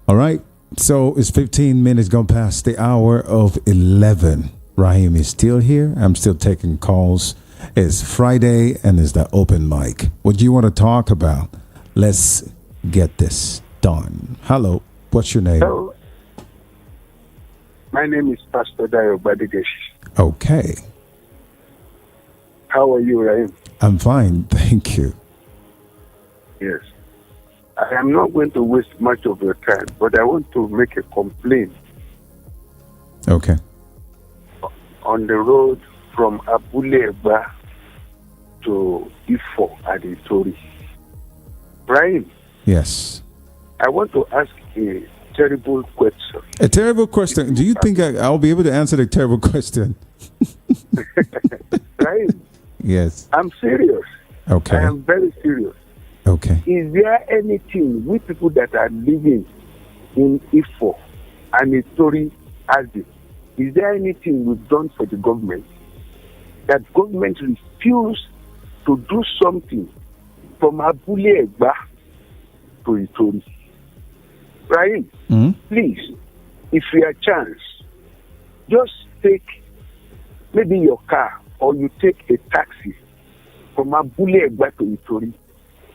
All right. So it's 15 minutes gone past the hour of 11. Raheem is still here. I'm still taking calls. It's Friday and it's the open mic. What do you want to talk about? Let's get this done. Hello. What's your name?
Hello. My name is Pastor Dayo Badigesh.
Okay.
How are you, Raheem?
I'm fine. Thank you.
Yes. I am not going to waste much of your time, but I want to make a complaint.
Okay.
On the road from Abuleba to Ifo at Itori. Brian?
Yes.
I want to ask a terrible question.
A terrible question? Do you think I'll be able to answer the terrible question?
Brian?
Yes.
I'm serious.
Okay.
I am very serious.
Okay.
Is there anything we people that are living in Ifo and Itori Azi, is there anything we've done for the government that government refused to do something from Abule Egba to Itori? Right? Please, if you have a chance, just take maybe your car or you take a taxi from Abule Egba to Itori.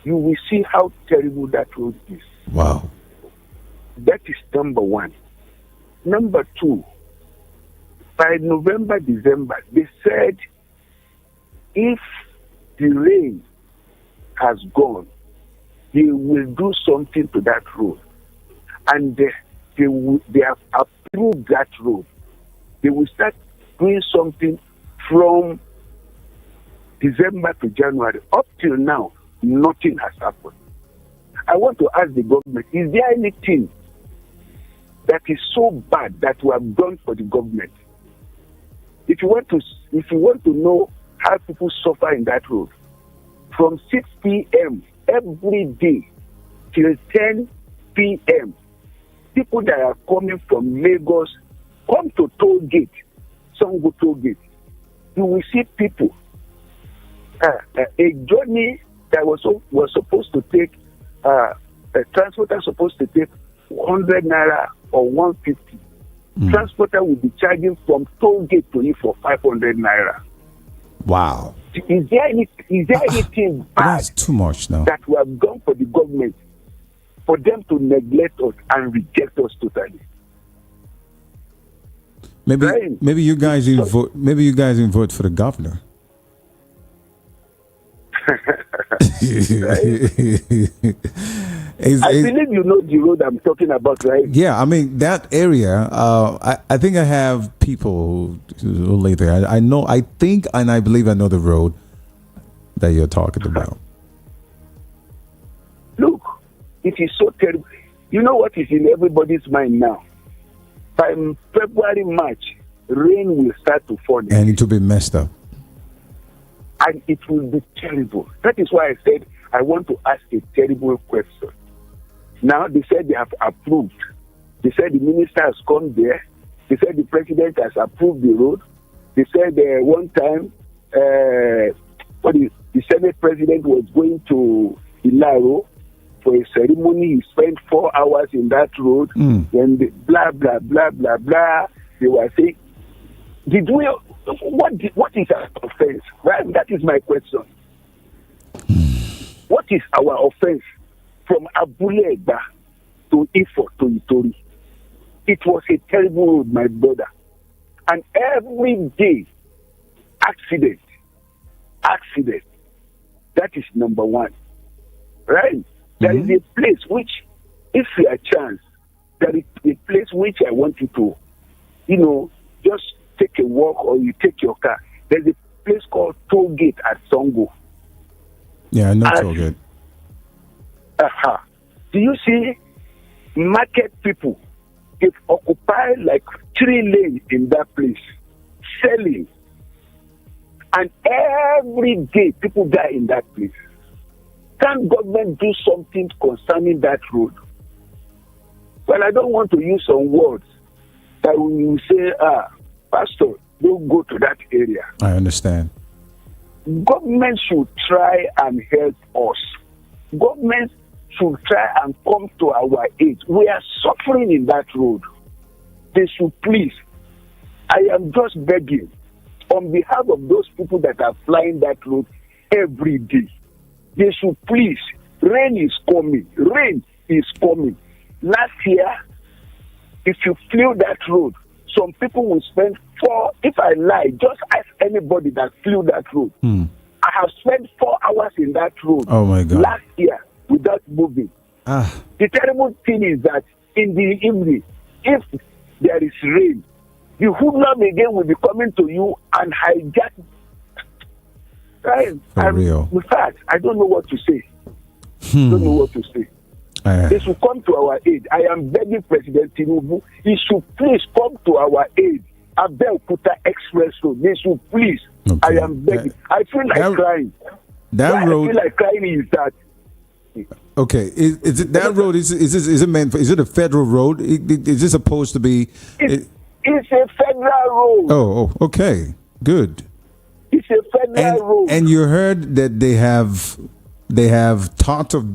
You will see how terrible that road is.
Wow.
That is number one. Number two, by November, December, they said if the rain has gone, they will do something to that road. And they have approved that road. They will start doing something from December to January. Up till now, nothing has happened. I want to ask the government, is there anything that is so bad that we have done for the government? If you want to know how people suffer in that road, from 6 p.m. every day till 10 p.m., people that are coming from Lagos come to toll gate, Songo toll gate. You will see people. A journey that was supposed to take, a transporter supposed to take 100 naira or 150. Transporter will be charging from toll gate to you for 500 naira.
Wow.
Is there anything bad
that's too much now
that we have done for the government for them to neglect us and reject us totally?
Maybe you guys even vote. Maybe you guys even vote for the governor.
I believe you know the road I'm talking about, right?
Yeah, I mean that area. I think I have people who live there. I know. I think, and I believe I know the road that you're talking about.
Look, it is so terrible. You know what is in everybody's mind now? By February, March, rain will start to fall,
and it will be messed up.
And it will be terrible. That is why I said I want to ask a terrible question. Now they said they have approved. They said the minister has come there. They said the president has approved the road. They said one time the Senate president was going to Ilaro for a ceremony. He spent 4 hours in that road. Then blah, blah, blah, blah, blah. They were saying, what is our offense? Right? That is my question. What is our offense from Abule Egba to Ifo to Itori? It was a terrible road, my brother. And every day, accident. That is number one. Right? There is a place which, if you have a chance, there is a place which I want you to, just take a walk or you take your car. There's a place called Toll Gate at Songo.
Yeah, I know Toll Gate.
Do you see market people? They've occupied like 3 lanes in that place, selling. And every day people die in that place. Can government do something concerning that road? Well, I don't want to use some words that we will say, Pastor, don't go to that area.
I understand.
Government should try and help us. Government should try and come to our aid. We are suffering in that road. They should please. I am just begging on behalf of those people that are flying that road every day. They should please. Rain is coming. Last year, if you flew that road, some people will spend if I lie, just ask anybody that flew that road. I have spent 4 hours in that road last year without moving. The terrible thing is that in the evening, if there is rain, the hoodlum again will be coming to you and hijack. Right? In fact, I don't know what to say. They should come to our aid. I am begging President Tinubu, he should please come to our aid. Abeokuta Express Road. They should please. I am begging. I feel like crying.
That road.
I feel like crying is that.
Okay, is it that road? Is it meant for? Is it a federal road? Is this supposed to be?
It's a federal road.
Oh, okay, good.
It's a federal road.
And you heard that they have thought of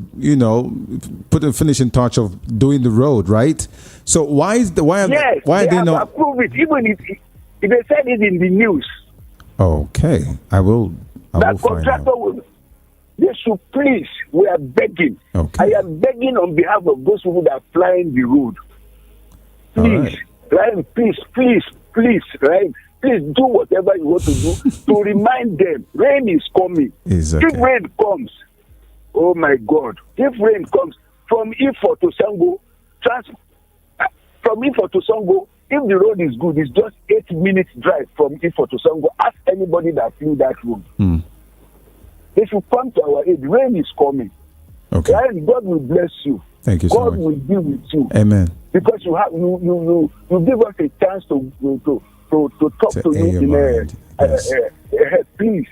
put a finishing touch of doing the road, right? So why are they not
approved it? Even if they said it in the news.
Okay, I will find out.
They should please. We are begging.
Okay.
I am begging on behalf of those people that are flying the road. Please, right? Please, right? Please do whatever you want to do to remind them rain is coming.
Okay.
If rain comes, oh my God, if rain comes from Ifo to Sango, from Ifo to Sango, if the road is good, it's just 8 minutes drive from Ifo to Sango. Ask anybody that flew that road. They should come to our aid. Rain is coming.
Okay.
And God will bless you.
Thank you
God
so much.
will be with you.
Amen.
Because you give us a chance to talk to you in please.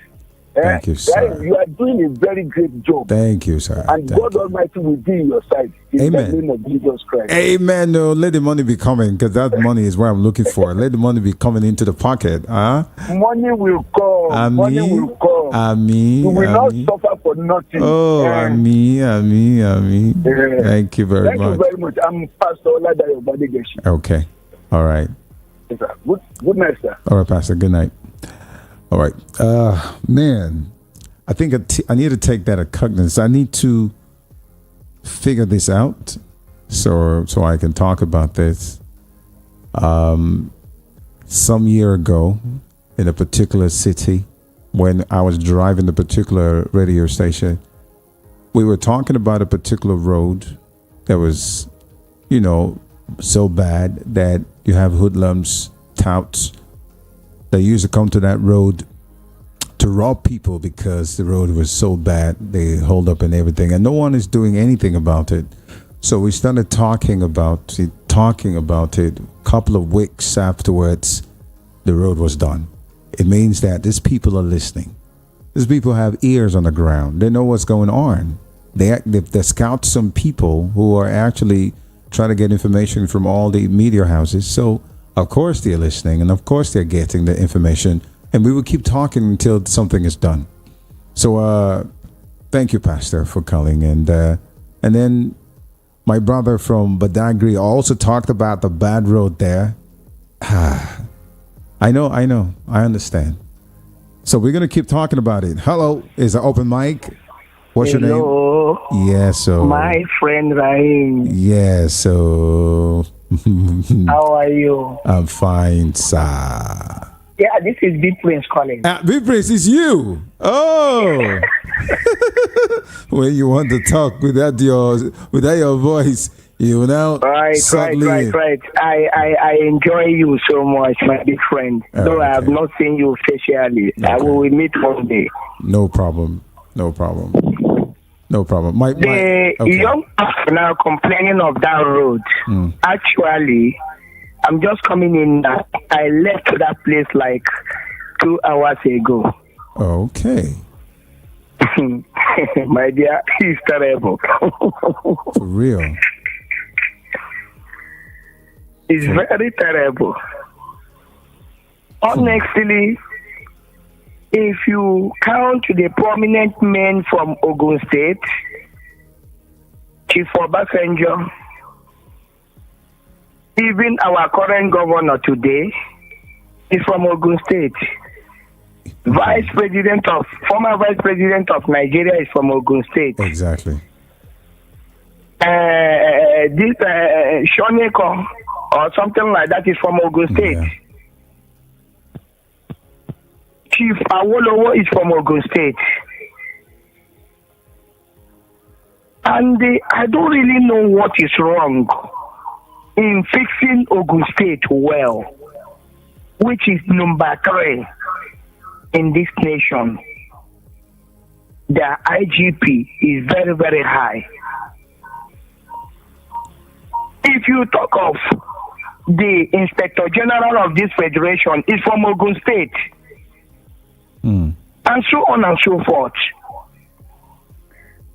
Thank you, sir.
You are doing a very great job.
Thank you, sir.
And God Almighty will be on your side. In the name of Jesus Christ.
Amen. No, let the money be coming, because that money is what I'm looking for. Let the money be coming into the pocket.
Money will come.
Amen.
Money will come.
Amen.
You will not suffer for nothing.
Oh, amen. Amen. Thank you very much.
Thank you very much. I'm Pastor Oladayo Badegeshi.
Okay. All right.
Yes, sir. Good night, sir.
All right, Pastor. Good night. All right. Man, I think I need to take that as cognizance. I need to figure this out so I can talk about this. Some year ago, in a particular city, when I was driving the particular radio station, we were talking about a particular road that was, so bad that you have hoodlums, touts, they used to come to that road to rob people because the road was so bad. They hold up and everything, and no one is doing anything about it. So we started talking about it. A couple of weeks afterwards, the road was done. It means that these people are listening. These people have ears on the ground. They know what's going on. They scout some people who are actually trying to get information from all the media houses. So of course they're listening, and of course they're getting the information, and we will keep talking until something is done. So thank you, Pastor, for calling. And then my brother from Badagry also talked about the bad road there. I know, I understand. So we're gonna keep talking about it. Hello, is an open mic. What's your name?
Hello.
Yes, so
my friend Rahim.
Yes, so
how are you?
I'm fine, sir.
Yeah, this is Big Prince calling.
Big Prince, is you. Oh. When you want to talk without your voice, you know.
Right. I enjoy you so much, my big friend. Though I have not seen you facially. Okay. I will meet one day.
No problem. The
young person now complaining of that road. Actually, I'm just coming in. I left that place like 2 hours ago.
Okay.
My dear, it's terrible.
For real.
It's very terrible. Honestly, if you count the prominent men from Ogun State, Chief Obasanjo, even our current governor today is from Ogun State. Former Vice President of Nigeria is from Ogun State.
Exactly.
This Shoneko or something like that is from Ogun State. Yeah. Chief Awolowo is from Ogun State. And I don't really know what is wrong in fixing Ogun State well, which is number 3 in this nation. The IGP is very, very high. If you talk of the Inspector General of this federation is from Ogun State, and so on and so forth.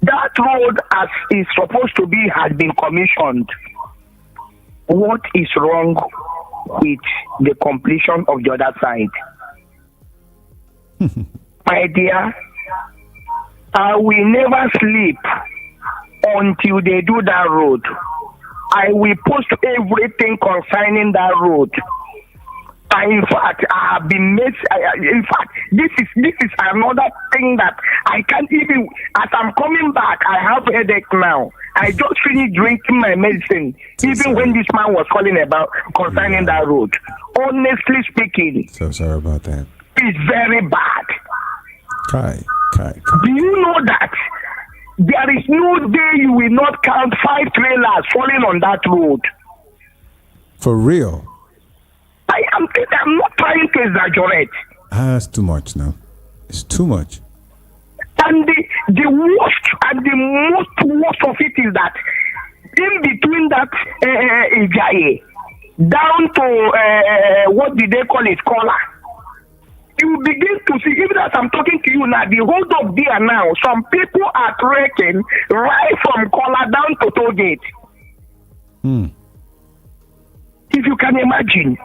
That road, as is supposed to be, has been commissioned. What is wrong with the completion of the other side? My dear, I will never sleep until they do that road. I will post everything concerning that road. In fact, I have been made. In fact, this is another thing that I can't even. As I'm coming back, I have a headache now. I just finished drinking my medicine, even when this man was calling about concerning that road. Honestly speaking,
so sorry about that.
It's very bad.
Kai.
Do you know that there is no day you will not count 5 trailers falling on that road?
For real?
I'm not trying to exaggerate.
That's too much now. It's too much.
And the worst and the most worst of it is that in between that Ijaye down to what did they call it, Kola, you begin to see, even as I'm talking to you now, the hold up there now, some people are trekking right from Kola down to Toll Gate. If you can imagine.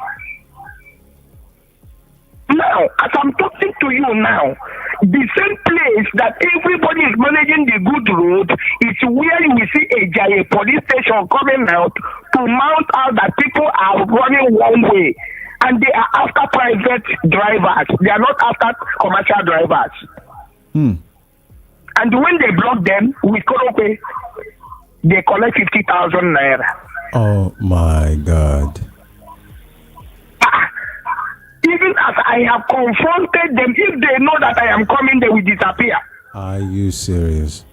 Now, as I'm talking to you now, the same place that everybody is managing the good road is where you will see a giant police station coming out to mount out that people are running one way. And they are after private drivers. They are not after commercial drivers. And when they block them with Korope, they collect 50,000 naira.
Oh my God.
Even as I have confronted them, if they know that I am coming, they will disappear.
Are you serious?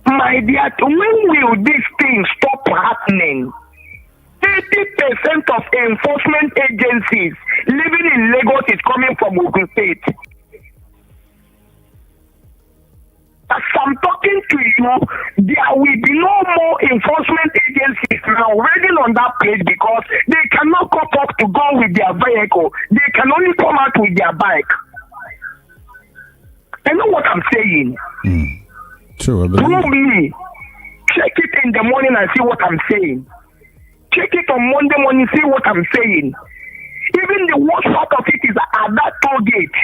My dear, when will this thing stop happening? 80% of enforcement agencies living in Lagos is coming from Ogun State. As I'm talking to you, there will be no more enforcement agencies now ready on that place because they cannot come up to go with their vehicle. They can only come out with their bike. I know what I'm saying.
True, I believe.
Prove me. Check it in the morning and see what I'm saying. Check it on Monday morning, see what I'm saying. Even the worst part of it is at that toll gate.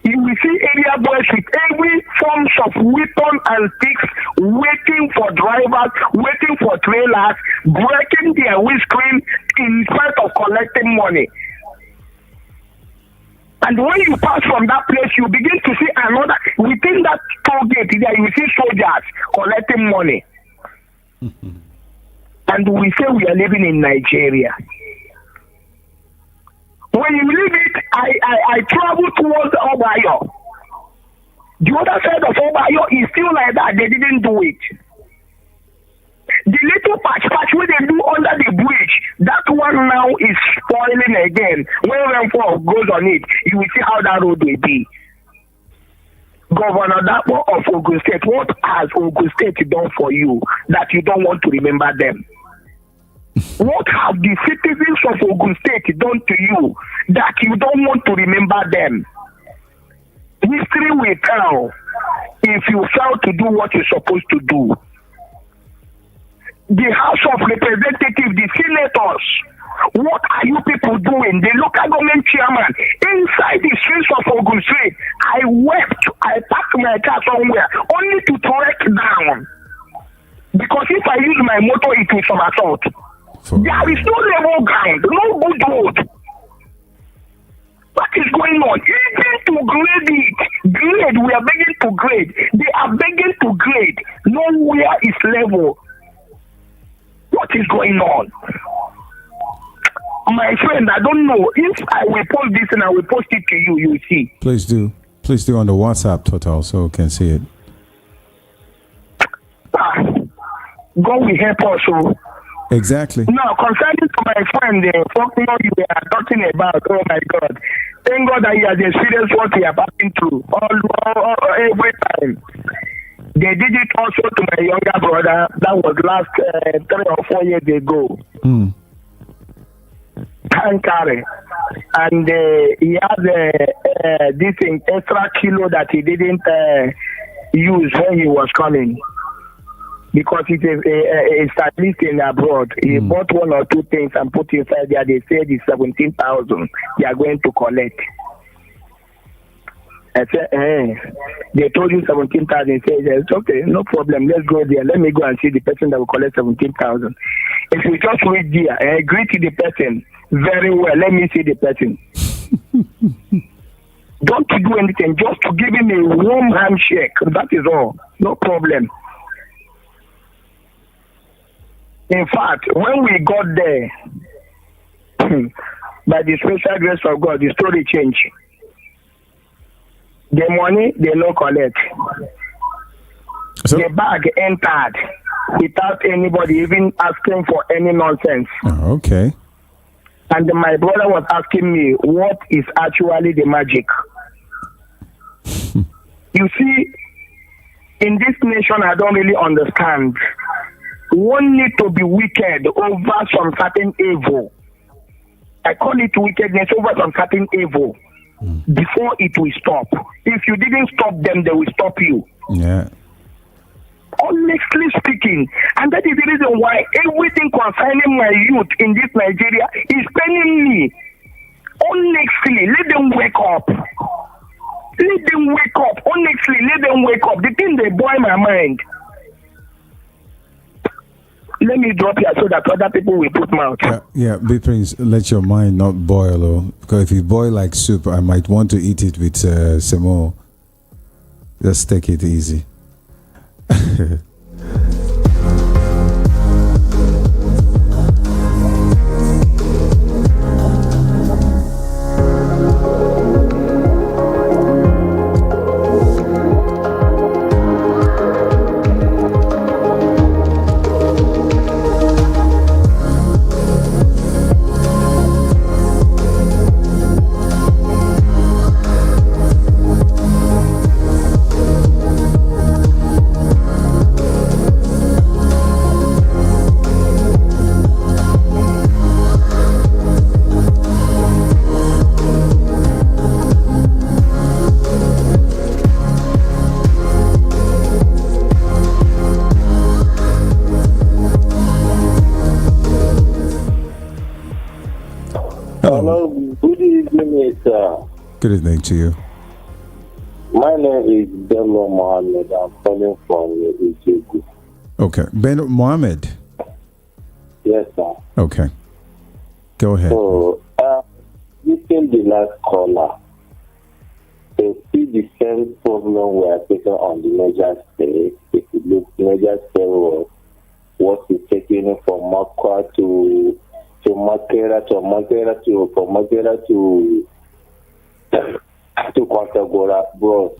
You will see area boys with every forms of weapon and sticks waiting for drivers, waiting for trailers, breaking their windscreen in spite of collecting money. And when you pass from that place, you begin to see another, within that toll gate, there you see soldiers collecting money. And we say we are living in Nigeria. When you leave it, I travel towards Obayo. The other side of Obayo is still like that. They didn't do it. The little patch where they do under the bridge, that one now is spoiling again. When rainfall goes on it, you will see how that road will be. Governor Dapo of Ogun State, what has Ogun State done for you that you don't want to remember them? What have the citizens of Ogun State done to you that you don't want to remember them? History will tell if you fail to do what you're supposed to do. The House of Representatives, the senators, what are you people doing? The local government chairman, inside the streets of Ogun State, I wept, I parked my car somewhere, only to trek down. Because if I use my motor, it will somersault. There is no level ground, no good road. What is going on? Even to grade, we are begging to grade. They are begging to grade. Nowhere is level. What is going on? My friend, I don't know. If I will post this and I will post it to you, you will see.
Please do. Please do on the WhatsApp, Total, so we can see it.
God will help us. So.
Exactly.
Now, concerning to my friend, the folklore you are talking about, oh my God. Thank God that he has experienced what we are passing through all every time. They did it also to my younger brother. That was last 3 or 4 years ago. Kankare. And he had this extra kilo that he didn't use when he was coming. Because it is a stylist in abroad. He bought 1 or 2 things and put inside there. They said it's 17,000 they are going to collect. I said, they told you 17,000. He said, it's okay, no problem. Let's go there. Let me go and see the person that will collect 17,000. If you just reach there, greet the person very well. Let me see the person. Don't do anything, just to give him a warm handshake. That is all. No problem. In fact, when we got there, by the special grace of God, the story changed. The money they no collect.
So,
the bag entered without anybody even asking for any nonsense.
Okay.
And my brother was asking me, what is actually the magic? You see, in this nation, I don't really understand. One need to be wicked over some certain evil. I call it wickedness over some certain evil before it will stop. If you didn't stop them, they will stop you.
Yeah.
Honestly speaking, and that is the reason why everything concerning my youth in this Nigeria is paining me. Honestly, let them wake up. Let them wake up. Honestly, let them wake up. The thing they boil my mind. Let me drop here so that other people will put mouth.
Yeah, please let your mind not boil, because if you boil like soup, I might want to eat it with some more. Just take it easy.
Hello, good evening, sir.
Good evening to you.
My name is Bello Mohammed. I'm calling from Ijeoma.
Okay. Ben Mohammed.
Yes, sir.
Okay. Go ahead.
So, listen the last caller. They see the same problem we are taking on the Niger State. If you look, Niger State was what is taken from Makwa to Makera from Makera to Kwantagora, bro.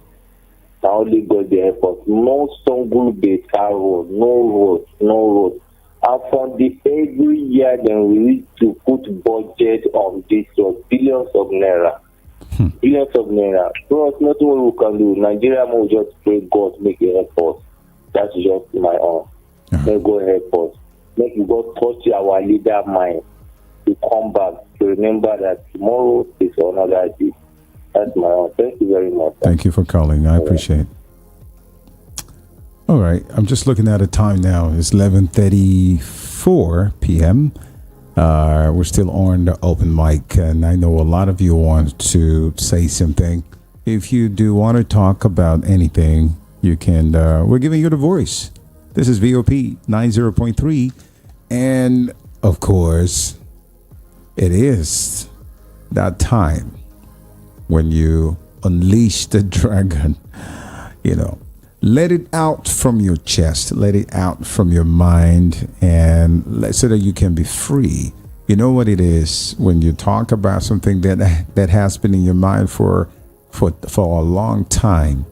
I only go the airport. No single beta road, no road. And from the every year, then we need to put budget on this road, billions of naira. Bro, it's nothing we can do. Nigeria will just pray God make a airport. That's just my own. Let's go airport. Make you go touch our leader mind to come back to remember that tomorrow is another day. That's my own. Thank you very much.
Thank you for calling. I appreciate it. All right. I'm just looking at the time now. It's 11:34 p.m. We're still on the open mic, and I know a lot of you want to say something. If you do want to talk about anything, you can. We're giving you the voice. This is VOP 90.3, and of course, it is that time when you unleash the dragon. Let it out from your chest, let it out from your mind, and so that you can be free. You know what it is when you talk about something that has been in your mind for a long time.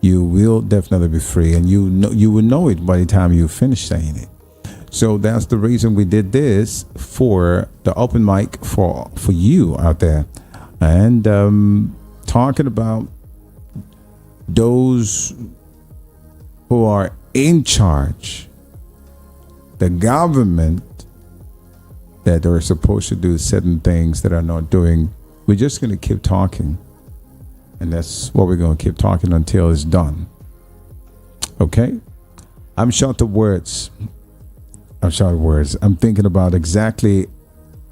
You will definitely be free, and you will know it by the time you finish saying it. So that's the reason we did this, for the open mic for you out there, and talking about those who are in charge, the government, that are supposed to do certain things that are not doing. We're just going to keep talking, and that's what we're going to keep talking until it's done. Okay? I'm short of words. I'm thinking about exactly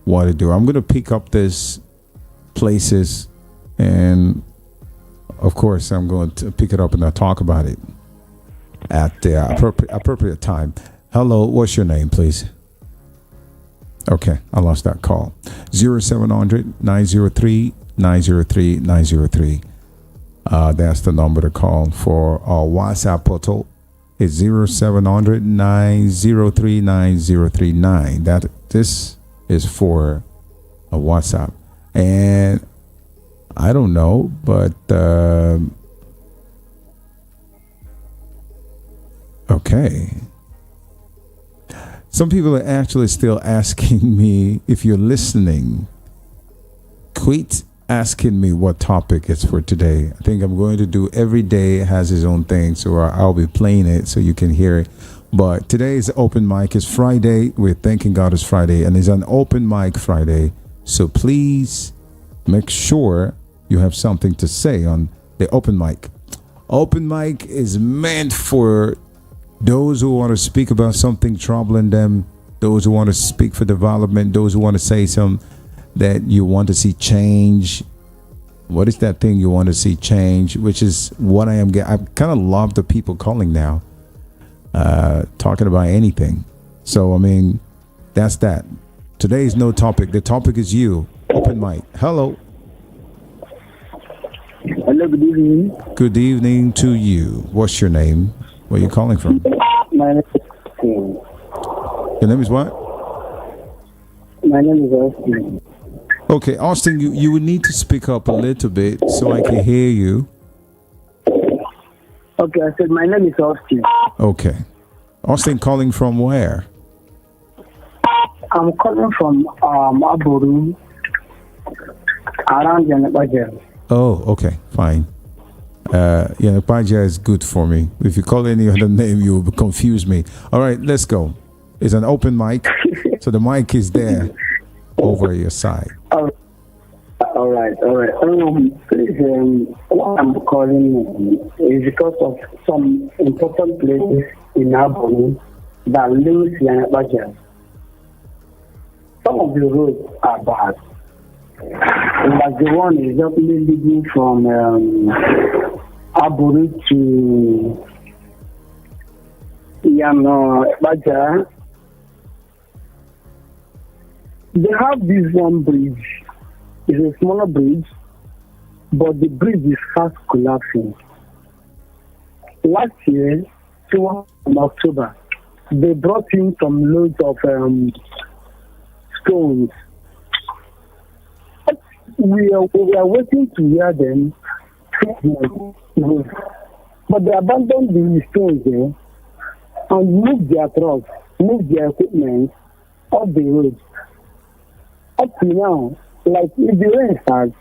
what to do. I'm going to pick up these places, and of course, I'm going to pick it up and I'll talk about it at the appropriate time. Hello, what's your name, please? Okay, I lost that call. 0700-903-903-903. That's the number to call for our WhatsApp portal. is 0700-903-9039. This is for a WhatsApp. And I don't know, but okay. Some people are actually still asking me if you're listening. Quit asking me what topic is for today. I think I'm going to do every day has its own thing, so I'll be playing it so you can hear it. But today's open mic is Friday. We're thanking God it's Friday, and it's an open mic Friday. So please make sure you have something to say on the open mic. Open mic is meant for those who want to speak about something troubling them, those who want to speak for development, those who want to say something that you want to see change. What is that thing you want to see change? Which is what I am getting. I kind of love the people calling now, talking about anything. So, I mean, that's that. Today is no topic. The topic is you. Open mic. Hello.
Hello, good evening.
Good evening to you. What's your name? Where are you calling from?
My name is Austin.
Your name is what?
My name is Austin.
Okay, Austin, you would need to speak up a little bit so I can hear you.
Okay, I said my name is Austin.
Okay. Austin calling from where?
I'm calling from Aburu, around Yanabaja.
Oh, okay, fine. Paja is good for me. If you call any other name, you'll confuse me. All right, let's go. It's an open mic, so the mic is there over your side.
All right. What I'm calling is because of some important places in Aburu that links Yanabaja. Some of the roads are bad. Like the one is definitely leading from Aburi to Baja. They have this one bridge. It's a smaller bridge, but the bridge is fast collapsing. Last year, in October, they brought in some loads of stones. We are waiting to hear them, but they abandoned the stones there and moved their trucks, moved their equipment off the road. Up to now, like if the rain starts,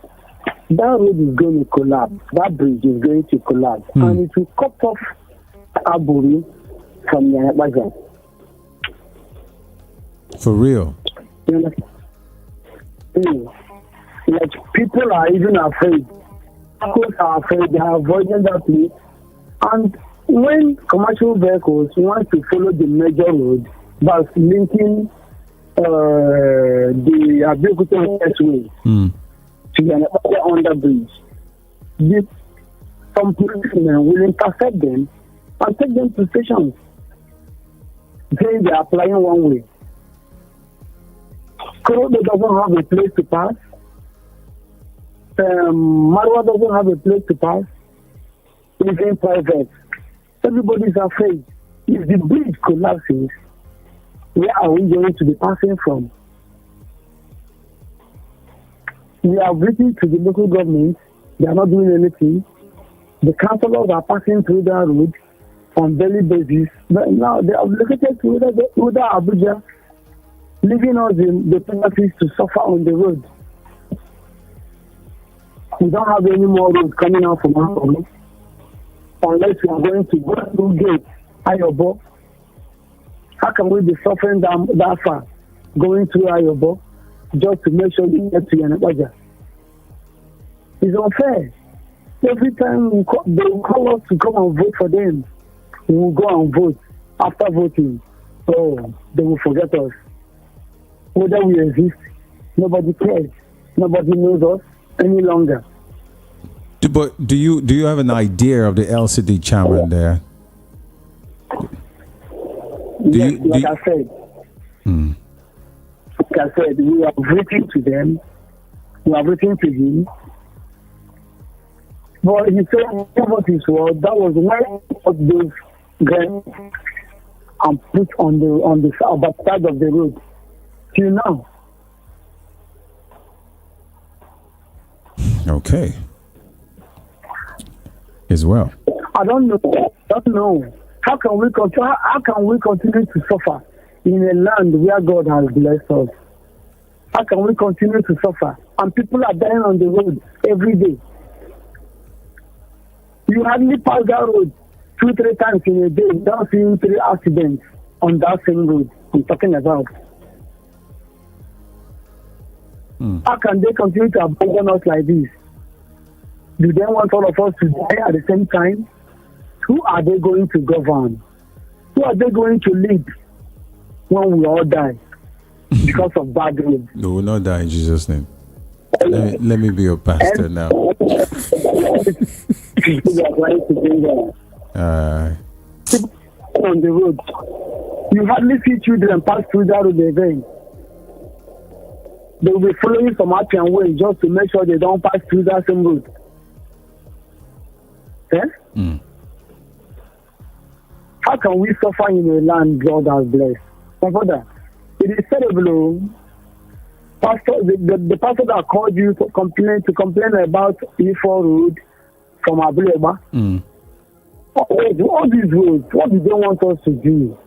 that road is going to collapse. That bridge is going to collapse, and it will cut off Aburi from the Baja.
For real?
You understand? Like people are even afraid. People are afraid. They are avoiding that place. And when commercial vehicles want to follow the major road, that's linking the Abeokuta Expressway to the under bridge, some policemen will intercept them and take them to stations, saying they are flying one way. Korodo doesn't have a place to pass. Marwa doesn't have a place to pass. It's in private. Everybody's afraid. If the bridge collapses, where are we going to be passing from? We are written to the local government. They are not doing anything. The councillors are passing through that road on daily basis. But now they are located to Uda Abuja, leaving us the penalties to suffer on the road. We don't have any more roads coming out from our home unless we are going to go through gate, Ayobo. How can we be suffering that far going through Ayobo just to make sure we get to Yanabaja? It's unfair. Every time they will call us to come and vote for them, we will go and vote. After voting, they will forget us. Whether we exist, nobody cares. Nobody knows us any longer.
But do you have an idea of the LCD chairman there?
Like I said, we are written to them. We are written to him. But he said, what his word, that was when those grain and put on the other side of the road till now.
Okay. As well.
I don't know. How can we continue to suffer in a land where God has blessed us? How can we continue to suffer? And people are dying on the road every day. You hardly pass that road 2-3 times in a day without seeing 3 accidents on that same road I'm talking about. How can they continue to abandon us like this? Do they want all of us to die at the same time? Who are they going to govern? Who are they going to lead when we all die because of bad roads?
No, we'll not die in Jesus' name. Let me be your pastor now.
On the road, you hardly see children pass through that road again. They will be following some action way just to make sure they don't pass through that same road. Eh? How can we suffer in a land God has blessed? My brother, it is terrible. Pastor, the pastor that called you to complain about E4 road from Abuleba. All these roads, what do they want us to do?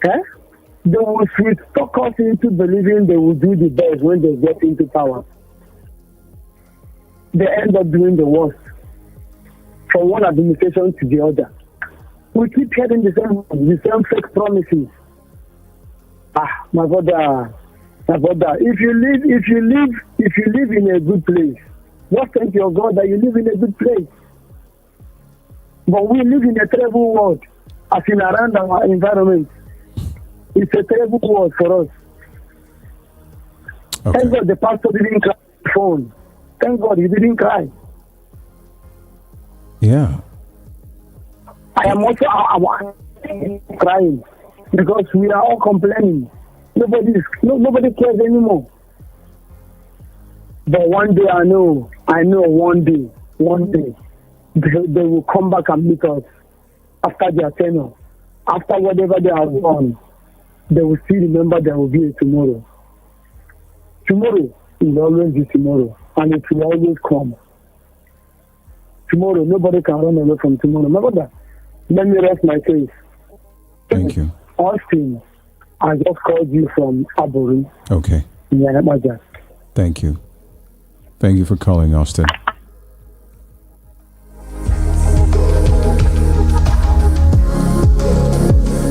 Eh? They will talk us into believing they will do the best when they get into power. They end up doing the worst from one administration to the other. We keep hearing the same fake promises. My brother, if you live in a good place, just thank your God that you live in a good place. But we live in a terrible world, as in around our environment. It's a terrible world for us. Okay. Thank God the pastor didn't cry on the phone. Thank God he didn't cry.
Yeah.
I am also crying because we are all complaining. Nobody cares anymore. But one day I know one day they will come back and meet us after their tenure. After whatever they have done, they will still remember there will be a tomorrow. Tomorrow will always be tomorrow, and it will always come. Tomorrow, nobody can run away from tomorrow. My brother, let me rest my case.
Thank you.
Austin, I just called you from Aburi.
Okay.
Yeah,
thank you. Thank you for calling, Austin.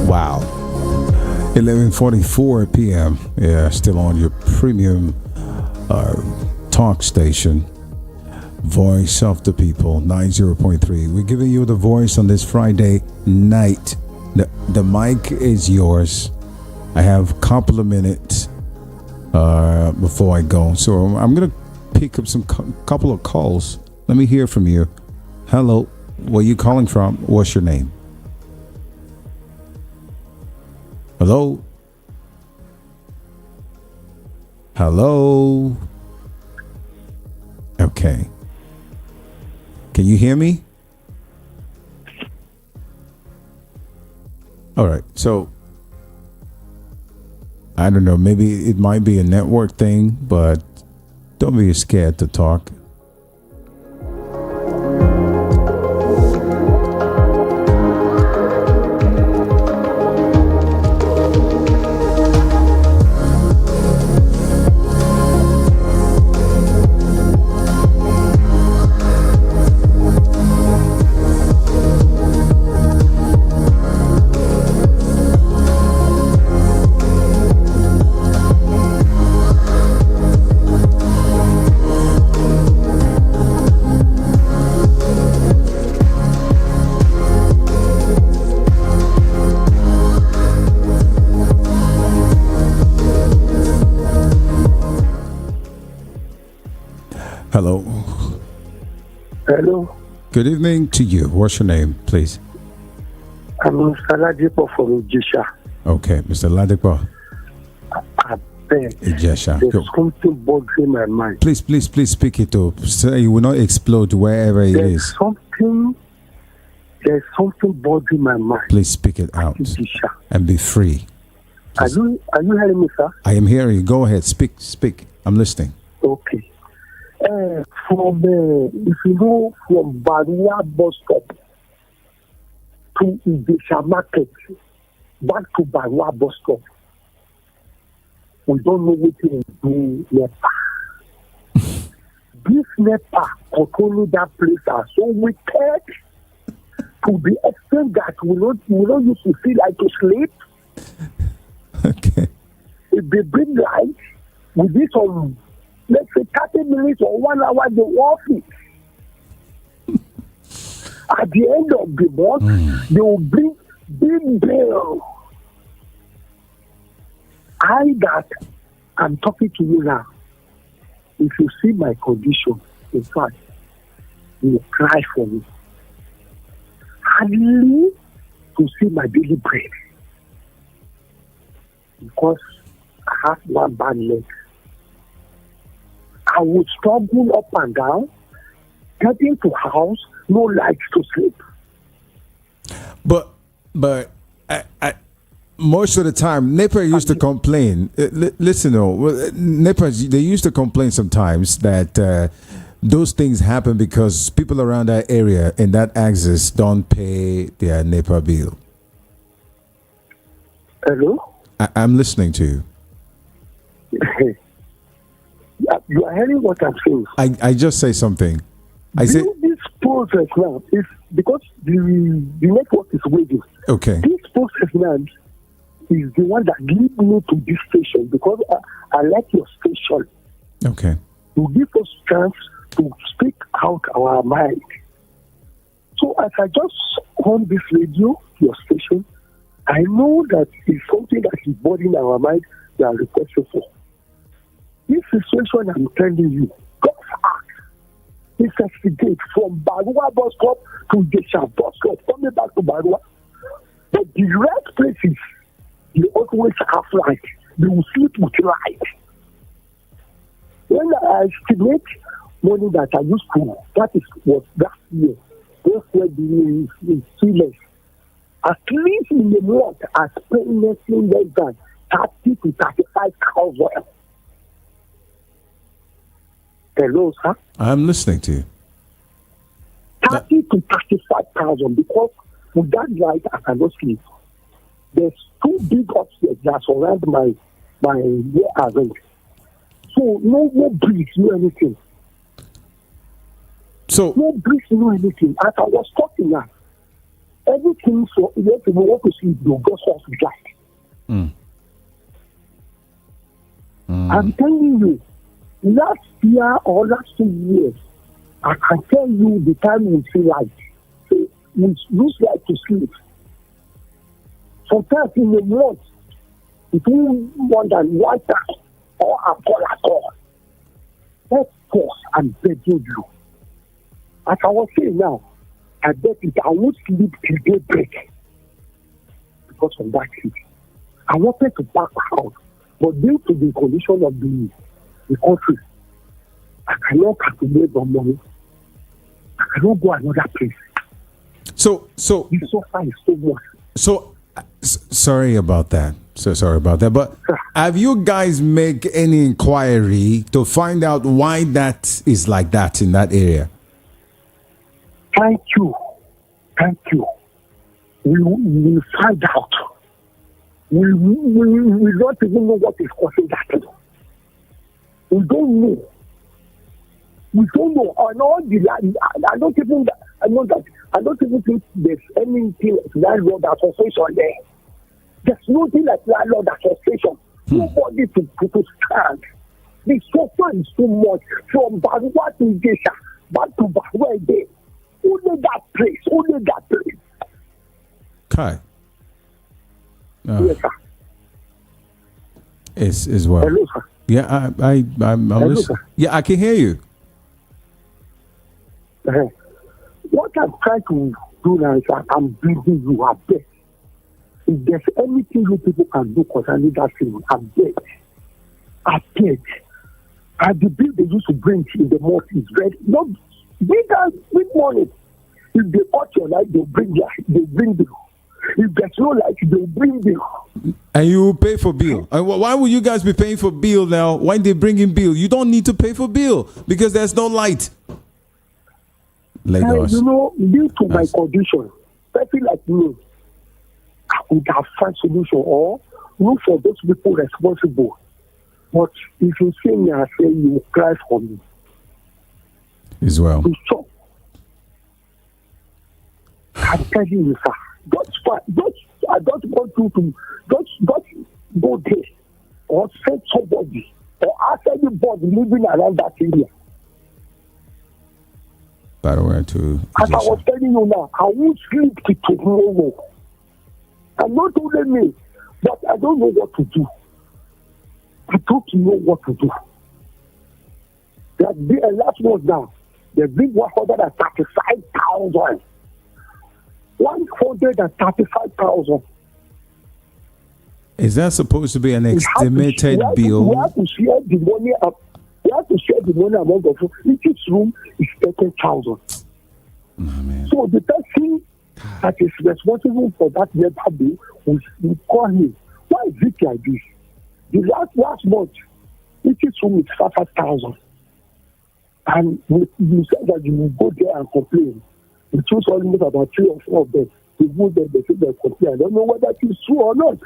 Wow. 11:44 p.m. Yeah, still on your premium talk station. Voice of the People, 90.3. We're giving you the voice on this Friday night. The mic is yours. I have a couple of minutes before I go. So I'm going to pick up couple of calls. Let me hear from you. Hello. Where are you calling from? What's your name? Hello? Hello? Okay. Can you hear me? All right. So, I don't know. Maybe it might be a network thing, but don't be scared to talk. Hello.
Hello.
Good evening to you. What's your name, please?
I'm Mr. Ladipo from Ijisha.
Okay, Mr. Ladipo.
I beg.
Ijisha.
There's something bothering my mind.
Please speak it up. So you will not explode wherever it is.
There's there's something bothering my mind.
Please speak it out and be free.
Are you hearing me, sir?
I am hearing you. Go ahead. Speak. I'm listening.
Okay. From if you go from Barua bus stop to Idesha market back to Barua bus stop, we don't know what to do NEPA. This NEPA controlling that place are so wicked to the extent that we don't used to feel like to sleep.
Okay.
If they bring light, within some, let's say 30 minutes or 1 hour, they off it. At the end of the month, they will bring big bill. I'm talking to you now. If you see my condition, in fact, you will cry for me. I need to see my daily bread because I have one bad leg. I would struggle up and down, getting to house, no lights to sleep.
But I most of the time, NEPA used to complain. Listen, NEPA, they used to complain sometimes that those things happen because people around that area in that axis don't pay their NEPA bill.
Hello?
I'm listening to you.
You are hearing what I'm saying.
I just say something. I say
this process now is because the network is waiting.
Okay.
This process now is the one that leads me to this station because I like your station.
Okay.
You give us chance to speak out our mind. So as I just on this radio, your station, I know that it's something that is bothering our mind we are requesting for. This situation I'm telling you, God's act, investigate from Barua bus stop to Ijesha bus stop, coming back to Barua. But the right places, they always have light. They will sleep with light. When I estimate money that I used to, was last year, those were the students. At least in the month, I spent nothing less than 30 to 35,000. Hello, sir?
I'm listening to you.
30 to 35,000 because with that light, I cannot sleep. There's two big upstairs that surround my where I rent. So no breeze, no anything.
So
no breeze, no anything. As I was talking now, everything so if you want to sleep, you go off the light. I'm telling you, last year or last 2 years, I can tell you the time we see light. So we lose light to sleep. Sometimes in a month, between more than 1 time or at all. Let's pause and begging you. As I was saying now, I bet it I won't sleep till daybreak because of that heat. I wanted to back out, but due to the condition of the country, I cannot calculate the money. I cannot go another place.
So
the suffer is so much.
So sorry about that. So sorry about that. But have you guys make any inquiry to find out why that is like that in that area?
Thank you. We will find out. We don't even know what is causing that. We don't know. I don't even think there's anything like landlord association there. There's nothing like landlord association. Nobody to stand. The software is too much. From Barua to Ijesha, back to Barua again. Only that place.
Kai.
Yes, sir.
Is well.
Hello, sir.
Yeah, I'm listening. Yeah, I can hear you.
What I'm trying to do now is I'm begging you, I beg. If there's anything you people can do concerning that thing, I beg. And the bill they used to bring in the month is very not big money. If they cut your light, they bring bill. If there's no light, they bring bill.
And you will pay for bill. And why would you guys be paying for bill now? Why they bring in bill? You don't need to pay for bill because there's no light. Lagos.
Due to my condition, person like me, I would have found solution or look for those people responsible. But if you see me and say you will cry for me.
As well.
So, I'm telling you, sir. I don't want you to just go there or send somebody or ask anybody living around that area.
By the way, to
as I was telling you now, I won't sleep till tomorrow. And not only me, but I don't know what to do. I don't know what to do. The last month now, the big 135,000. 135,000.
Is that supposed to be an estimated bill?
We have to share the money up. We have to share the money among us. Each room is 30,000. So the person that is responsible for that labor bill will call him. Why is it like this? The last month, each room is 5,000. And you said that you will go there and complain. We choose almost about 3 or 4 of them. They go there, they say they complain. I don't know whether it is true or not.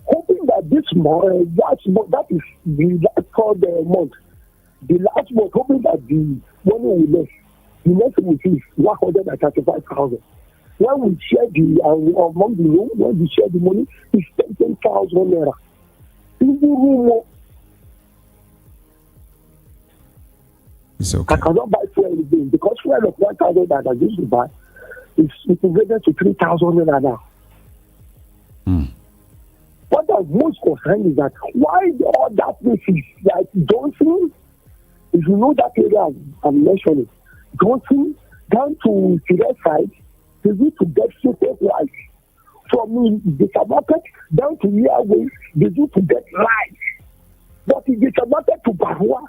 Hoping that this month, last month, that is the last month, the last month, hoping that the money will less. The next week is 135,000. When we share among the room, when we share the money, it's 10,000 naira.
It's okay.
I cannot buy fuel again because fuel of 1,000 that I used to buy is equivalent to 3,000 naira now. What I'm most concerned is that why all that places like Johnson, if you know that area I'm mentioning, Johnson down to the side, they need to get super light. From the market down to Airways, they need to get light. But if the market to Bahua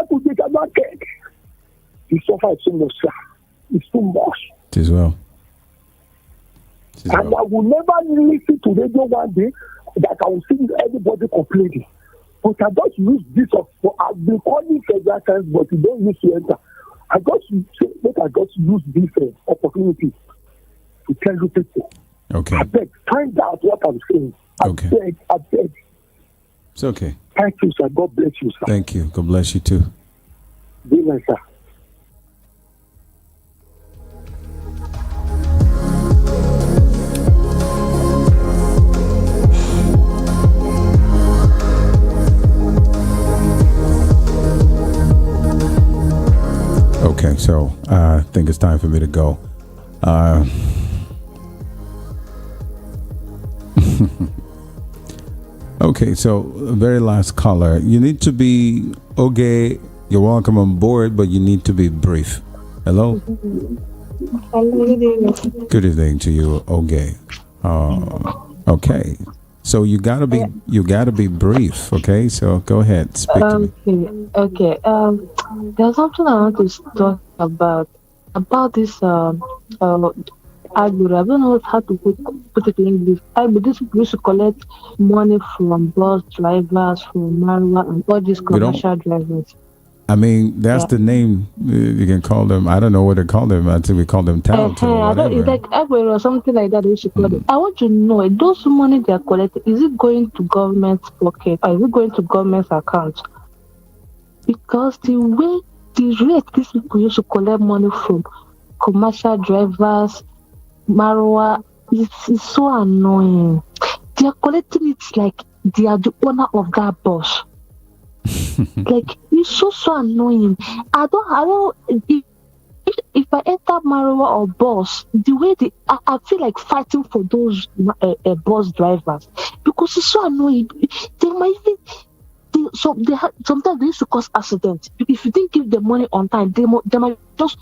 to the market, the suffer so much. It's too much.
It is well.
And I will never listen to radio one day that I will see everybody complaining. But I just use this. I've been calling several times, but you don't use to enter. I just use this opportunity to tell you people.
Okay.
I beg, find out what I'm saying. I beg.
It's okay.
Thank you, sir. God bless you, sir.
Thank you. God bless you too.
Be nice, sir.
Okay, so I think it's time for me to go. Okay, so very last caller. You need to be okay. You're welcome on board, but you need to be brief. Hello.
Hello, good evening.
Good evening to you, okay. Okay, so you gotta be brief. Okay, so go ahead, speak to me.
Okay. There's something I want to talk about this Agbo. I don't know how to put it in English. Agbo, this people used to collect money from bus drivers, from Marwa, and all these commercial drivers.
I mean, that's the name you can call them. I don't know what they call them. I think we call them touts or whatever.
It's like Agbo or something like that. They should call it. I want to know, those money they are collecting, is it going to government's pocket or is it going to government's account? Because the rate these people used to collect money from commercial drivers, Marwa, is so annoying. They are collecting it like they are the owner of that bus. Like, it's so annoying. I don't. If I enter Marwa or bus, the way I feel like fighting for those bus drivers because it's so annoying. They might even. Sometimes they used to cause accidents. If you didn't give them money on time, they might just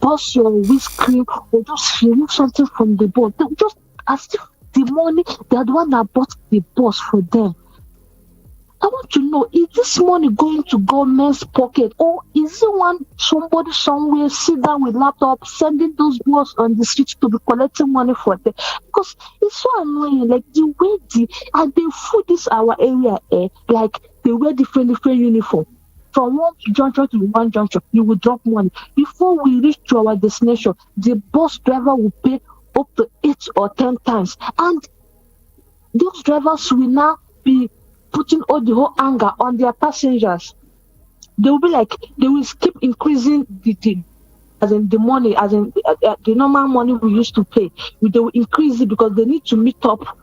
bust your windscreen or just remove something from the bus. Just as if the money, they are the one that bought the bus for them. I want to know, is this money going to government's pocket, or is it somebody somewhere sit down with laptop sending those boys on the streets to be collecting money for them? Because it's so annoying. Like the way and they food this our area, like they wear different uniform. From one junction to one junction, you will drop money. Before we reach to our destination, the bus driver will pay up to 8 or 10 times, and those drivers will now be putting all the whole anger on their passengers. They will be like, they will keep increasing as in the money, as in the normal money we used to pay. They will increase it because they need to meet up.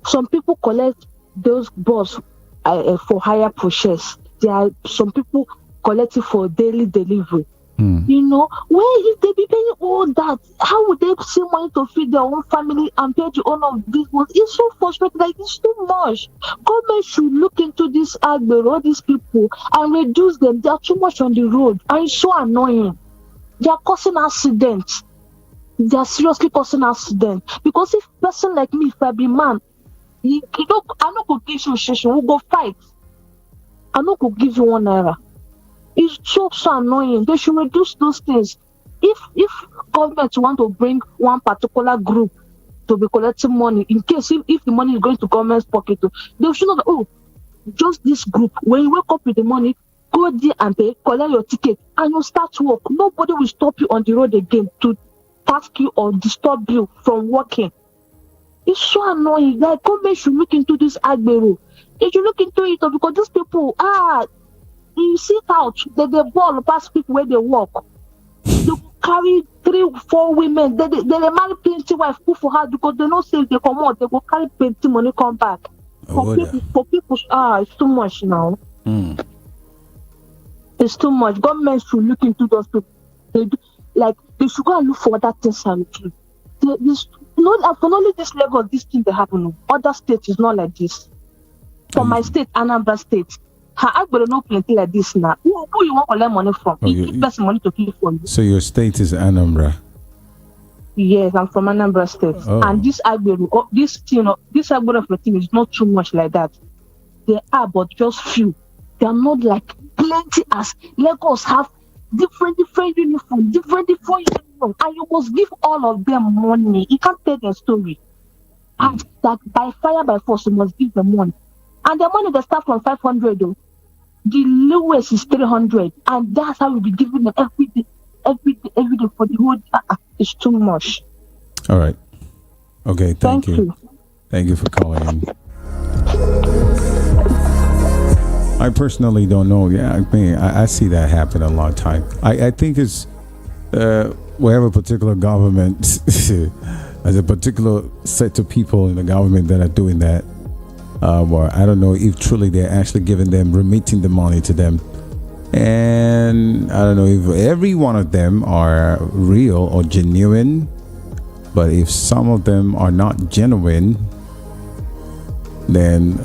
Some people collect those bus for higher purchase. There are some people collect it for daily delivery. You know, where if they be paying all that, how would they see money to feed their own family and pay the owner of this one? It's so frustrating, like it's too much. Government should look into this Agbero, all these people, and reduce them. They are too much on the road, and it's so annoying. They are causing accidents. They are seriously causing accidents. Because if person like me, if I be man, I'm not going to give you a session, we'll go fight. I'm not going to give you 1 naira. It's so annoying. They should reduce those things. If government want to bring one particular group to be collecting money, in case if the money is going to government's pocket, they should know that, just this group, when you wake up with the money, go there and pay, collect your ticket, and you start work. Nobody will stop you on the road again to task you or disturb you from working. It's so annoying. Like, government should look into this Agbero. They should look into it because these people you sit out, they ball past people where they walk. They carry 3-4 women. They marry plenty wife put for her because they don't say if they come out, they go carry plenty money come back. For people, it's too much now. It's too much. Government should look into those people. They should go and look for other things and do. For only this Lagos, this thing they happen. Other states is not like this. For my state, Anambra State, I would not plenty like this now. Who you want to collect money from? You give money to keep for you.
So your state is Anambra?
Yes, I'm from Anambra State.
Oh.
And this Agbero, this Agbero of the thing is not too much like that. They are, but just few. They are not like plenty as Lagos have different uniform, different uniform, and you must give all of them money. You can't tell their story. And that by fire by force, you must give them money. And the money they start from 500 though. The lowest is 300, and that's how we'll be giving them every day for the whole. It's too much.
All right. Okay. Thank you. Thank you for calling in. I personally don't know. Yeah, I mean, I see that happen a lot of time. I think it's we have a particular government, as a particular set of people in the government that are doing that. Or I don't know if truly they're actually giving them, remitting the money to them. And I don't know if every one of them are real or genuine, but if some of them are not genuine, then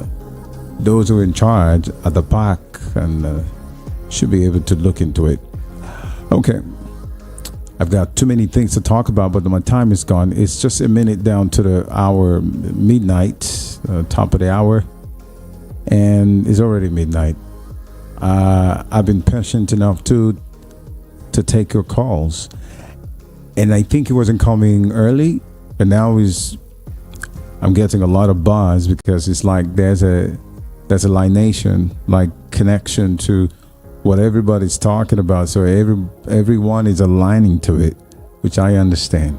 those who are in charge at the back and should be able to look into it. Okay. I've got too many things to talk about, but my time is gone. It's just a minute down to the hour, midnight, top of the hour, and it's already midnight. I've been patient enough to take your calls, and I think it wasn't coming early, but now I'm getting a lot of buzz because it's like there's a lineation, like connection to what everybody's talking about, so everyone is aligning to it, which I understand.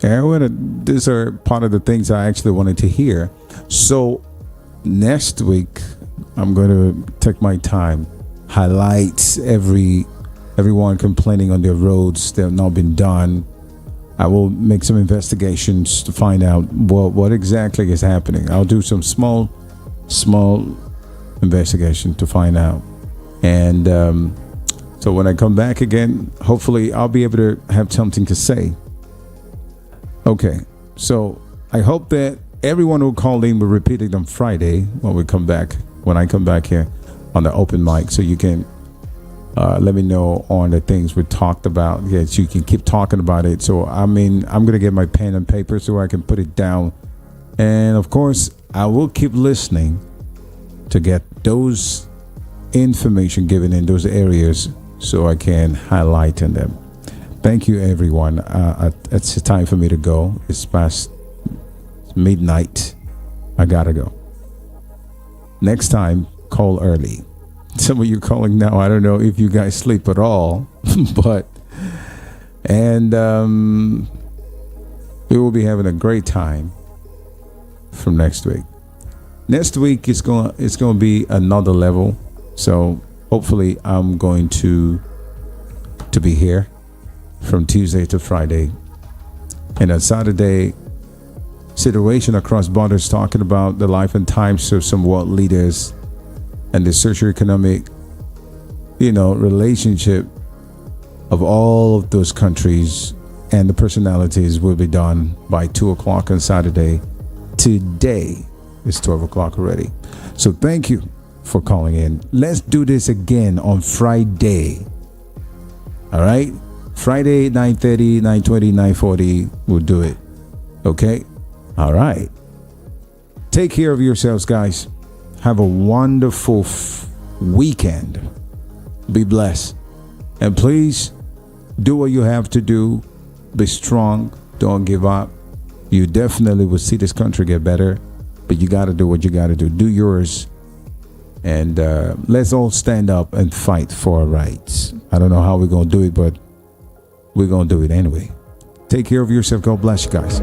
And these are part of the things I actually wanted to hear. So next week, I'm going to take my time, highlight everyone complaining on their roads that have not been done. I will make some investigations to find out what exactly is happening. I'll do some small investigation to find out. And so when I come back again, hopefully I'll be able to have something to say. Okay, so I hope that everyone who called in will repeat it on Friday when I come back here on the open mic, so you can let me know on the things we talked about. Yes, you can keep talking about it. So I'm going to get my pen and paper so I can put it down. And of course, I will keep listening to get those information given in those areas so I can highlight in them. Thank you, everyone. It's time for me to go. It's past midnight. I gotta go. Next time, call early. Some of you calling now, I don't know if you guys sleep at all, but we will be having a great time from next week. Next week is going to be another level. So hopefully I'm going to be here from Tuesday to Friday. And on Saturday, situation across borders, talking about the life and times of some world leaders and the socioeconomic, relationship of all of those countries and the personalities will be done by 2:00 on Saturday. Today is 12 o'clock already. So thank you for calling in. Let's do this again on Friday. All right? Friday, 9:30, 9:20, 9:40. We'll do it. Okay? All right. Take care of yourselves, guys. Have a wonderful weekend. Be blessed. And please do what you have to do. Be strong. Don't give up. You definitely will see this country get better. But you got to do what you got to do. Do yours. And let's all stand up and fight for our rights. I don't know how we're going to do it, but we're going to do it anyway. Take care of yourself. God bless you guys.